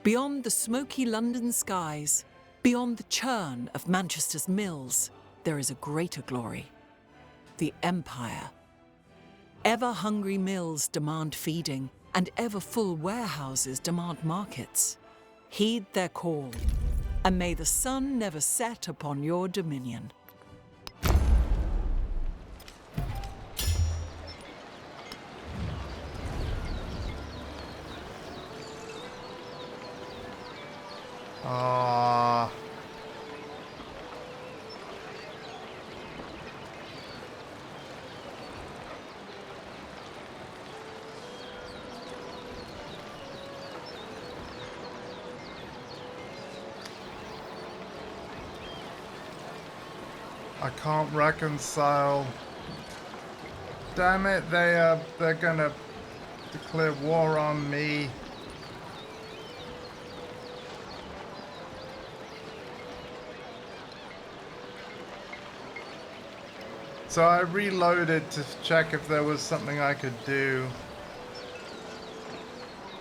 Beyond the smoky London skies, beyond the churn of Manchester's mills, there is a greater glory. The Empire. Ever hungry mills demand feeding, and ever full warehouses demand markets. Heed their call, and may the sun never set upon your dominion. Ah. I can't reconcile. Damn it, they're gonna declare war on me. So I reloaded to check if there was something I could do.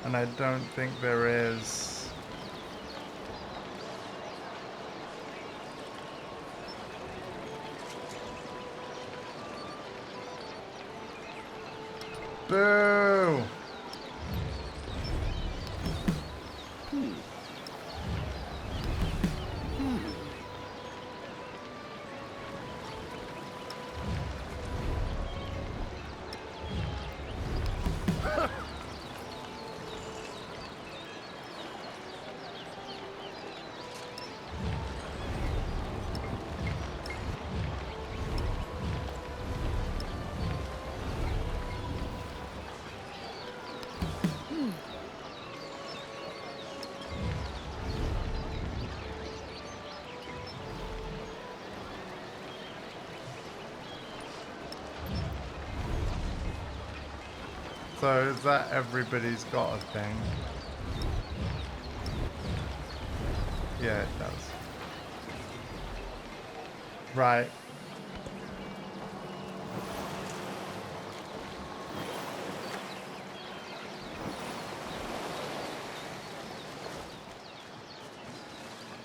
And I don't think there is. Boo! So is that everybody's got a thing? Yeah, it does. Right.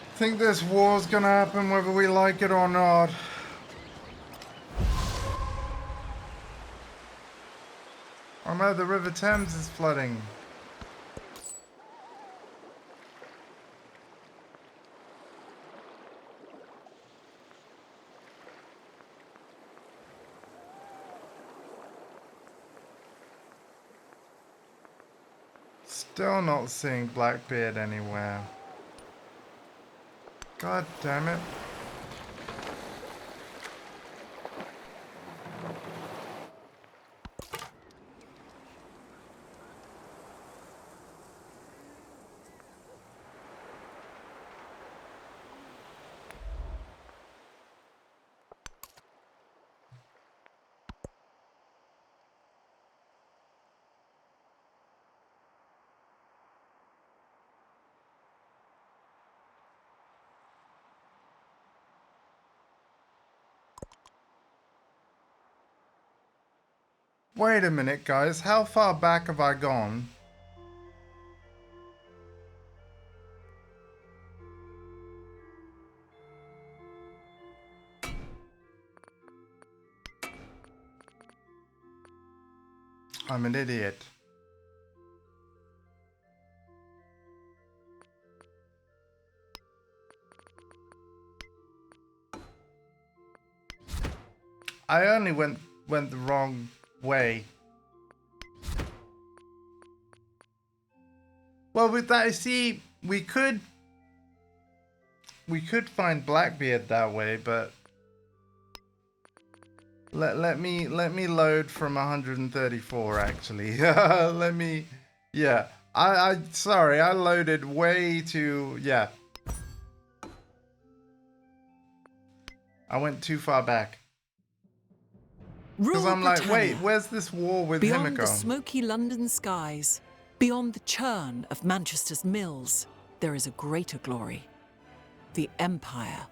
I think this war's gonna happen whether we like it or not. Oh no, the River Thames is flooding. Still not seeing Blackbeard anywhere. God damn it. Wait a minute, guys. How far back have I gone? I'm an idiot. I only went the wrong way. Well, with that, see, we could find Blackbeard that way, but let me load from 134 actually. Let me, yeah. I sorry, I loaded way too, yeah. I went too far back. Because I'm like, wait, where's this war with Himiko? Beyond the smoky London skies, beyond the churn of Manchester's mills, there is a greater glory. The Empire.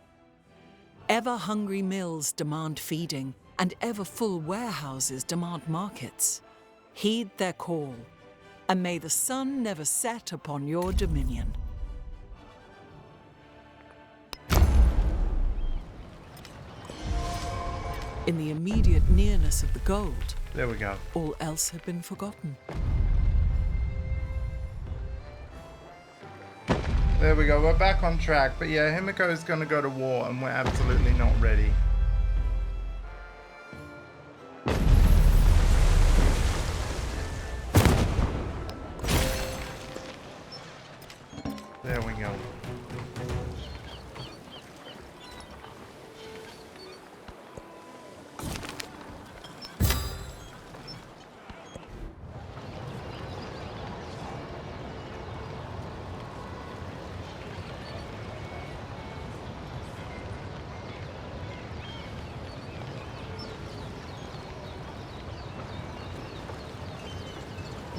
Ever-hungry mills demand feeding, and ever-full warehouses demand markets. Heed their call, and may the sun never set upon your dominion. In the immediate nearness of the gold, there we go. All else had been forgotten. There we go, we're back on track. But yeah, Himiko is going to go to war and we're absolutely not ready. There we go.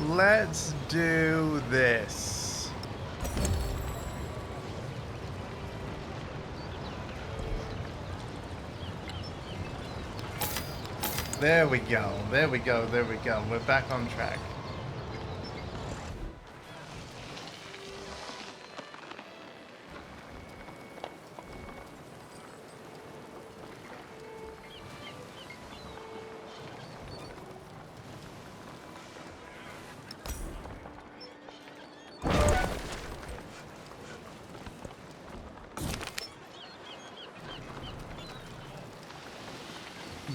Let's do this. There we go. There we go. There we go. We're back on track.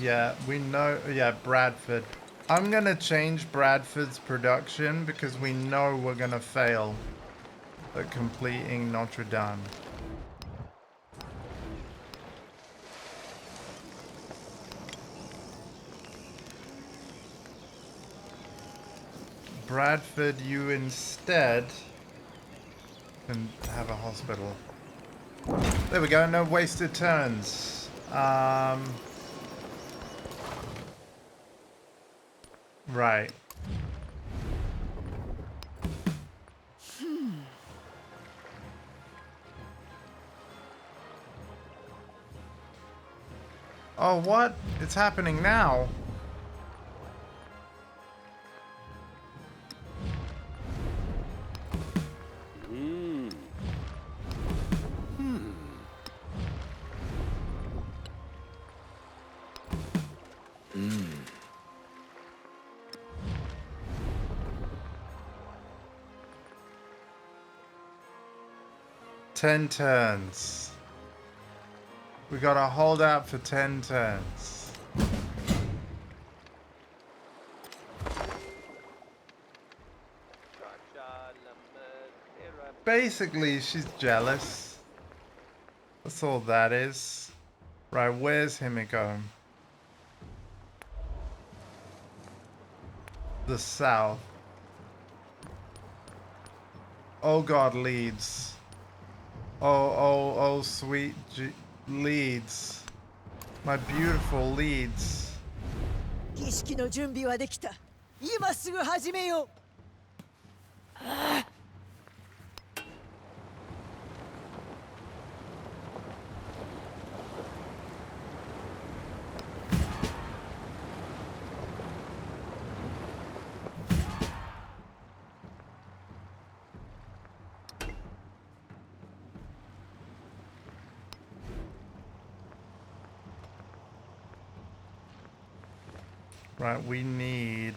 Yeah, we know. Yeah, Bradford. I'm going to change Bradford's production because we know we're going to fail at completing Notre Dame. Bradford, you instead can have a hospital. There we go. No wasted turns. Right. Oh, what? It's happening now. Ten turns. We gotta hold out for 10 turns. Basically, she's jealous. That's all that is. Right, where's Himiko? The south. Oh god, Leeds. Oh, sweet Leeds. My beautiful Leeds. 儀式の準備はできた。今すぐ始めよう。Right, we need...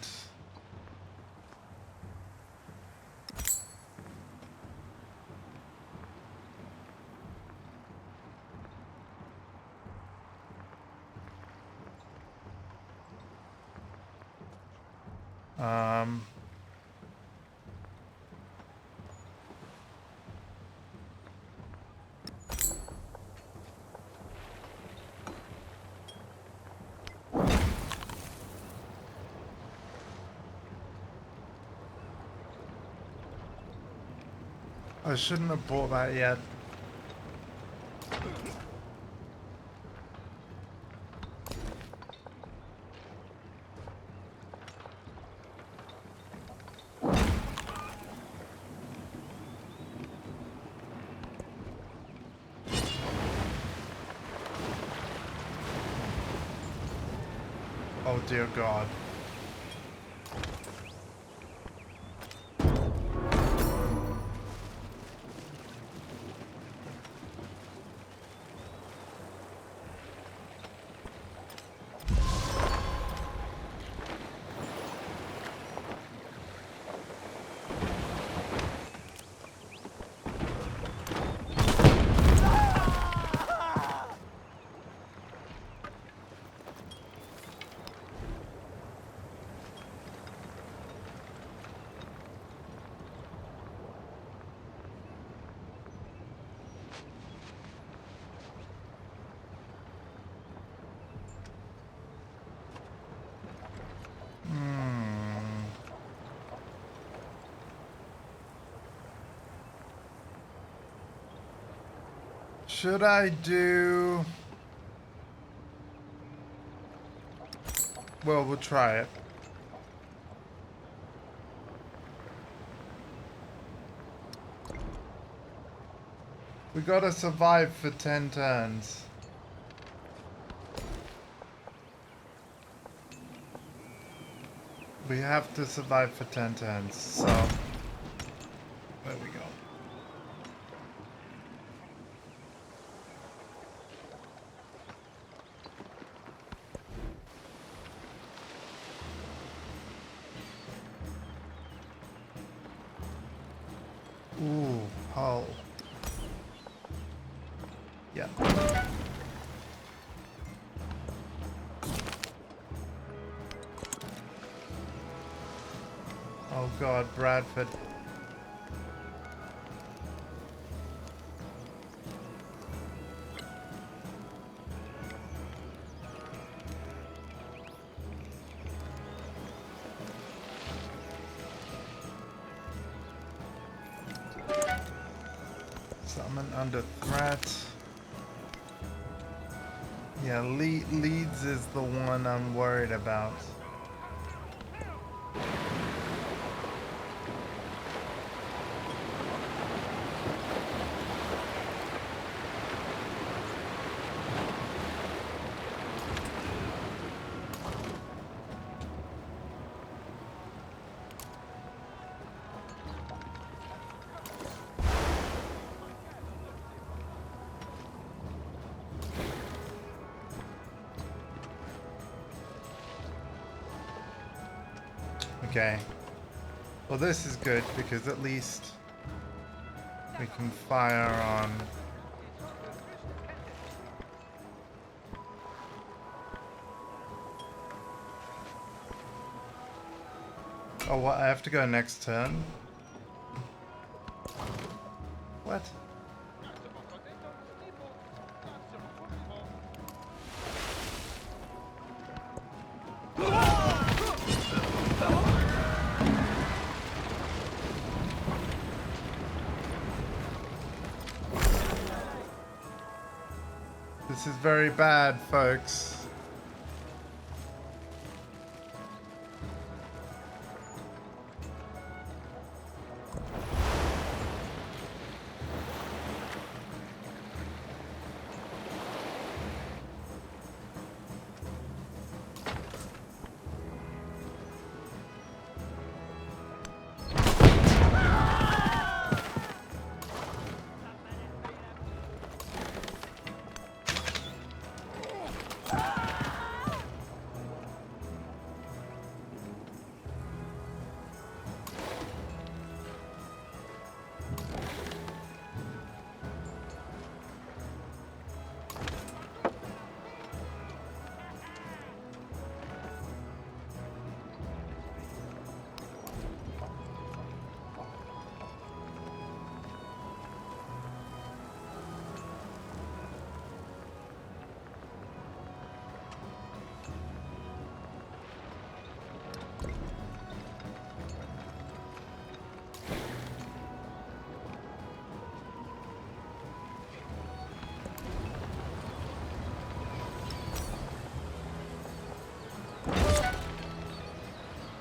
I shouldn't have bought that yet. Oh dear God. Should I do... Well, we'll try it. We gotta survive for 10 turns. We have to survive for 10 turns, so... There we go. Ooh, hull. Yeah. Oh God, Bradford. Summon under threat. Yeah, Leeds is the one I'm worried about. Okay. Well, this is good because at least we can fire on. Oh, what? I have to go next turn? What? This is very bad, folks.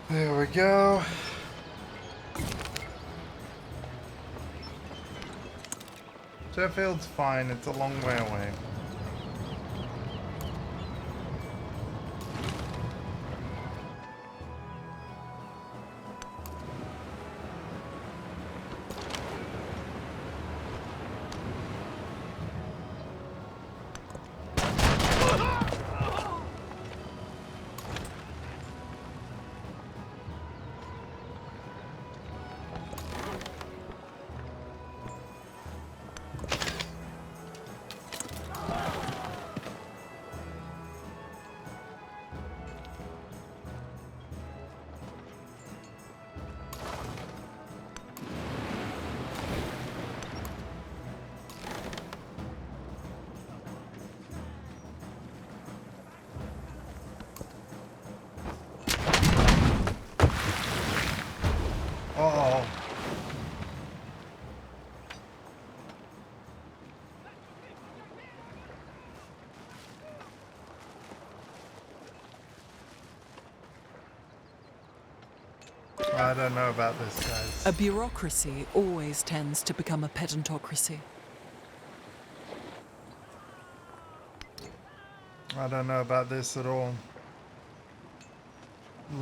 There we go. Sheffield's fine, it's a long way away. Uh-oh. I don't know about this, guys. A bureaucracy always tends to become a pedantocracy. I don't know about this at all.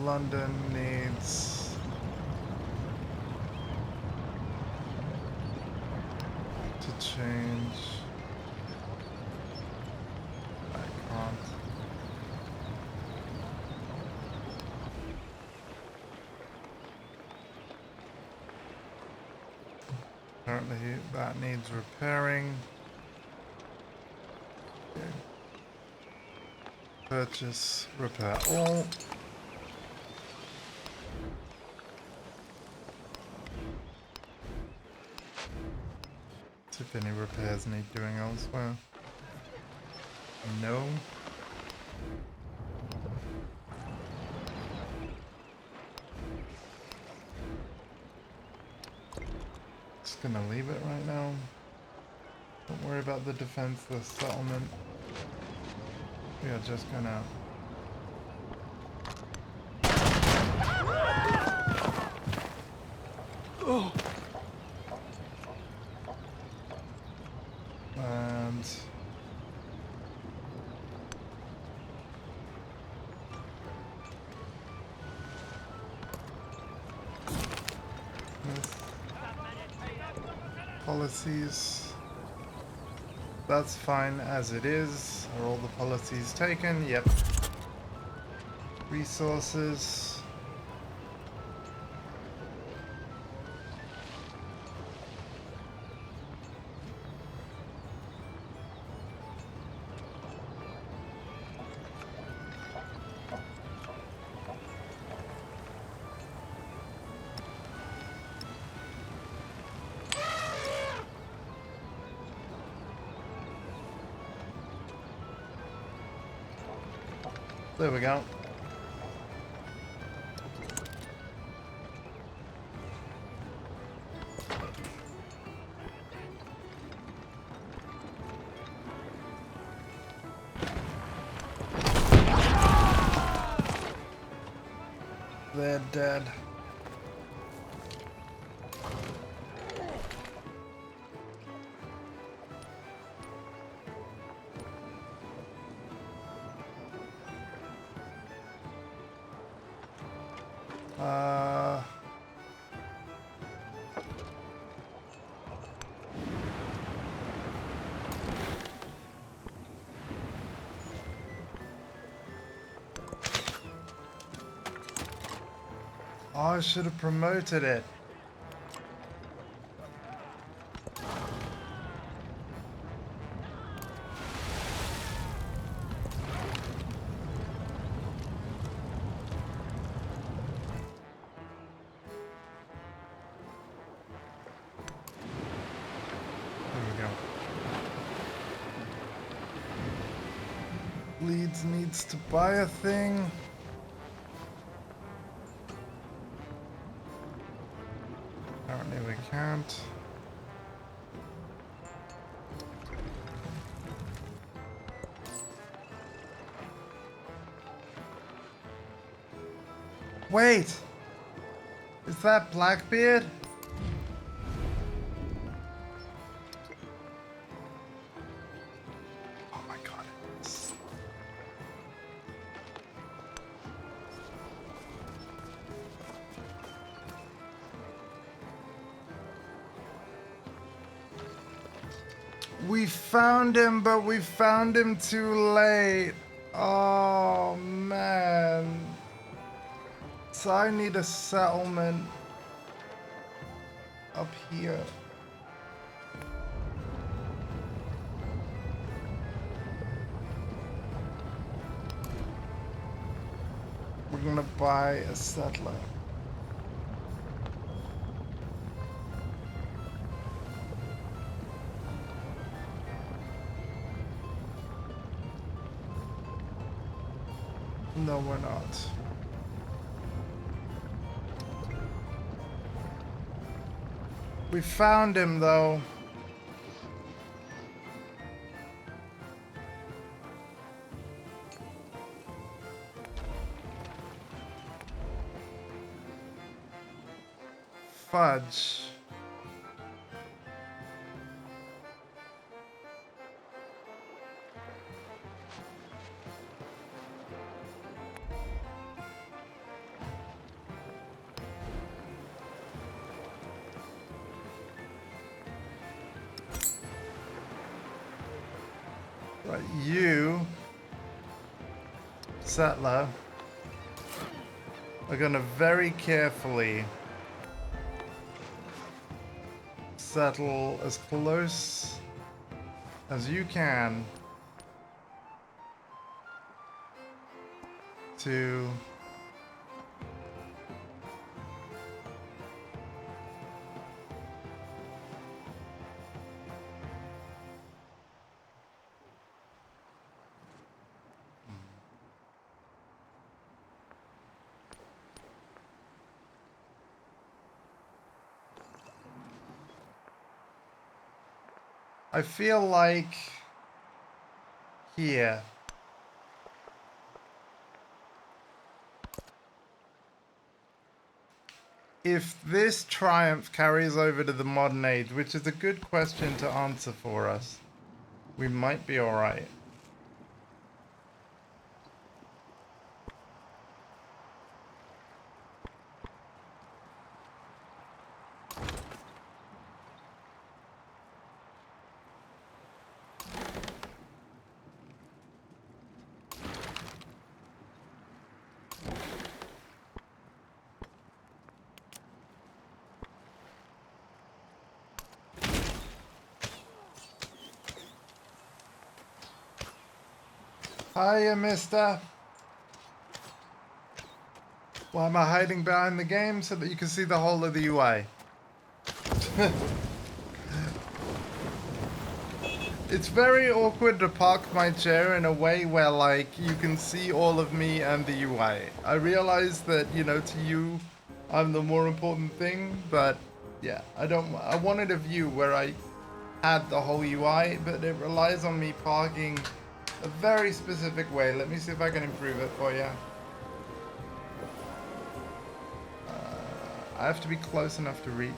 London needs to change. I can't. Apparently that needs repairing. Okay. Purchase, repair all. See if any repairs need doing elsewhere. No. Just gonna leave it right now. Don't worry about the defense, the settlement. We are just gonna... And... this. Policies. That's fine as it is. Are all the policies taken? Yep. Resources. There we go. They're dead. I should have promoted it. Leeds needs to buy a thing. Apparently we can't. Wait! Is that Blackbeard? Oh my god. We found him, but we found him too late. Oh man. So I need a settlement up here. We're gonna buy a settler. No, we're not. We found him, though. Fudge. Right, you, settler, are gonna very carefully settle as close as you can to I feel like here. If this triumph carries over to the modern age, which is a good question to answer for us, we might be alright. Hiya, mister. Why am I hiding behind the game? So that you can see the whole of the UI. It's very awkward to park my chair in a way where, like, you can see all of me and the UI. I realize that, you know, to you, I'm the more important thing, but yeah, I wanted a view where I had the whole UI, but it relies on me parking a very specific way. Let me see if I can improve it for you. I have to be close enough to reach.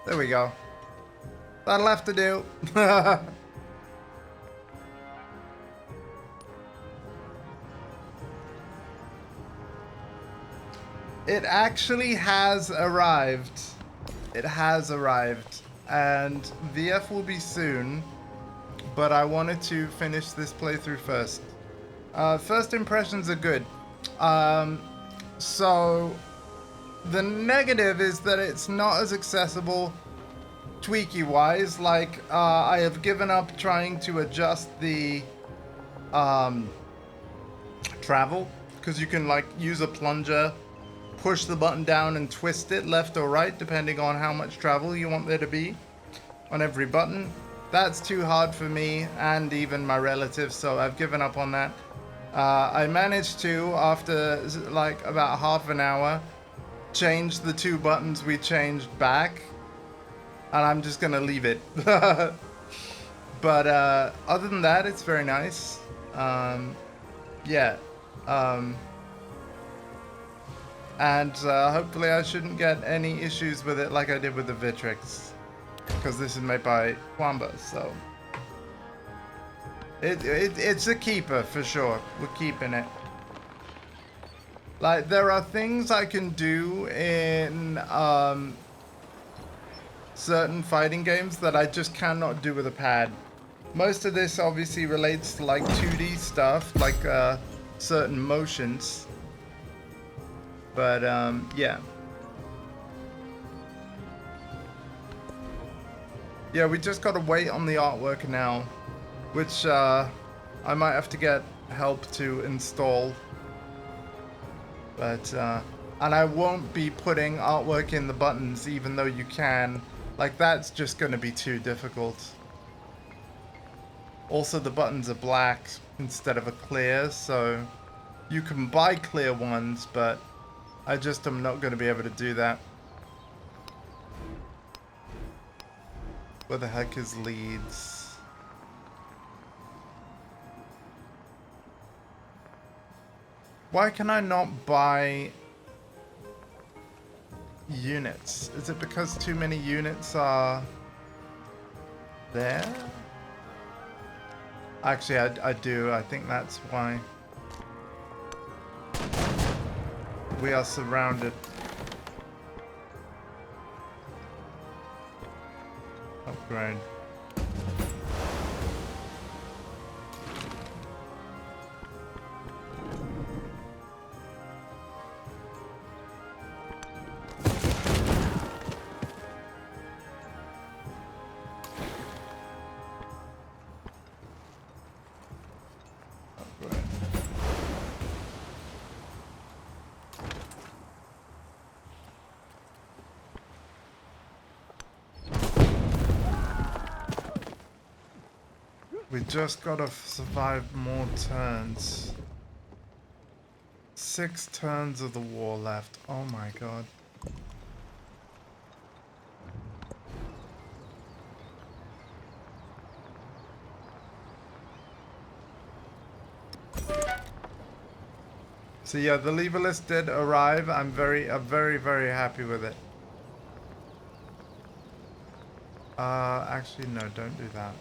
There we go. That'll have to do. It actually has arrived. It has arrived. And VF will be soon. But I wanted to finish this playthrough first. First impressions are good. So the negative is that it's not as accessible tweaky wise. Like I have given up trying to adjust the travel, because you can like use a plunger, push the button down and twist it left or right depending on how much travel you want there to be on every button. That's too hard for me and even my relatives, so I've given up on that. I managed to, after like about half an hour, change the two buttons we changed back, and I'm just gonna leave it. But other than that, it's very nice. Yeah. And hopefully I shouldn't get any issues with it like I did with the Victrix, because this is made by Quamba, so it's a keeper for sure. We're keeping it. Like, there are things I can do in certain fighting games that I just cannot do with a pad. Most of this obviously relates to like 2D stuff, like certain motions. But yeah. Yeah, we just gotta wait on the artwork now, which I might have to get help to install. But and I won't be putting artwork in the buttons, even though you can. Like, that's just gonna be too difficult. Also, the buttons are black instead of a clear, so you can buy clear ones, but I just am not gonna be able to do that. Where the heck is Leeds? Why can I not buy units? Is it because too many units are there? Actually, I do. I think that's why. We are surrounded. Upgrade. We just gotta survive more turns. 6 turns of the war left. Oh my god. So yeah, the lever list did arrive. I'm very happy with it. Actually no, don't do that.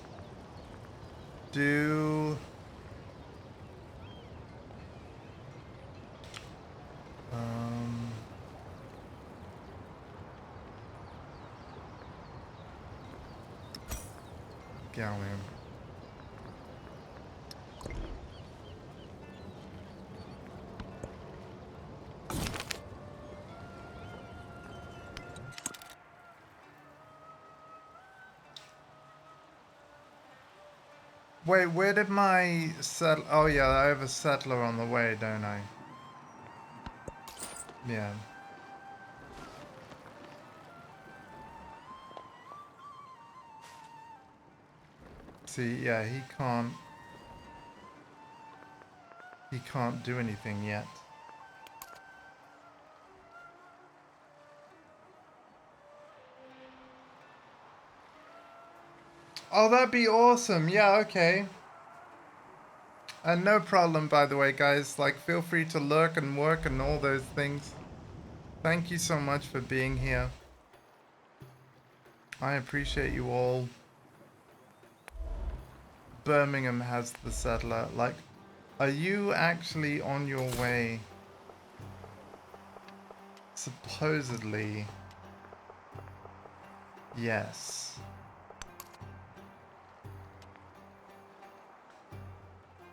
Do Gallium. Wait, where did my settle? Oh yeah, I have a settler on the way, don't I? Yeah. see, yeah, he can't do anything yet. Oh, that'd be awesome. Yeah, okay. And no problem, by the way, guys. Like, feel free to lurk and work and all those things. Thank you so much for being here. I appreciate you all. Birmingham has the settler. Like, are you actually on your way? Supposedly. Yes.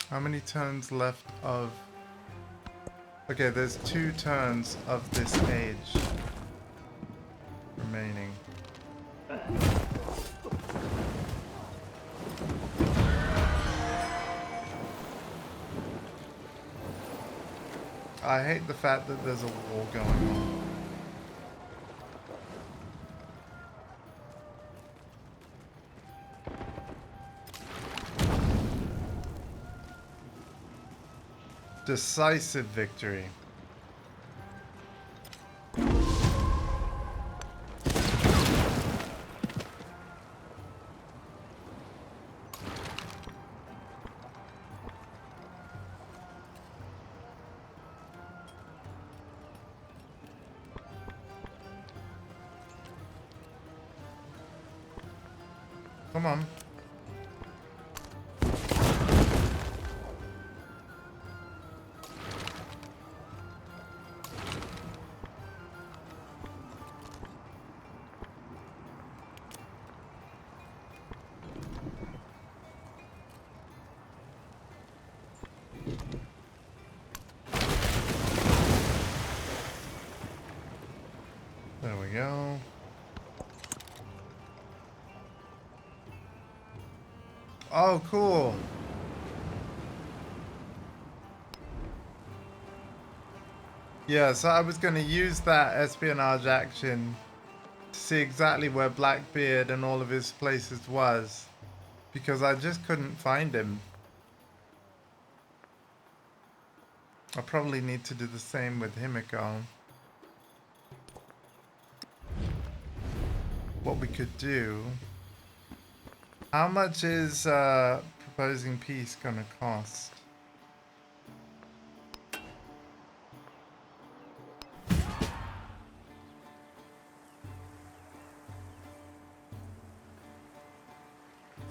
How many turns left of... Okay, there's 2 turns of this age remaining. I hate the fact that there's a war going on. Decisive victory. Come on. There we go. Oh, cool. Yeah, so I was going to use that espionage action to see exactly where Blackbeard and all of his places was, because I just couldn't find him. I probably need to do the same with Himiko. What we could do... How much is proposing peace gonna cost?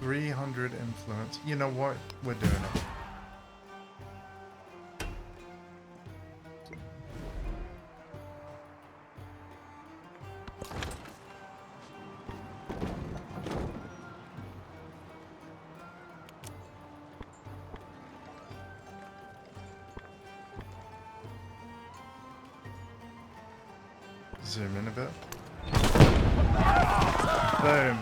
$300 influence. You know what? We're doing it. Zoom in a bit. Boom.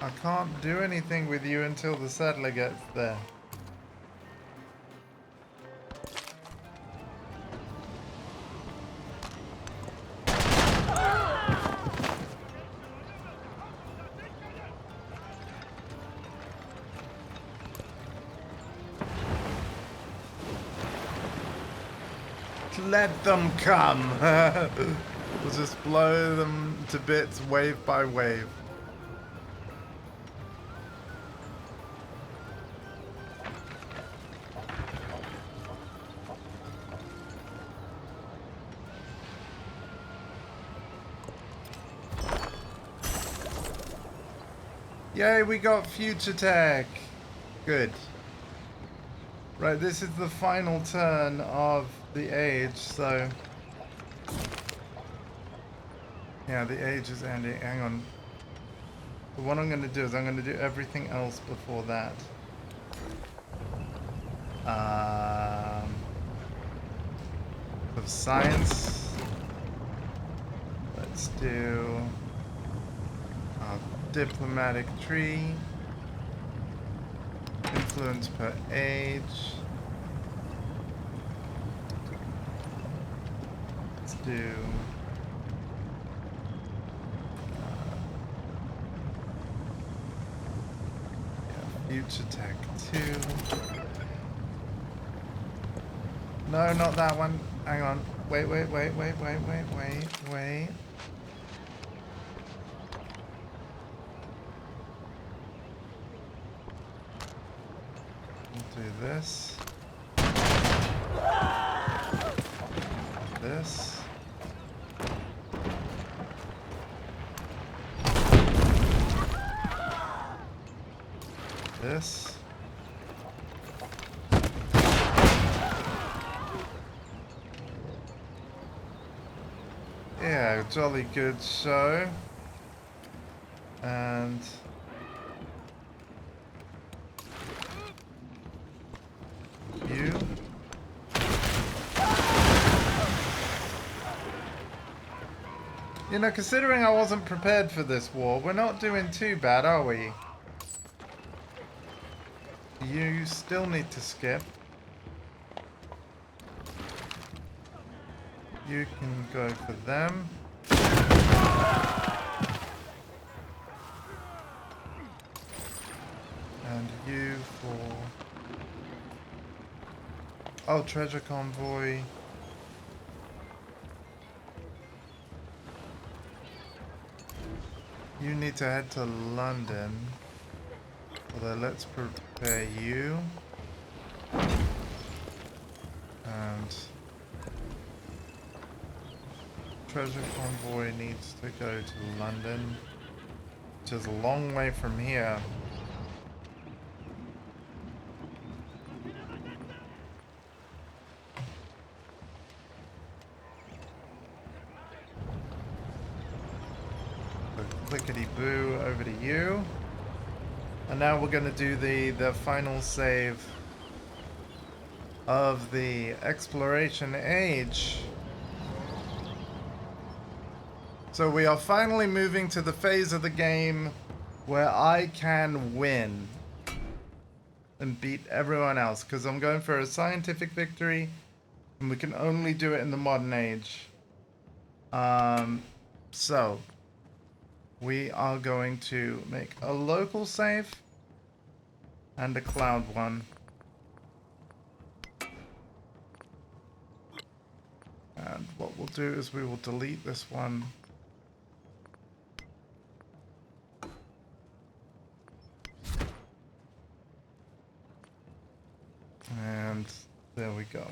I can't do anything with you until the settler gets there. Let them come. We'll just blow them to bits wave by wave. Yay, we got future tech. Good. Right, this is the final turn of the age, so... Yeah, the age is ending. Hang on. But what I'm going to do is I'm going to do everything else before that. Of science. Let's do... diplomatic tree. influence per age. Let's do Future Tech 2. No, not that one. Hang on. Wait. We'll do this. This. This. Yeah, jolly good show. And you. You know, considering I wasn't prepared for this war, we're not doing too bad, are we? You still need to skip. You can go for them. And you for... Oh, treasure convoy. You need to head to London. Although let's prepare you. And treasure convoy needs to go to London, which is a long way from here. So clickety-boo over to you. And now we're going to do the final save of the exploration age. So we are finally moving to the phase of the game where I can win and beat everyone else, because I'm going for a scientific victory and we can only do it in the modern age. So we are going to make a local save and a cloud one. And what we'll do is we will delete this one. And there we go.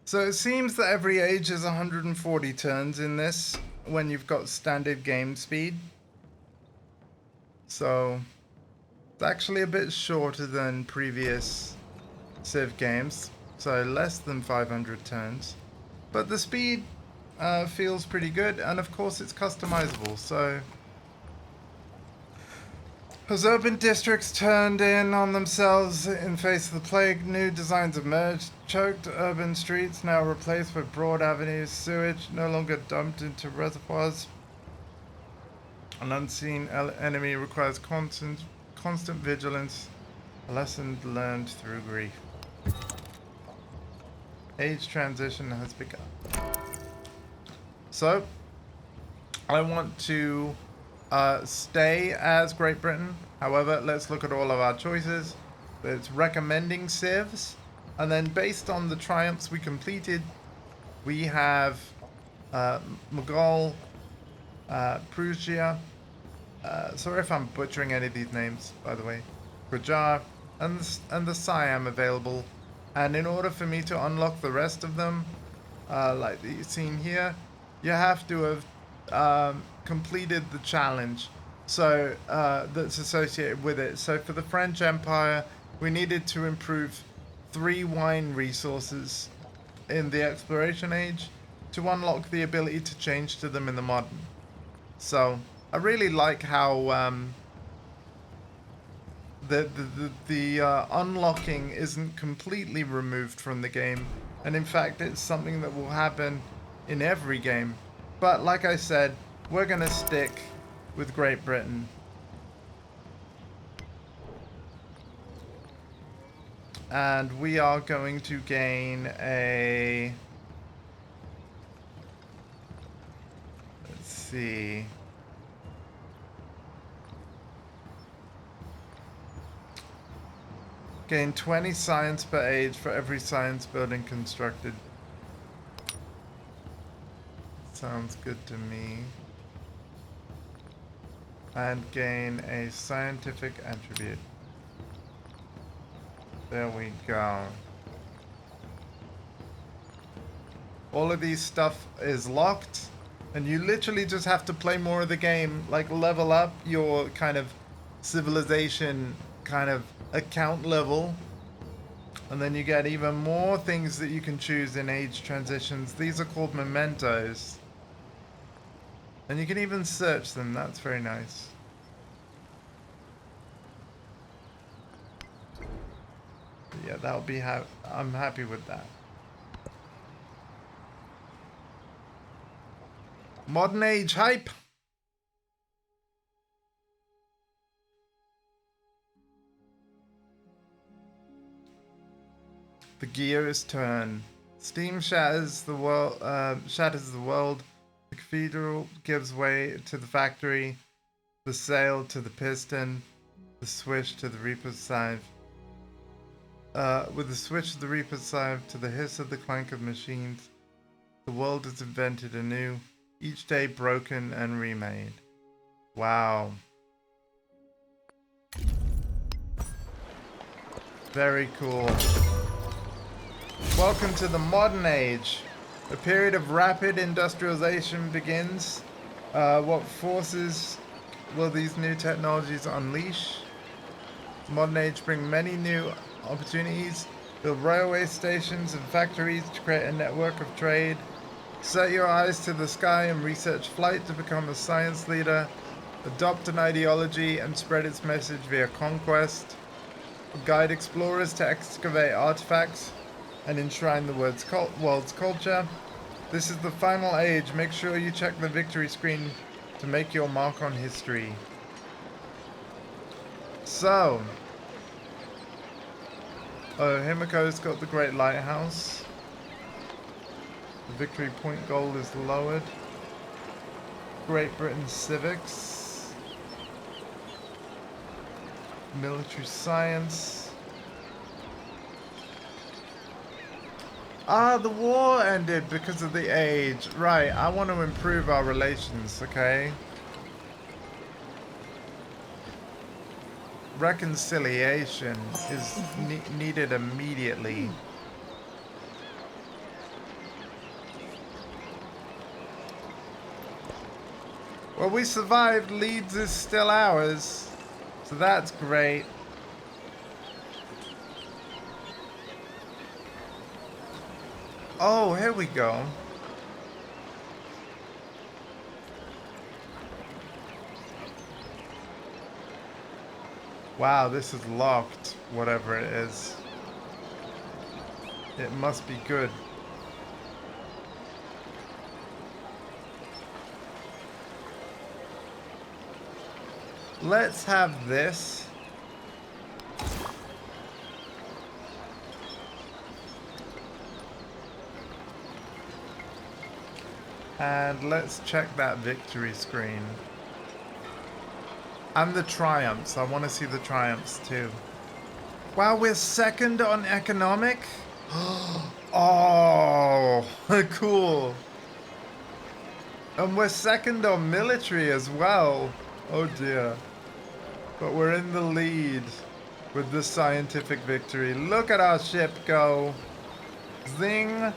So it seems that every age is 140 turns in this when you've got standard game speed. So it's actually a bit shorter than previous Civ games. So less than 500 turns. But the speed feels pretty good, and of course it's customizable. So as urban districts turned in on themselves in face of the plague, new designs emerged. Choked urban streets now replaced with broad avenues, sewage no longer dumped into reservoirs. An unseen enemy requires constant vigilance, a lesson learned through grief. Age transition has begun. So, I want to stay as Great Britain. However, let's look at all of our choices. It's recommending civs, and then based on the triumphs we completed, we have Mughal, Prussia, sorry if I'm butchering any of these names, by the way, Qajar, and the Siam available. And in order for me to unlock the rest of them, like you've seen here, you have to have completed the challenge that's associated with it. So for the French Empire, we needed to improve 3 wine resources in the exploration age to unlock the ability to change to them in the modern. So I really like how the unlocking isn't completely removed from the game, and in fact it's something that will happen in every game. But like I said, we're gonna stick with Great Britain. And we are going to gain a... Let's see. Gain 20 science per age for every science building constructed. Sounds good to me. And gain a scientific attribute. There we go. All of these stuff is locked, and you literally just have to play more of the game, like level up your kind of civilization kind of account level, and then you get even more things that you can choose in age transitions. These are called mementos, and you can even search them. That's very nice. Yeah, that'll be I'm happy with that. Modern age hype. The gear is turned. Steam shatters the world. The cathedral gives way to the factory. The sail to the piston. The swish to the reaper's scythe. With the switch of the reaper's scythe to the hiss of the clank of machines, the world is invented anew, each day broken and remade. Wow. Very cool. Welcome to the modern age. A period of rapid industrialization begins. What forces will these new technologies unleash? Modern age bring many new opportunities. Build railway stations and factories to create a network of trade. Set your eyes to the sky and research flight to become a science leader. Adopt an ideology and spread its message via conquest. Guide explorers to excavate artifacts and enshrine the world's culture. This is the final age. Make sure you check the victory screen to make your mark on history. So, Himiko's got the Great Lighthouse. The victory point goal is lowered. Great Britain civics. Military science. Ah, the war ended because of the age. Right, I want to improve our relations, okay? Reconciliation is needed immediately. Well, we survived. Leeds is still ours, so that's great. Oh, here we go. Wow, this is locked, whatever it is. It must be good. Let's have this. And let's check that victory screen. And the triumphs. I want to see the triumphs too. Wow, we're second on economic? Oh, cool. And we're second on military as well. Oh dear. But we're in the lead with the scientific victory. Look at our ship go. Zing.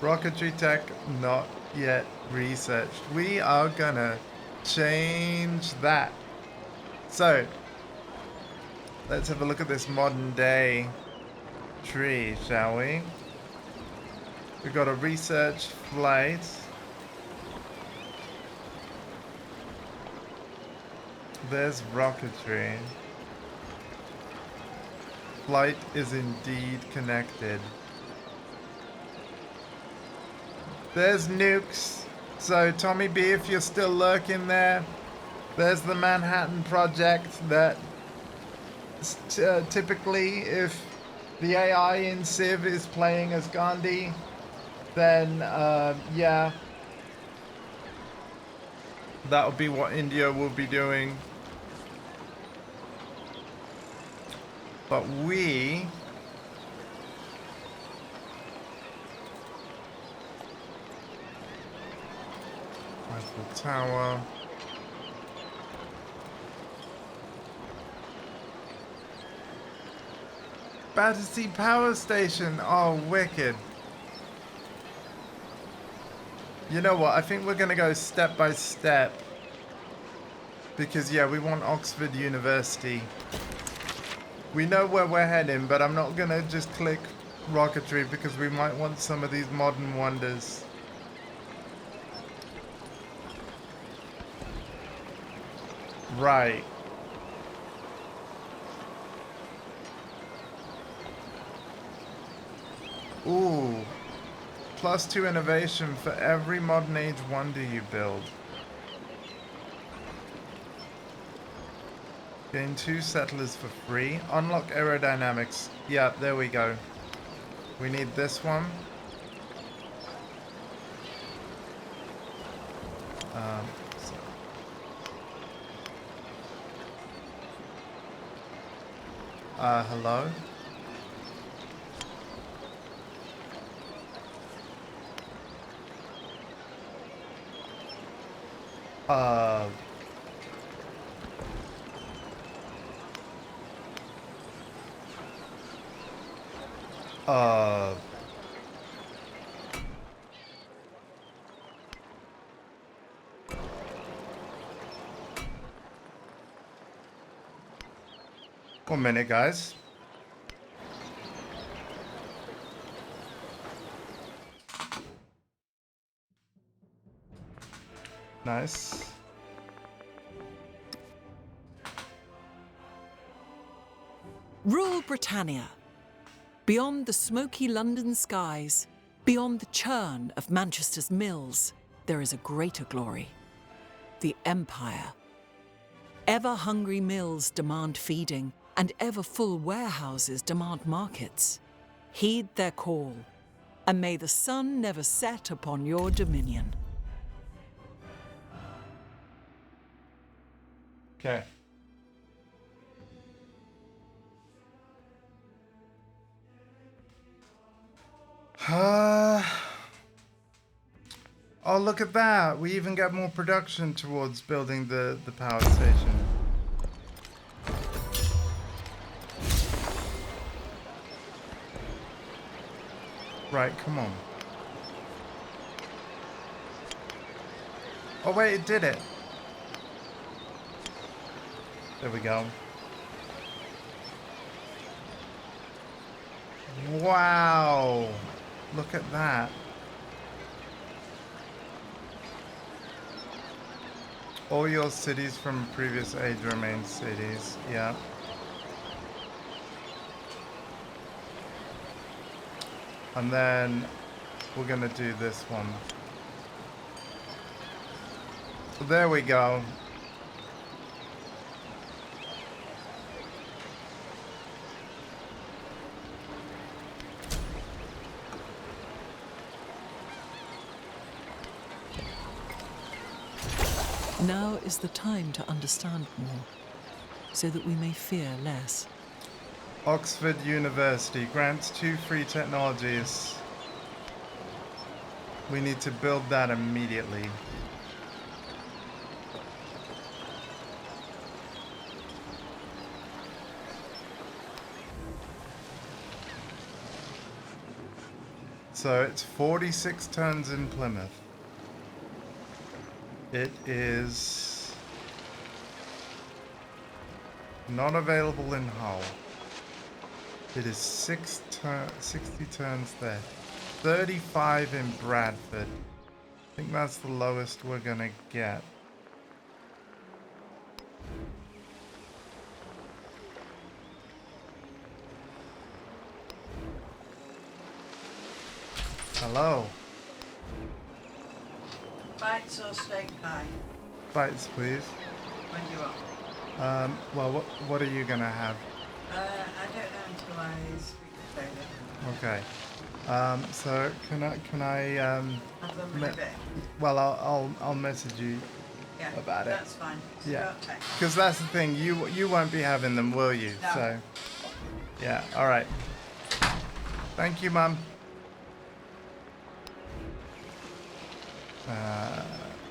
Rocketry tech not yet researched. We are gonna change that. So, let's have a look at this modern day tree, shall we? We've got a research flight. There's rocketry. Flight is indeed connected. There's nukes. So Tommy B, if you're still lurking there, there's the Manhattan Project that typically if the AI in Civ is playing as Gandhi, then yeah, that'll be what India will be doing. But we Eiffel Tower. Battersea Power Station. Oh, wicked. You know what? I think we're going to go step by step. Because, yeah, we want Oxford University. We know where we're heading, but I'm not going to just click rocketry because we might want some of these modern wonders. Right. Ooh. +2 innovation for every modern age wonder you build. Gain 2 settlers for free. Unlock aerodynamics. Yeah, there we go. We need this one. Hello? One minute, guys. Nice. Rule Britannia. Beyond the smoky London skies, beyond the churn of Manchester's mills, there is a greater glory. The Empire. Ever-hungry mills demand feeding, and ever-full warehouses demand markets. Heed their call, and may the sun never set upon your dominion. Okay. Oh, look at that. We even get more production towards building the power station. Right, come on. Oh, wait, it did it. There we go. Wow. Look at that. All your cities from previous age remain cities. Yeah. And then we're gonna do this one. So there we go. Now is the time to understand more, so that we may fear less. Oxford University grants 2 free technologies. We need to build that immediately. So it's 46 tons in Plymouth. It is not available in Hull. It is 60 turns there. 35 in Bradford. I think that's the lowest we're gonna get. Hello. Bites or steak pie? Bites, please. When do you want? Well, what are you gonna have? I don't know until I speak David. Okay. So can I Have them me- in a bit. well I'll message you Yeah, about it. that's fine. So Yeah. don't text. Because that's the thing, you won't be having them, will you? No. So yeah, all right. Thank you, Mum.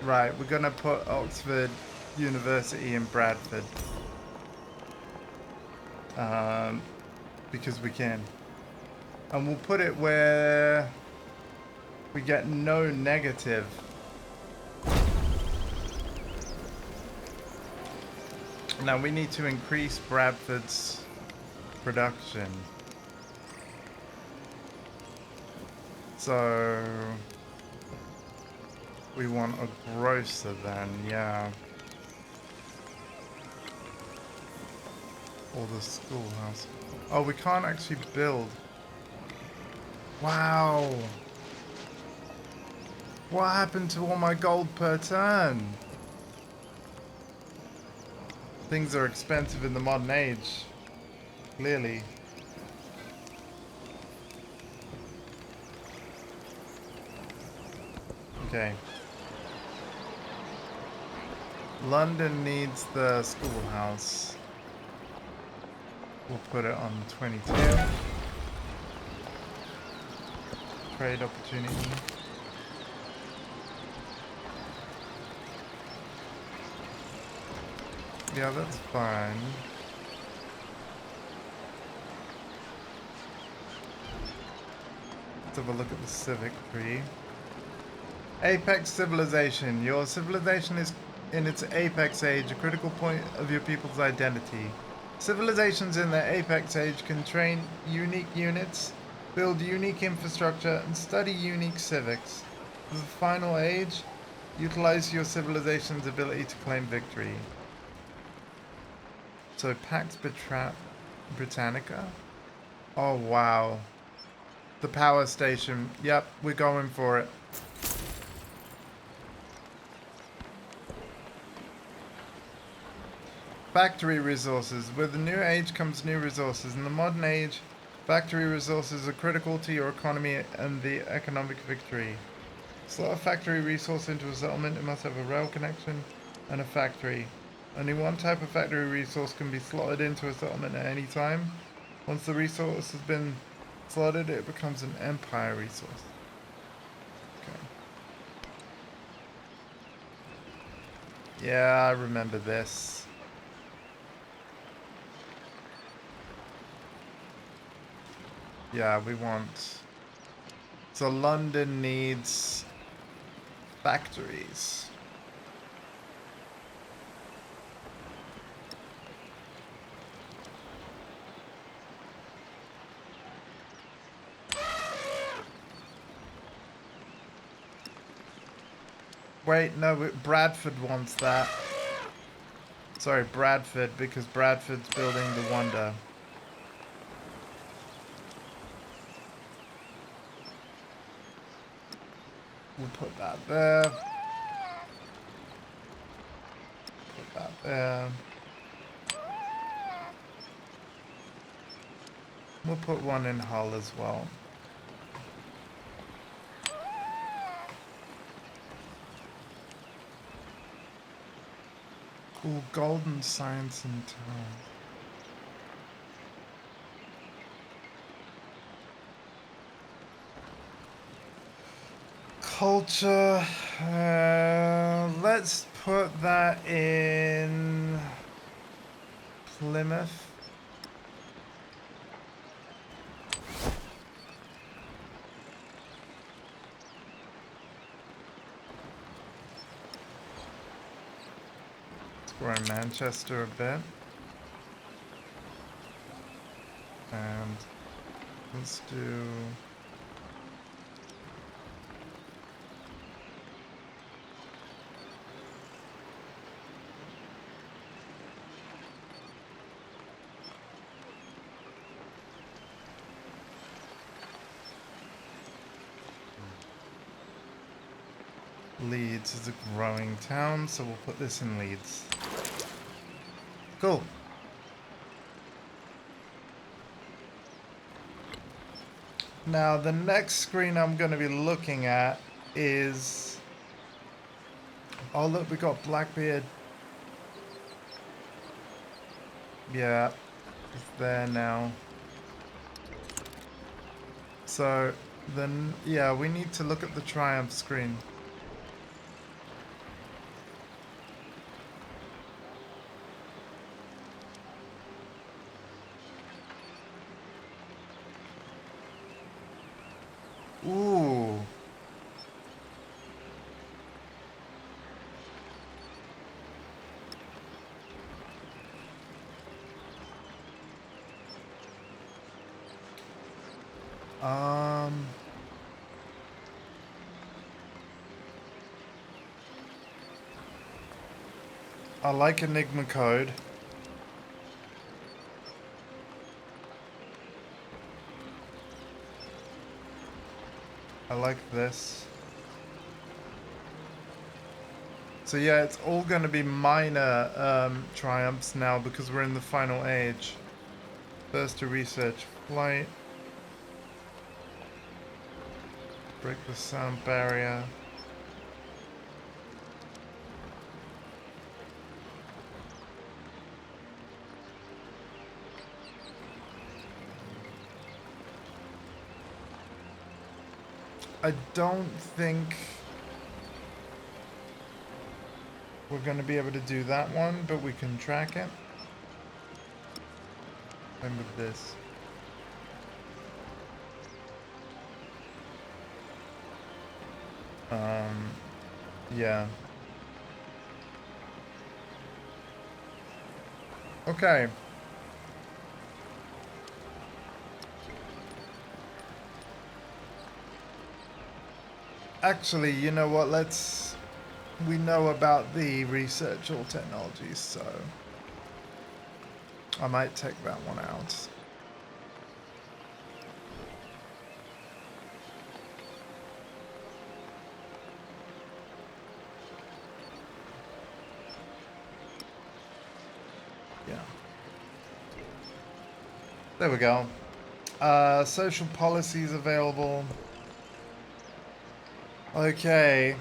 Right, we're gonna put Oxford University in Bradford. Because we can. And we'll put it where we get no negative. Now we need to increase Bradford's production. So we want a grocer then, yeah. Or the schoolhouse. Oh, we can't actually build. Wow. What happened to all my gold per turn? Things are expensive in the modern age. Clearly. Okay. London needs the schoolhouse. We'll put it on 22. Trade opportunity. Yeah, that's fine. Let's have a look at the civic tree. Apex civilization. Your civilization is in its apex age, a critical point of your people's identity. Civilizations in their apex age can train unique units, build unique infrastructure, and study unique civics. For the final age, utilize your civilization's ability to claim victory. So Pax Britannica? Oh wow. The power station. Yep, we're going for it. Factory resources. With the new age comes new resources. In the modern age, factory resources are critical to your economy and the economic victory. Slot a factory resource into a settlement. It must have a rail connection and a factory. Only one type of factory resource can be slotted into a settlement at any time. Once the resource has been slotted, it becomes an empire resource. Okay. Yeah, I remember this. Yeah, we want... So London needs factories. Wait, no, Bradford wants that. Sorry, Bradford, because Bradford's building the Wonder. We'll put that there. Put that there. We'll put one in Hull as well. Ooh, Golden Science and Town. Culture. Let's put that in Plymouth. Let's grow Manchester a bit. And let's do... Leeds is a growing town, so we'll put this in Leeds. Cool. Now, the next screen I'm going to be looking at is... Oh, look, we got Blackbeard. Yeah, it's there now. So, then, yeah, we need to look at the Triumph screen. Ooh. I like Enigma code. I like this. So yeah, it's all going to be minor triumphs now because we're in the final age. First to research flight. Break the sound barrier. I don't think we're going to be able to do that one, but we can track it. Same with this. Yeah. Okay. Actually, you know what? We know about the research all technologies, so I might take that one out. Yeah. There we go. Social policies available. Okay.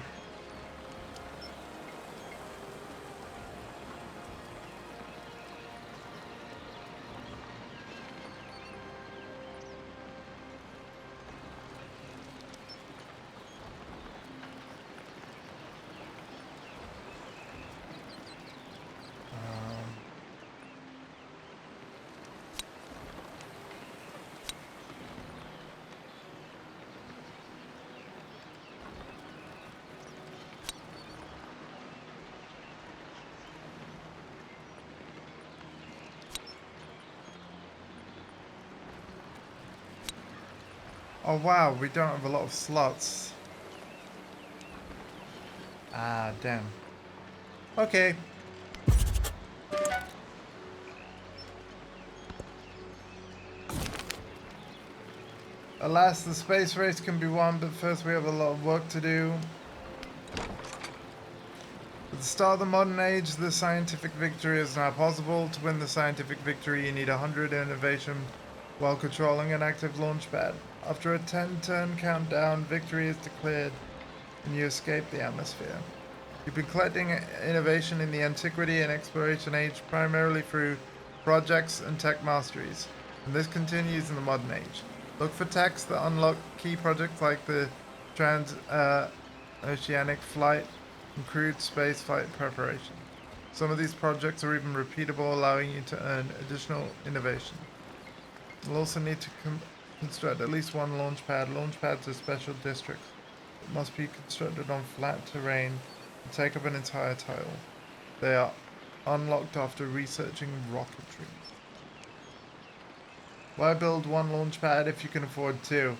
Oh wow, we don't have a lot of slots. Ah, damn. Okay. Alas, the space race can be won, but first we have a lot of work to do. At the start of the modern age, the scientific victory is now possible. To win the scientific victory, you need 100 innovation while controlling an active launch pad. After a 10-turn countdown, victory is declared and you escape the atmosphere. You've been collecting innovation in the antiquity and exploration age primarily through projects and tech masteries, and this continues in the modern age. Look for techs that unlock key projects like the trans-oceanic flight and crewed space flight preparation. Some of these projects are even repeatable, allowing you to earn additional innovation. You'll also need to construct at least one launch pad. Launch pads are special districts that must be constructed on flat terrain and take up an entire tile. They are unlocked after researching rocketry. Why build one launch pad if you can afford two?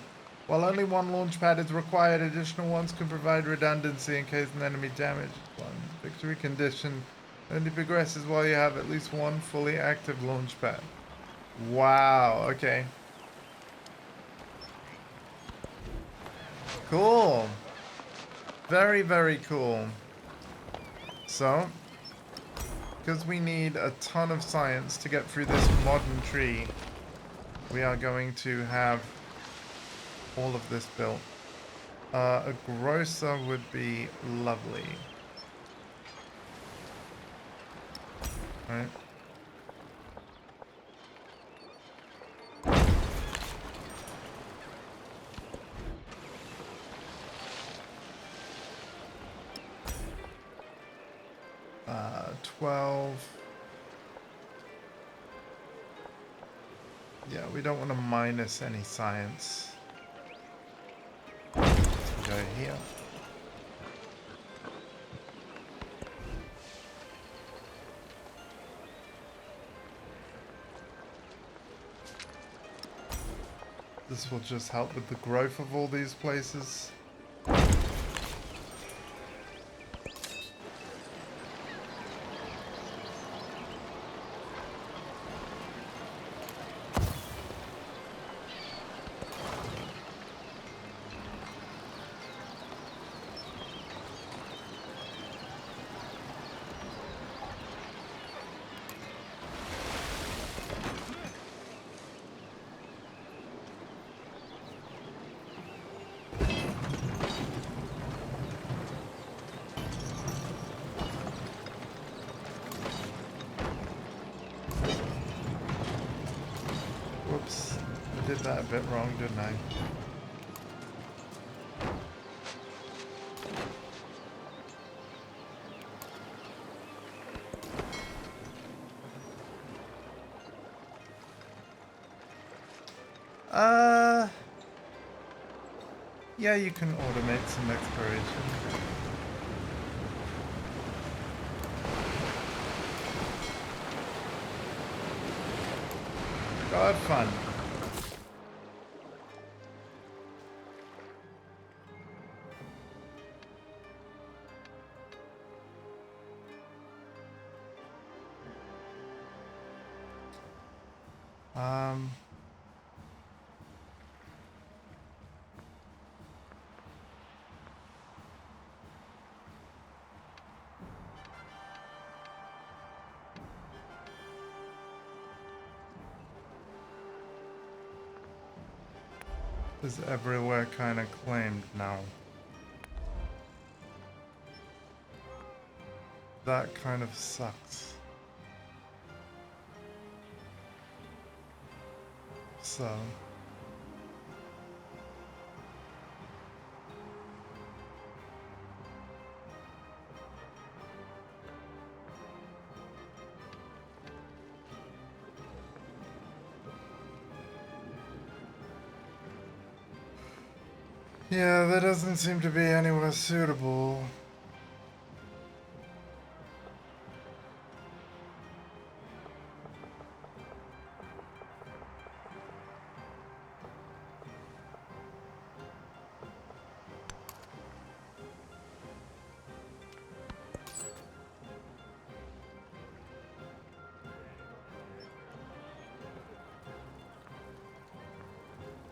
While only one launch pad is required, additional ones can provide redundancy in case an enemy damages one. Victory condition only progresses while you have at least one fully active launch pad. Wow, okay. Cool. Very, very cool. So, because we need a ton of science to get through this modern tree, we are going to have all of this built. A grocer would be lovely. Right. Uh, 12. Yeah, we don't want to minus any science. Let's go here. This will just help with the growth of all these places. Whoops, I did that a bit wrong, didn't I? Yeah, you can automate some exploration. Go have fun. Is everywhere kind of claimed now? That kind of sucks. So... yeah, there doesn't seem to be anywhere suitable.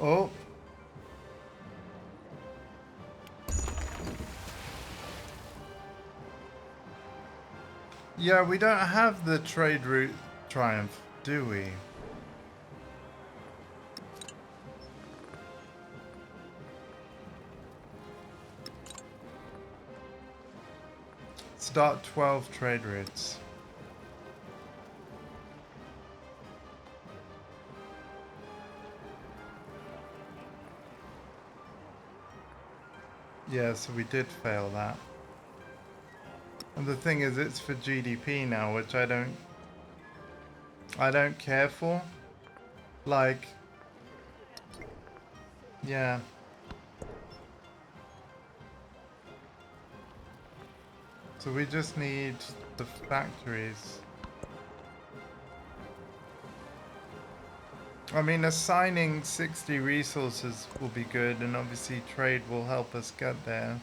Oh. Yeah, we don't have the trade route triumph, do we? Start 12 trade routes. Yeah, so we did fail that. And the thing is, it's for GDP now, which I don't care for. Like, yeah. So we just need the factories. I mean, assigning 60 resources will be good, and obviously trade will help us get there.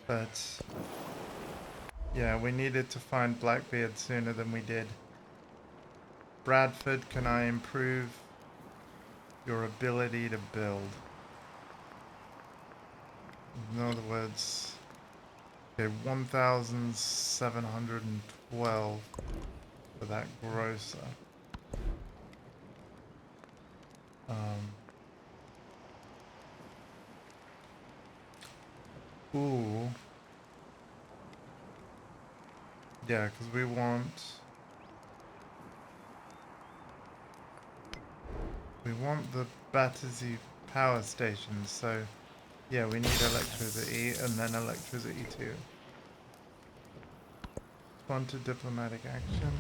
But yeah, we needed to find Blackbeard sooner than we did. Bradford, can I improve your ability to build? In other words, okay, 1,712. 12 for that grocer. Ooh. Yeah, because we want the Battersea power station, so yeah, we need electricity and then electricity too. On to diplomatic action.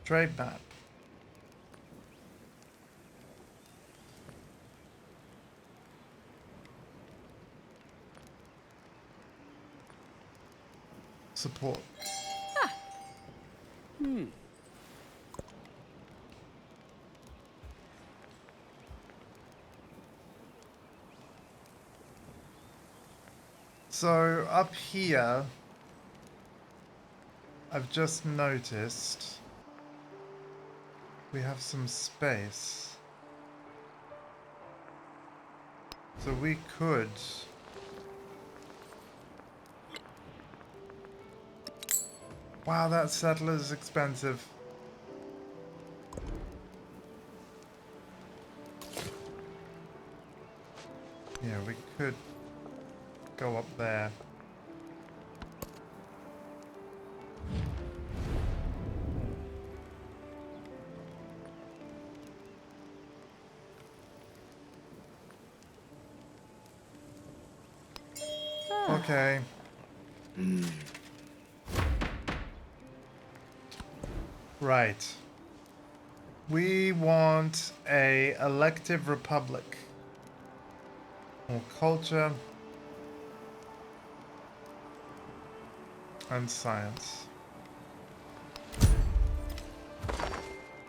Trade map. Support. So up here, I've just noticed we have some space. So we could wow, that settler's expensive. Yeah, we could go up there. Okay. Right. We want a elective republic. More culture. And science.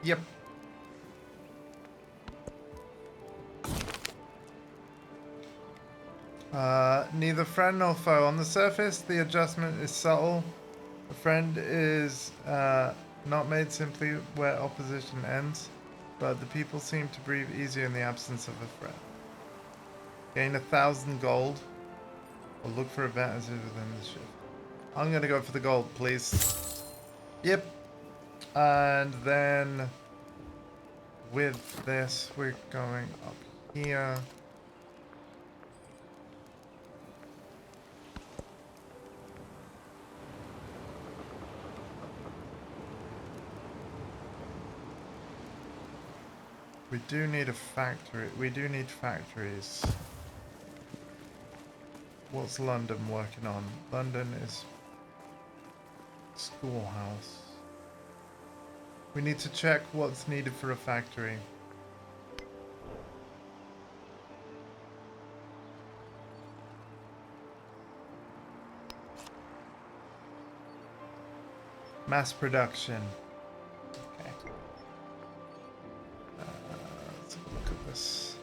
Yep. Neither friend nor foe. On the surface, the adjustment is subtle. A friend is not made simply where opposition ends, but the people seem to breathe easier in the absence of a friend. Gain 1,000 gold, or look for advantages within the shift. I'm gonna go for the gold, please. Yep. And then with this, we're going up here. We do need a factory. We do need factories. What's London working on? London is schoolhouse. We need to check what's needed for a factory. Mass production. Okay. Let's have a look at this.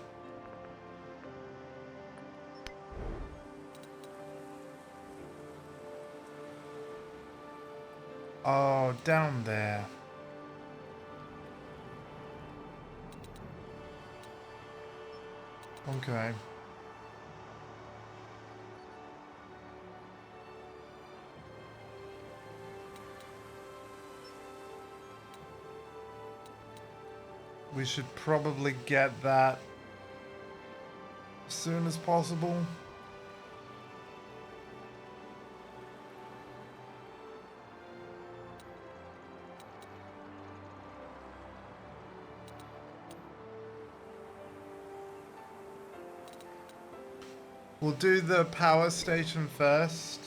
Oh, down there. Okay. We should probably get that as soon as possible. We'll do the power station first.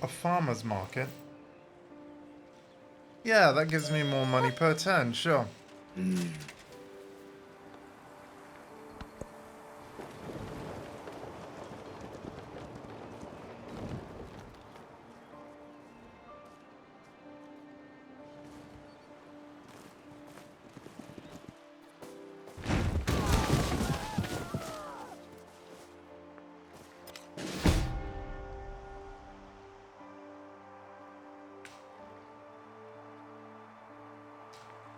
A farmer's market. Yeah, that gives me more money per turn, sure.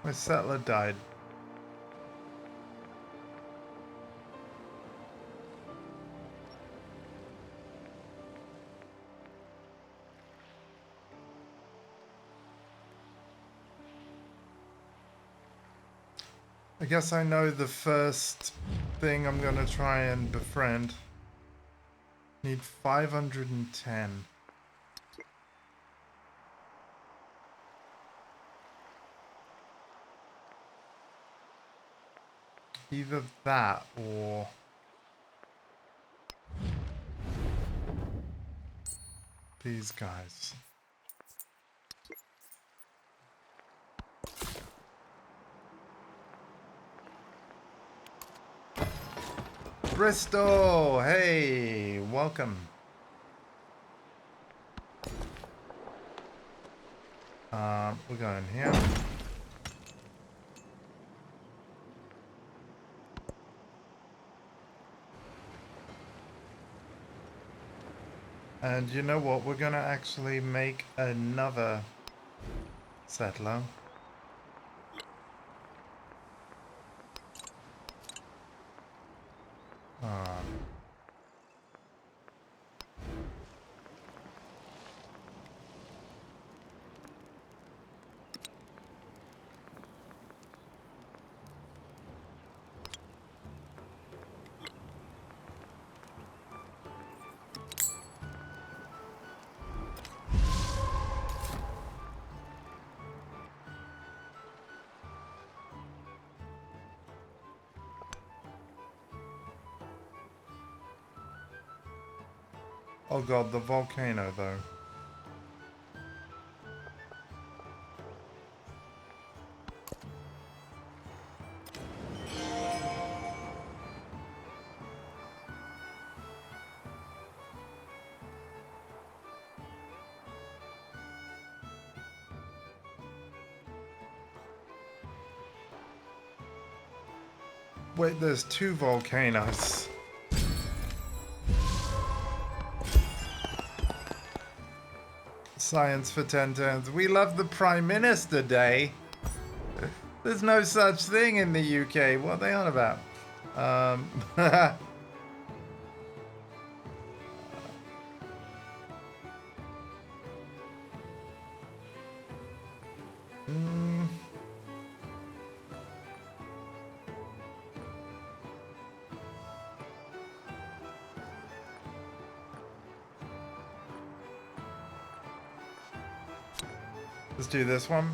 My settler died. I guess I know the first thing I'm gonna try and befriend. Need 510. Either that or these guys. Bristol, hey, welcome. We're going here. And you know what? We're gonna actually make another settler. Oh god, the volcano though. Wait, there's two volcanoes. Science for 10 turns. We love the Prime Minister Day. There's no such thing in the UK. What are they on about? Let's do this one.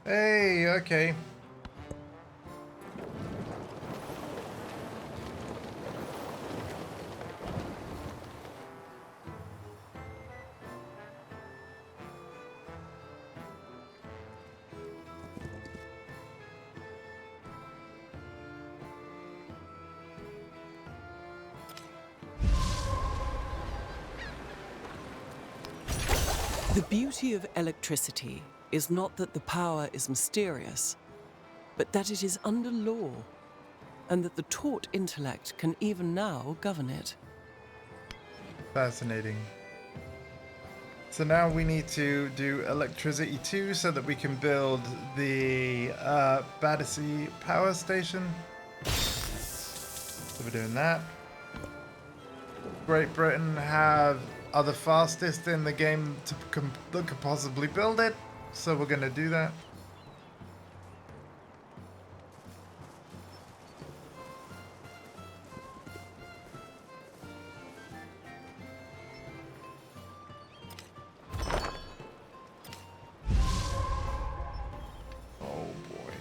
Hey, okay. The beauty of electricity is not that the power is mysterious, but that it is under law, and that the taught intellect can even now govern it. Fascinating. So now we need to do electricity 2 so that we can build the Battersea power station. So we're doing that. Great Britain are the fastest in the game that could possibly build it. So we're going to do that. Oh boy.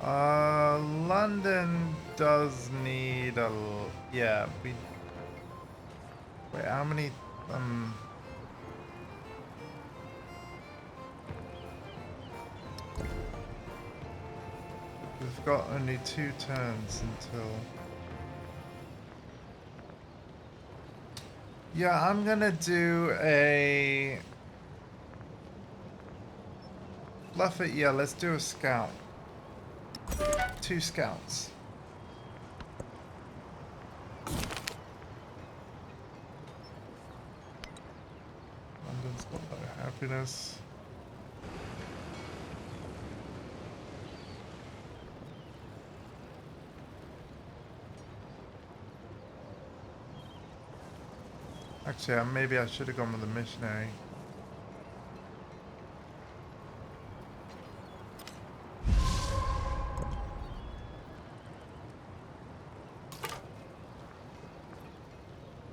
London does need yeah, we... Wait, how many, we've got only 2 turns until... Yeah, I'm gonna do a... Fluff it, yeah, let's do a scout. 2 scouts. London's got no happiness. Actually, maybe I should have gone with the missionary.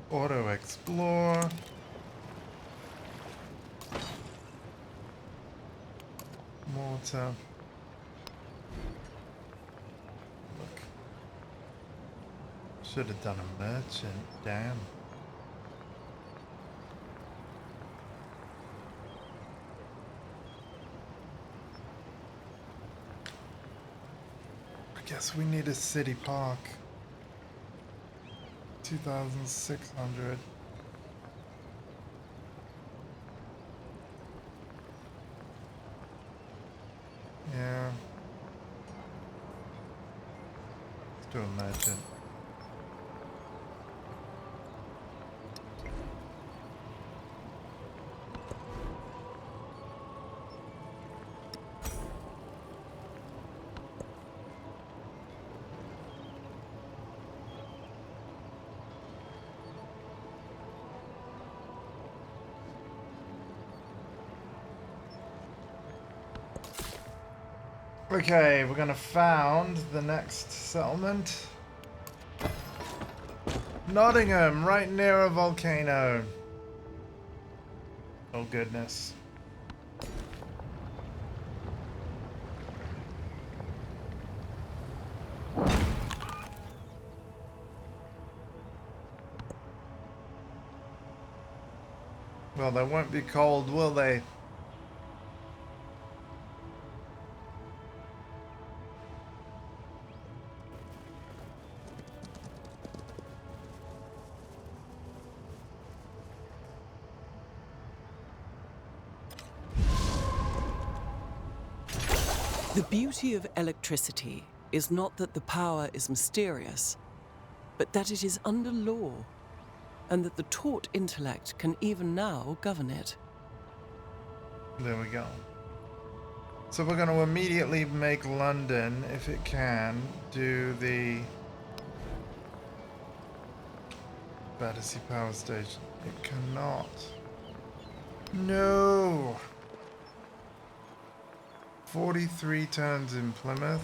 Auto explore. Mortar. Look. Should have done a merchant. Damn. I guess we need a city park. 2,600. Yeah. Let's do a merchant. Okay, we're gonna found the next settlement. Nottingham, right near a volcano. Oh goodness. Well, they won't be cold, will they? The beauty of electricity is not that the power is mysterious, but that it is under law, and that the taught intellect can even now govern it. There we go. So we're going to immediately make London, if it can, do the Battersea Power Station. It cannot. No! 43 turns in Plymouth.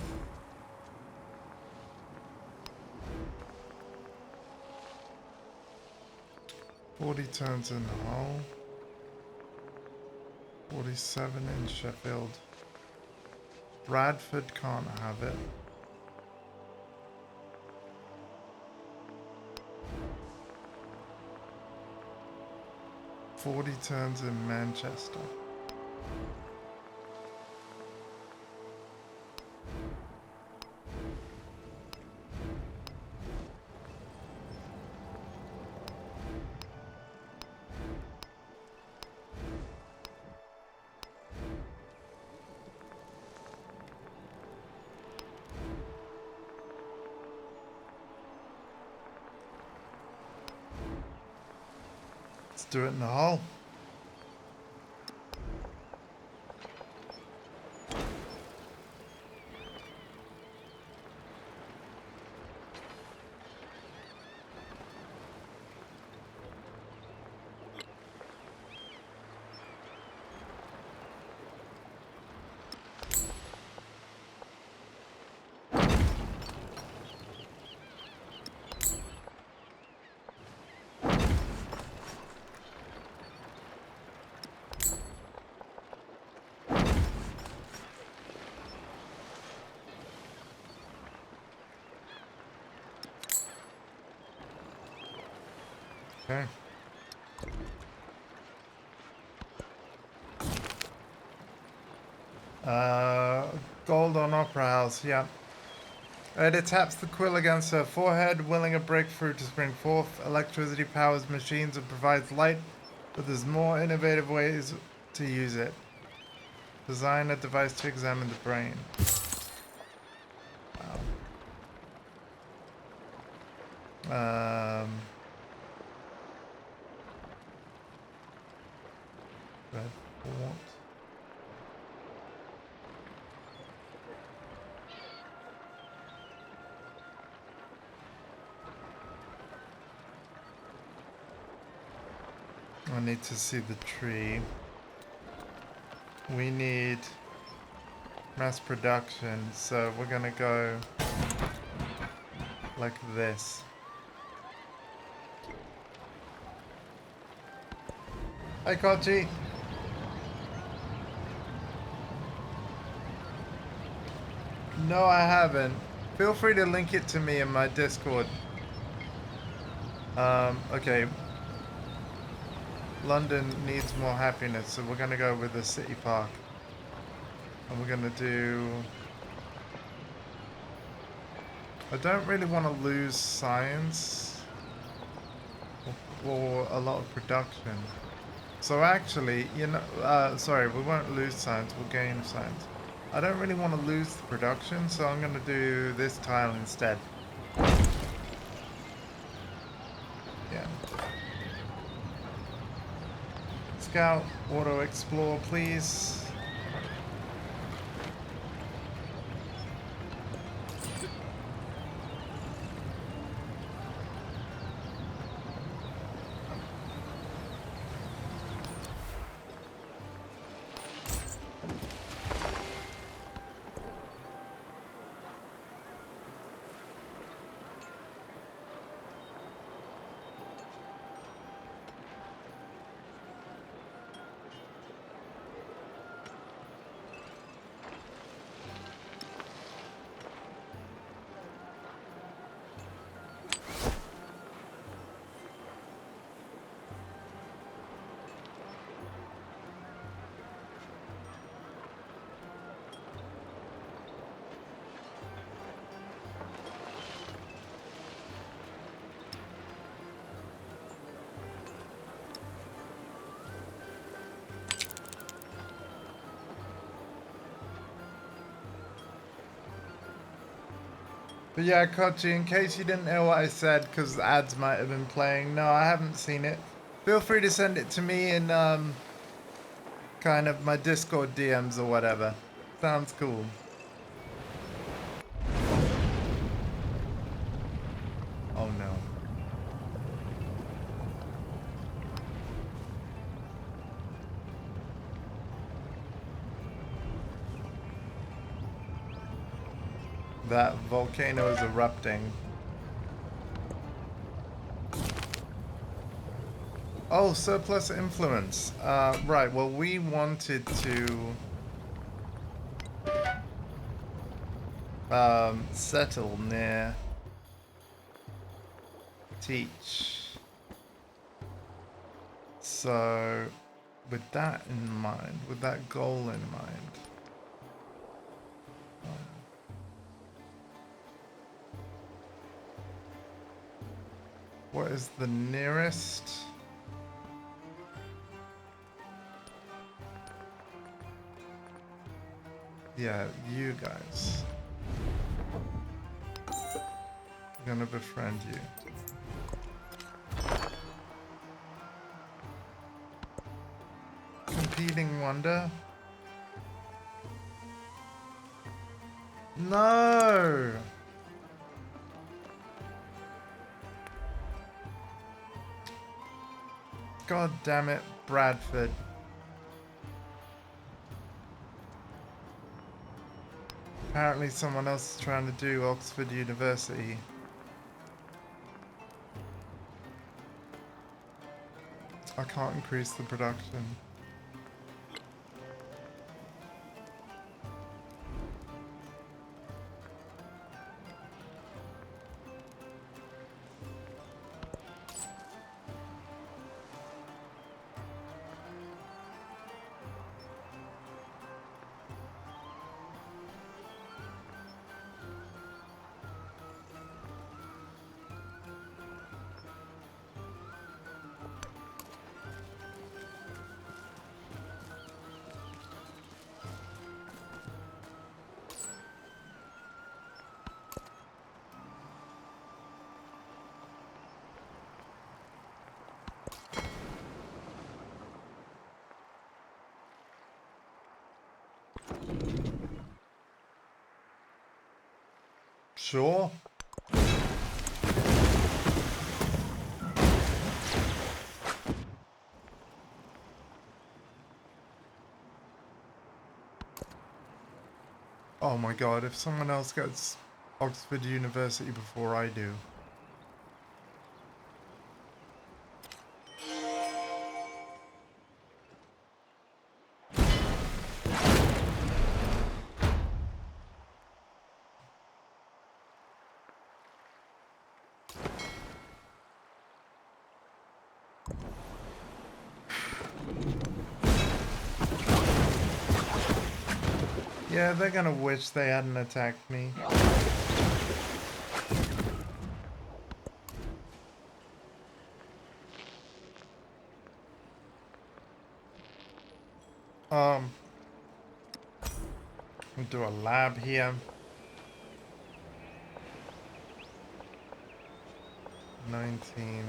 Forty turns in Hull. 47 in Sheffield. Bradford can't have it. "40 turns in Manchester. Let's do it in the Hull. Okay. Gold on Opera House, yeah. It taps the quill against her forehead, willing a breakthrough to spring forth. Electricity powers machines and provides light, but there's more innovative ways to use it. Design a device to examine the brain. Wow. Red port. I need to see the tree. We need mass production, so we're gonna go like this. Hi, Kochi. No, I haven't. Feel free to link it to me in my Discord. Okay. London needs more happiness, so we're gonna go with the city park. And we're gonna do... I don't really want to lose science or a lot of production. So actually, you know, sorry, we won't lose science, we'll gain science. I don't really want to lose the production, so I'm gonna do this tile instead. Yeah. Scout, auto explore, please. But yeah, Kochi, in case you didn't know what I said, because the ads might have been playing, no, I haven't seen it. Feel free to send it to me in, kind of my Discord DMs or whatever. Sounds cool. Oh no. That volcano is erupting. Oh, surplus influence. Right, well, we wanted to settle near Teach. So, with that in mind, with that goal in mind, what is the nearest? Yeah, you guys. I'm gonna befriend you. Competing wonder? No! God damn it, Bradford. Apparently someone else is trying to do Oxford University. I can't increase the production. Sure. Oh my god, if someone else gets Oxford University before I do. Yeah, they're gonna wish they hadn't attacked me. I'll do a lab here. 19.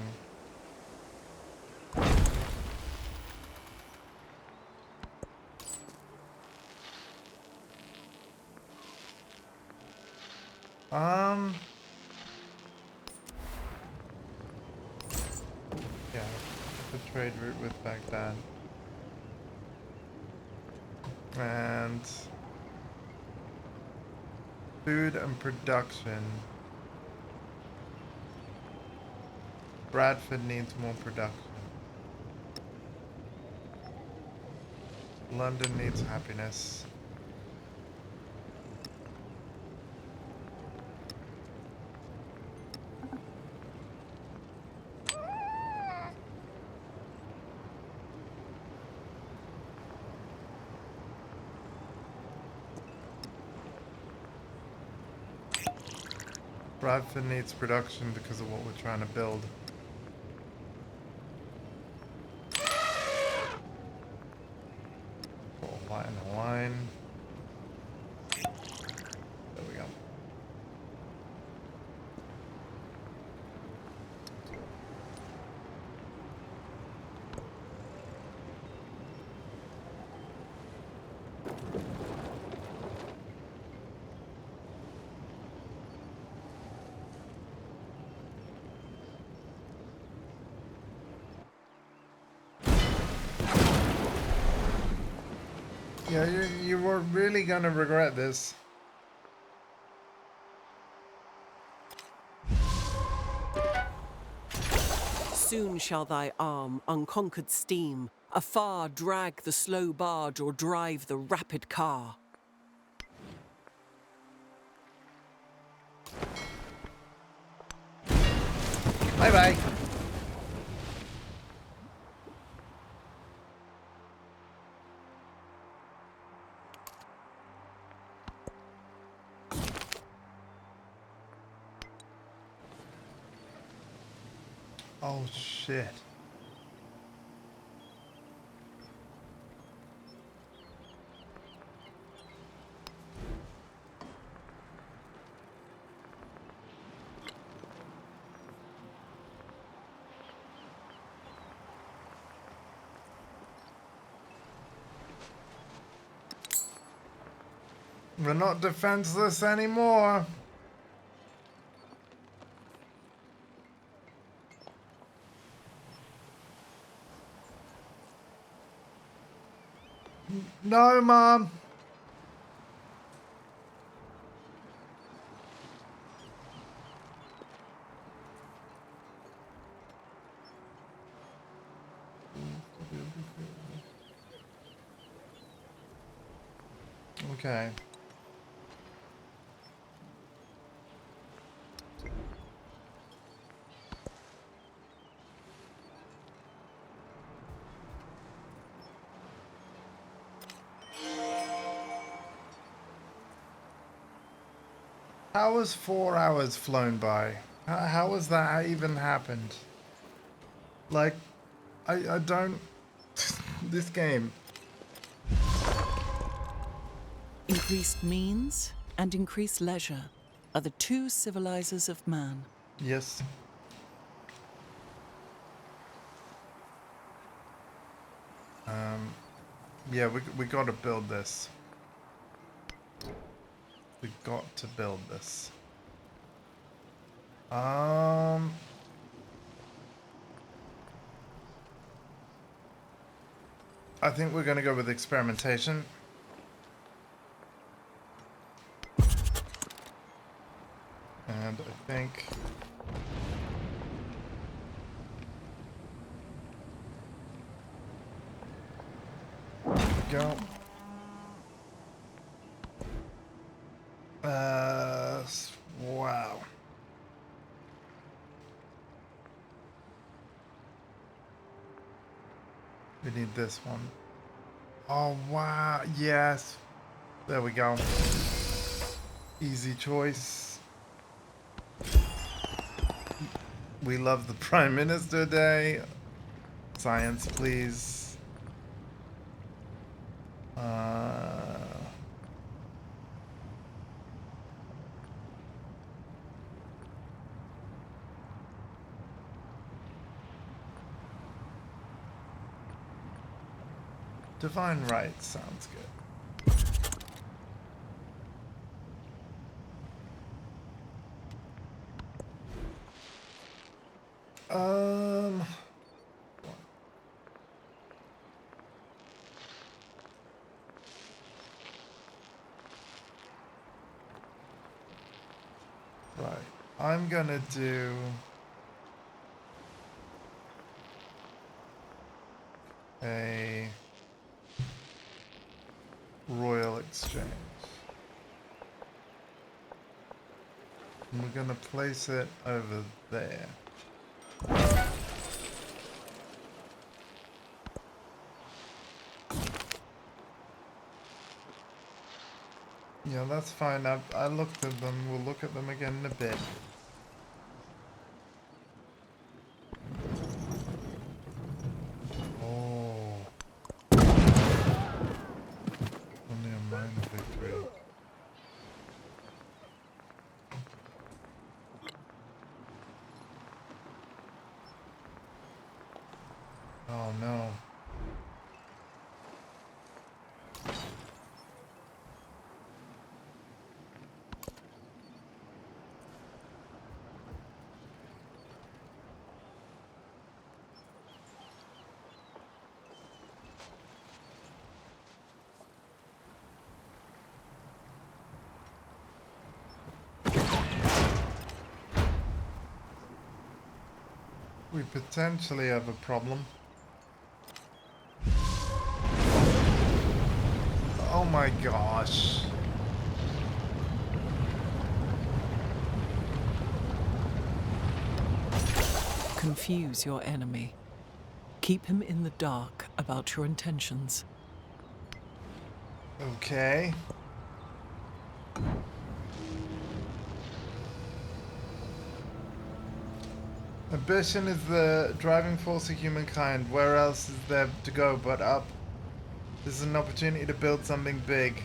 Yeah, the trade route with Baghdad. And food and production. Bradford needs more production. London needs happiness. Bradford needs production because of what we're trying to build. Put a line in a line. There we go. Yeah, you were really gonna regret this. Soon shall thy arm, unconquered steam, afar drag the slow barge or drive the rapid car. Bye bye. Oh shit. We're not defenseless anymore. No, Mom. Okay. How has 4 hours flown by? How has that even happened? Like, I don't... This game. Increased means and increased leisure are the two civilizers of man. Yes. Yeah, we gotta build this. We got to build this. I think we're gonna go with experimentation. And I think go. Wow. We need this one. Oh, wow. Yes. There we go. Easy choice. We love the Prime Minister Day. Science, please. Divine Right sounds good. Right. I'm gonna do a Royal Exchange. And we're gonna place it over there. Yeah, that's fine. I looked at them. We'll look at them again in a bit. Oh. Only a minor victory. Oh no. We potentially have a problem. Oh my gosh. Confuse your enemy. Keep him in the dark about your intentions. Okay. Ambition is the driving force of humankind. Where else is there to go but up? This is an opportunity to build something big.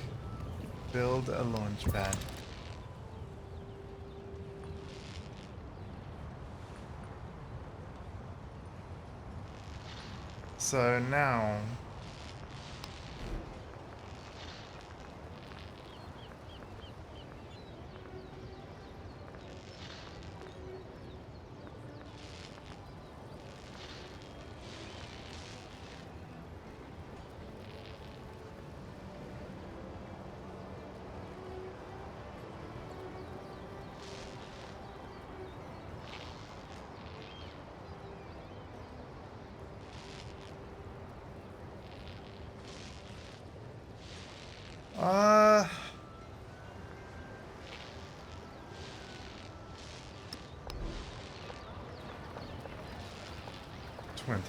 Build a launch pad. So now uh 20.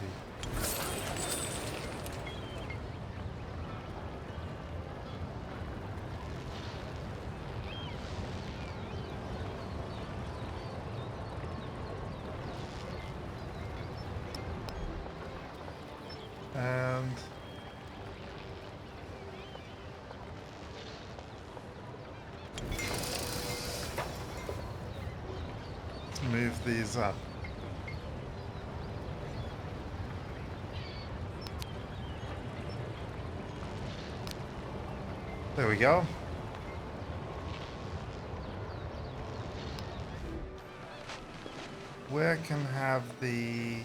And let's move these up. There we go. where can have the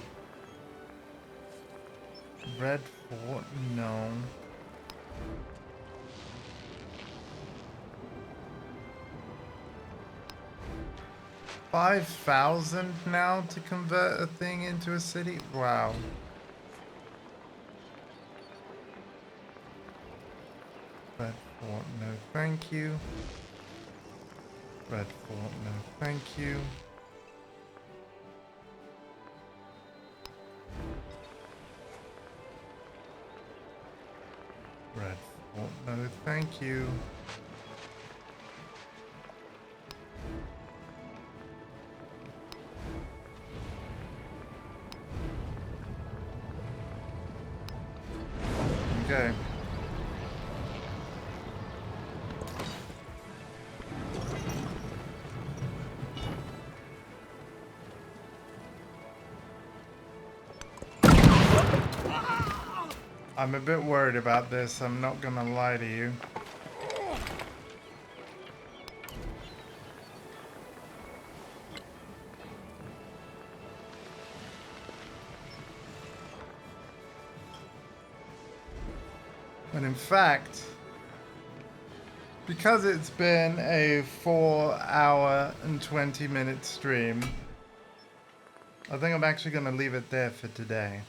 Red Fort? No. $5,000 now to convert a thing into a city? Wow. Red Fort, no thank you. Red Fort, no thank you. Red Fort, no thank you. Okay. I'm a bit worried about this, I'm not gonna lie to you. And in fact, because it's been a 4-hour and 20-minute stream, I think I'm actually going to leave it there for today.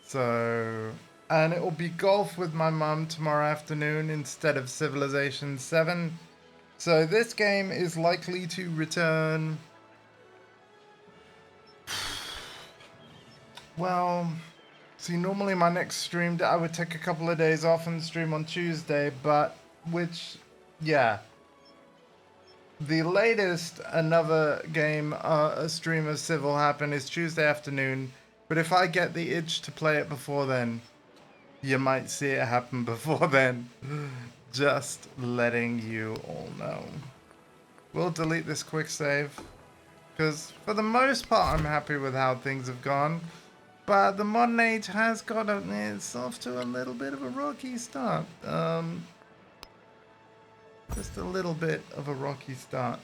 So, and it will be golf with my mum tomorrow afternoon instead of Civilization 7. So this game is likely to return... Well... See, normally my next stream, I would take a couple of days off and stream on Tuesday, but yeah. The latest another game, a stream of Civ will happen is Tuesday afternoon, but if I get the itch to play it before then, you might see it happen before then. Just letting you all know. We'll delete this quick save, because for the most part I'm happy with how things have gone. But the modern age has got it's off to a little bit of a rocky start. Just a little bit of a rocky start.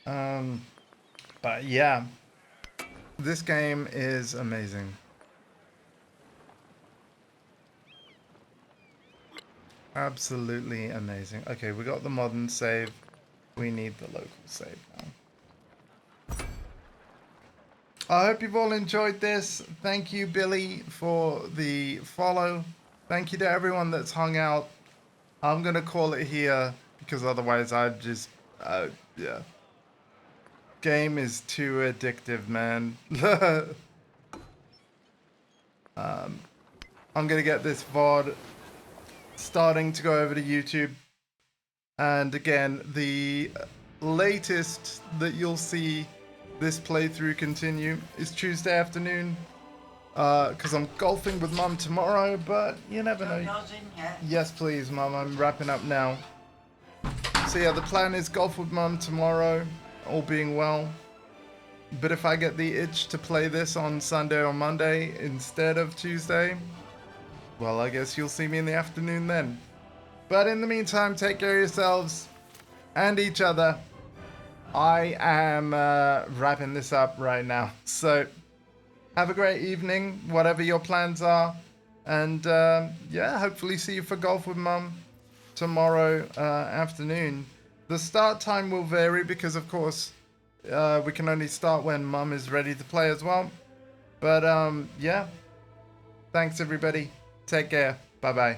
But yeah, this game is amazing. Absolutely amazing. Okay, we got the modern save. We need the local save now. I hope you've all enjoyed this. Thank you, Billy, for the follow. Thank you to everyone that's hung out. I'm going to call it here because otherwise I'd just... yeah. Game is too addictive, man. I'm going to get this VOD starting to go over to YouTube. And again, the latest that you'll see this playthrough continue is Tuesday afternoon, because I'm golfing with Mum tomorrow, but you never know. Yes, please, Mum, I'm wrapping up now. So yeah, the plan is golf with Mum tomorrow, all being well. But if I get the itch to play this on Sunday or Monday instead of Tuesday, well, I guess you'll see me in the afternoon then. But in the meantime, take care of yourselves and each other. I am wrapping this up right now. So have a great evening, whatever your plans are. And yeah, hopefully see you for golf with Mum tomorrow afternoon. The start time will vary because, of course, we can only start when Mum is ready to play as well. But yeah, thanks everybody. Take care. Bye-bye.